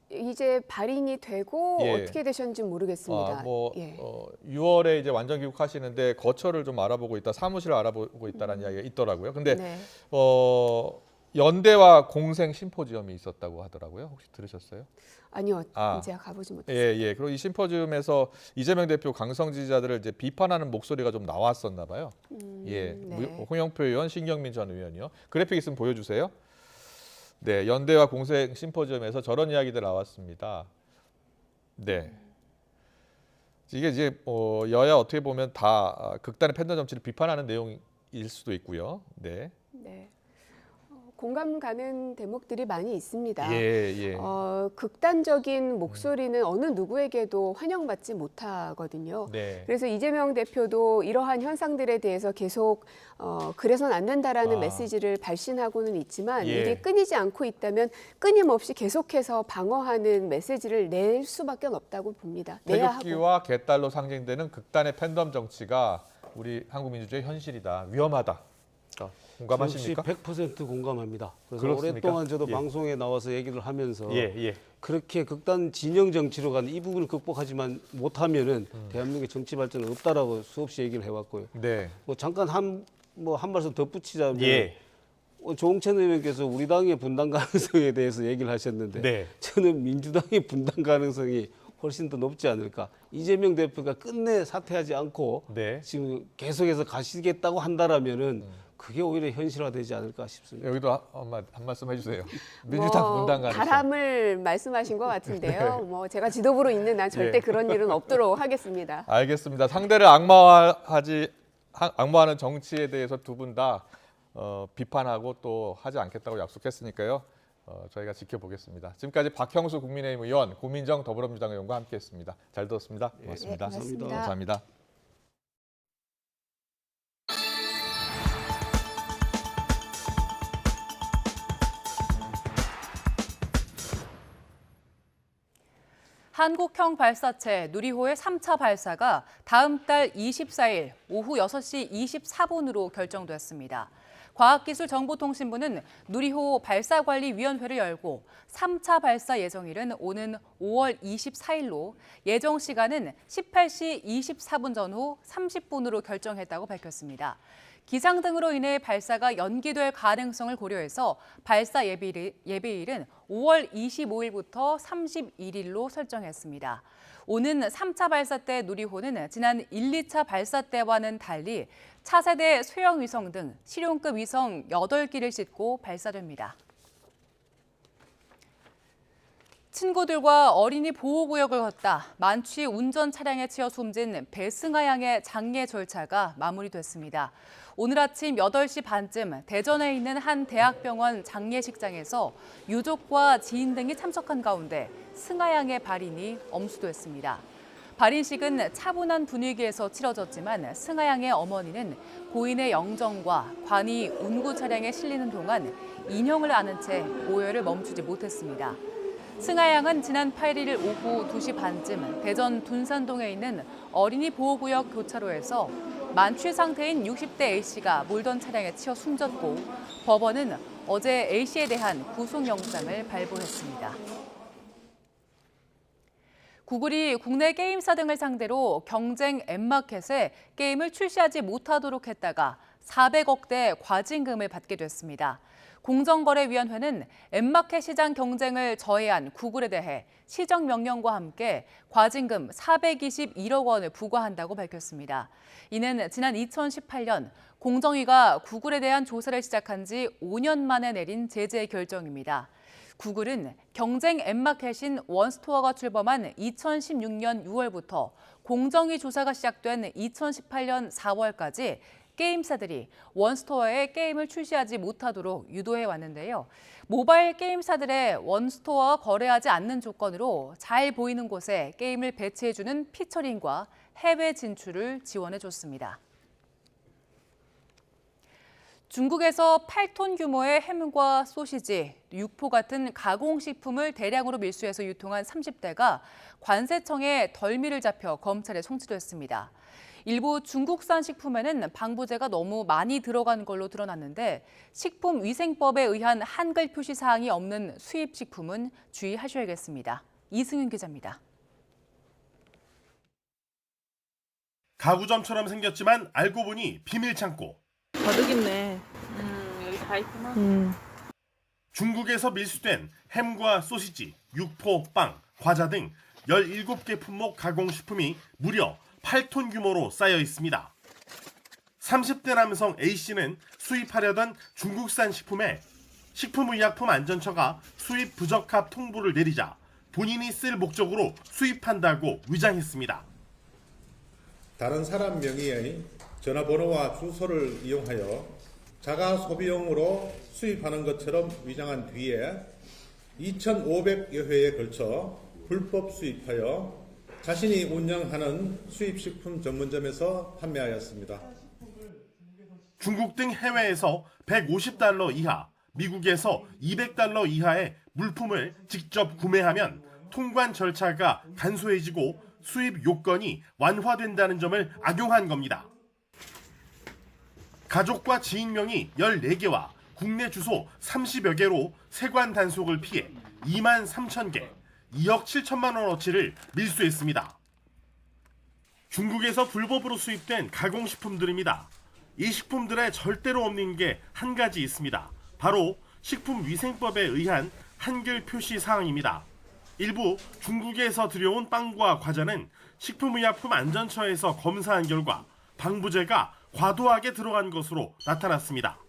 이제 발인이 되고 어떻게 되셨는지 모르겠습니다.
6월에 이제 완전 귀국하시는데 거처를 좀 알아보고 있다, 사무실을 알아보고 있다는 이야기가 있더라고요. 근데 연대와 공생 심포지엄이 있었다고 하더라고요. 혹시 들으셨어요?
아니요, 제가 가보지 못했어요.
그리고 이 심포지엄에서 이재명 대표 강성 지지자들을 이제 비판하는 목소리가 좀 나왔었나 봐요. 홍영표 의원, 신경민 전 의원이요. 그래픽 있으면 보여주세요. 네, 연대와 공생 심포지엄에서 저런 이야기들 나왔습니다. 네. 이게 이제 여야 어떻게 보면 다 극단의 팬더 정치를 비판하는 내용일 수도 있고요. 네.
공감 가는 대목들이 많이 있습니다.
예.
극단적인 목소리는 어느 누구에게도 환영받지 못하거든요.
네.
그래서 이재명 대표도 이러한 현상들에 대해서 계속 그래서는 안 된다라는 메시지를 발신하고는 있지만 이게 끊이지 않고 있다면 끊임없이 계속해서 방어하는 메시지를 낼 수밖에 없다고 봅니다.
태극기와 개딸로 상징되는 극단의 팬덤 정치가 우리 한국 민주주의의 현실이다. 위험하다. 공감하십니까?
100% 공감합니다. 그래서
그렇습니까?
오랫동안 저도 방송에 나와서 얘기를 하면서 그렇게 극단 진영 정치로 가는 이 부분을 극복하지만 못하면은 대한민국의 정치 발전은 없다라고 수없이 얘기를 해왔고요. 잠깐 한 말씀 덧붙이자면 조홍천 의원께서 우리 당의 분당 가능성에 대해서 얘기를 하셨는데 저는 민주당의 분당 가능성이 훨씬 더 높지 않을까. 이재명 대표가 끝내 사퇴하지 않고 지금 계속해서 가시겠다고 한다라면은 그게 오히려 현실화되지 않을까 싶습니다.
여기도 한 말씀 해주세요. 민주당 분당 가능성.
바람을 말씀하신 것 같은데요. 제가 지도부로 있는 한 절대 그런 일은 없도록 하겠습니다.
알겠습니다. 상대를 악마하는 정치에 대해서 두 분 다 비판하고 또 하지 않겠다고 약속했으니까요. 저희가 지켜보겠습니다. 지금까지 박형수 국민의힘 의원, 고민정 더불어민주당 의원과 함께했습니다. 잘 들었습니다. 고맙습니다.
고맙습니다.
감사합니다.
한국형 발사체 누리호의 3차 발사가 다음 달 24일 오후 6시 24분으로 결정됐습니다. 과학기술정보통신부는 누리호 발사관리위원회를 열고 3차 발사 예정일은 오는 5월 24일로 예정 시간은 18시 24분 전후 30분으로 결정했다고 밝혔습니다. 기상 등으로 인해 발사가 연기될 가능성을 고려해서 발사 예비일은 5월 25일부터 31일로 설정했습니다. 오는 3차 발사 때 누리호는 지난 1, 2차 발사 때와는 달리 차세대 소형 위성 등 실용급 위성 8기를 싣고 발사됩니다. 친구들과 어린이 보호구역을 걷다 만취 운전 차량에 치여 숨진 배승아 양의 장례 절차가 마무리됐습니다. 오늘 아침 8시 반쯤 대전에 있는 한 대학병원 장례식장에서 유족과 지인 등이 참석한 가운데 승아 양의 발인이 엄수됐습니다. 발인식은 차분한 분위기에서 치러졌지만 승아 양의 어머니는 고인의 영정과 관이 운구 차량에 실리는 동안 인형을 안은 채 오열을 멈추지 못했습니다. 승아 양은 지난 8일 오후 2시 반쯤 대전 둔산동에 있는 어린이 보호구역 교차로에서 만취 상태인 60대 A씨가 몰던 차량에 치여 숨졌고 법원은 어제 A씨에 대한 구속영장을 발부했습니다. 구글이 국내 게임사 등을 상대로 경쟁 앱마켓에 게임을 출시하지 못하도록 했다가 400억대 과징금을 받게 됐습니다. 공정거래위원회는 앱마켓 시장 경쟁을 저해한 구글에 대해 시정명령과 함께 과징금 421억 원을 부과한다고 밝혔습니다. 이는 지난 2018년 공정위가 구글에 대한 조사를 시작한 지 5년 만에 내린 제재 결정입니다. 구글은 경쟁 앱마켓인 원스토어가 출범한 2016년 6월부터 공정위 조사가 시작된 2018년 4월까지 게임사들이 원스토어에 게임을 출시하지 못하도록 유도해 왔는데요. 모바일 게임사들의 원스토어와 거래하지 않는 조건으로 잘 보이는 곳에 게임을 배치해주는 피처링과 해외 진출을 지원해줬습니다. 중국에서 8톤 규모의 햄과 소시지, 육포 같은 가공식품을 대량으로 밀수해서 유통한 30대가 관세청에 덜미를 잡혀 검찰에 송치됐습니다. 일부 중국산 식품에는 방부제가 너무 많이 들어간 걸로 드러났는데 식품위생법에 의한 한글 표시 사항이 없는 수입 식품은 주의하셔야겠습니다. 이승윤 기자입니다.
가구점처럼 생겼지만 알고 보니 비밀 창고.
가득 있네. 여기 다 있구나.
중국에서 밀수된 햄과 소시지, 육포, 빵, 과자 등 17개 품목 가공식품이 무려 8톤 규모로 쌓여 있습니다. 30대 남성 A씨는 수입하려던 중국산 식품에 식품의약품안전처가 수입 부적합 통보를 내리자 본인이 쓸 목적으로 수입한다고 위장했습니다.
다른 사람 명의의 전화번호와 주소를 이용하여 자가 소비용으로 수입하는 것처럼 위장한 뒤에 2,500여 회에 걸쳐 불법 수입하여 자신이 운영하는 수입식품 전문점에서 판매하였습니다.
중국 등 해외에서 $150 이하, 미국에서 $200 이하의 물품을 직접 구매하면 통관 절차가 간소해지고 수입 요건이 완화된다는 점을 악용한 겁니다. 가족과 지인명의 14개와 국내 주소 30여 개로 세관 단속을 피해 2만 3천 개, 2억 7천만 원어치를 밀수했습니다. 중국에서 불법으로 수입된 가공식품들입니다. 이 식품들에 절대로 없는 게 한 가지 있습니다. 바로 식품위생법에 의한 한글 표시 사항입니다. 일부 중국에서 들여온 빵과 과자는 식품의약품안전처에서 검사한 결과 방부제가 과도하게 들어간 것으로 나타났습니다.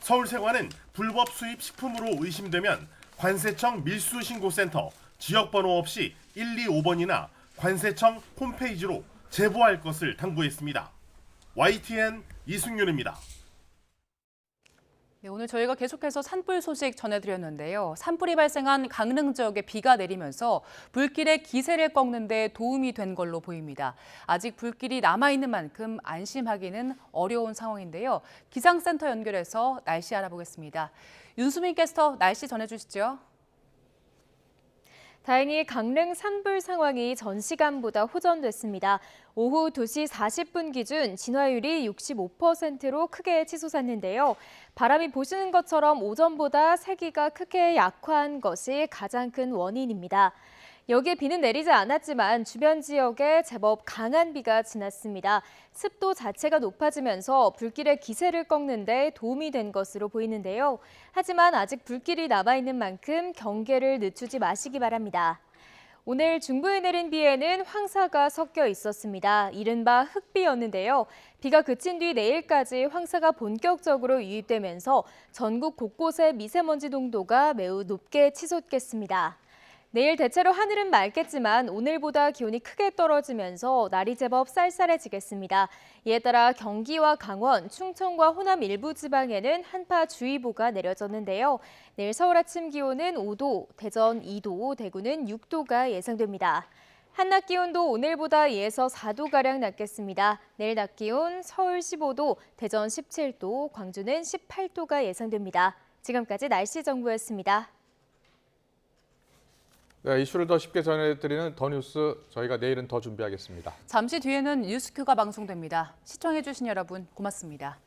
서울세관은 불법 수입 식품으로 의심되면 관세청 밀수신고센터 지역번호 없이 125번이나 관세청 홈페이지로 제보할 것을 당부했습니다. YTN 이승윤입니다.
네, 오늘 저희가 계속해서 산불 소식 전해드렸는데요. 산불이 발생한 강릉 지역에 비가 내리면서 불길의 기세를 꺾는 데 도움이 된 걸로 보입니다. 아직 불길이 남아있는 만큼 안심하기는 어려운 상황인데요. 기상센터 연결해서 날씨 알아보겠습니다. 윤수민 캐스터 날씨 전해주시죠.
다행히 강릉 산불 상황이 전 시간보다 호전됐습니다. 오후 2시 40분 기준 진화율이 65%로 크게 치솟았는데요. 바람이 보시는 것처럼 오전보다 세기가 크게 약화한 것이 가장 큰 원인입니다. 여기에 비는 내리지 않았지만 주변 지역에 제법 강한 비가 지났습니다. 습도 자체가 높아지면서 불길의 기세를 꺾는 데 도움이 된 것으로 보이는데요. 하지만 아직 불길이 남아있는 만큼 경계를 늦추지 마시기 바랍니다. 오늘 중부에 내린 비에는 황사가 섞여 있었습니다. 이른바 흑비였는데요. 비가 그친 뒤 내일까지 황사가 본격적으로 유입되면서 전국 곳곳의 미세먼지 농도가 매우 높게 치솟겠습니다. 내일 대체로 하늘은 맑겠지만 오늘보다 기온이 크게 떨어지면서 날이 제법 쌀쌀해지겠습니다. 이에 따라 경기와 강원, 충청과 호남 일부 지방에는 한파주의보가 내려졌는데요. 내일 서울 아침 기온은 5도, 대전 2도, 대구는 6도가 예상됩니다. 한낮 기온도 오늘보다 2에서 4도가량 낮겠습니다. 내일 낮 기온 서울 15도, 대전 17도, 광주는 18도가 예상됩니다. 지금까지 날씨 정보였습니다.
네, 이슈를 더 쉽게 전해드리는 더 뉴스 저희가 내일은 더 준비하겠습니다.
잠시 뒤에는 뉴스큐가 방송됩니다. 시청해주신 여러분 고맙습니다.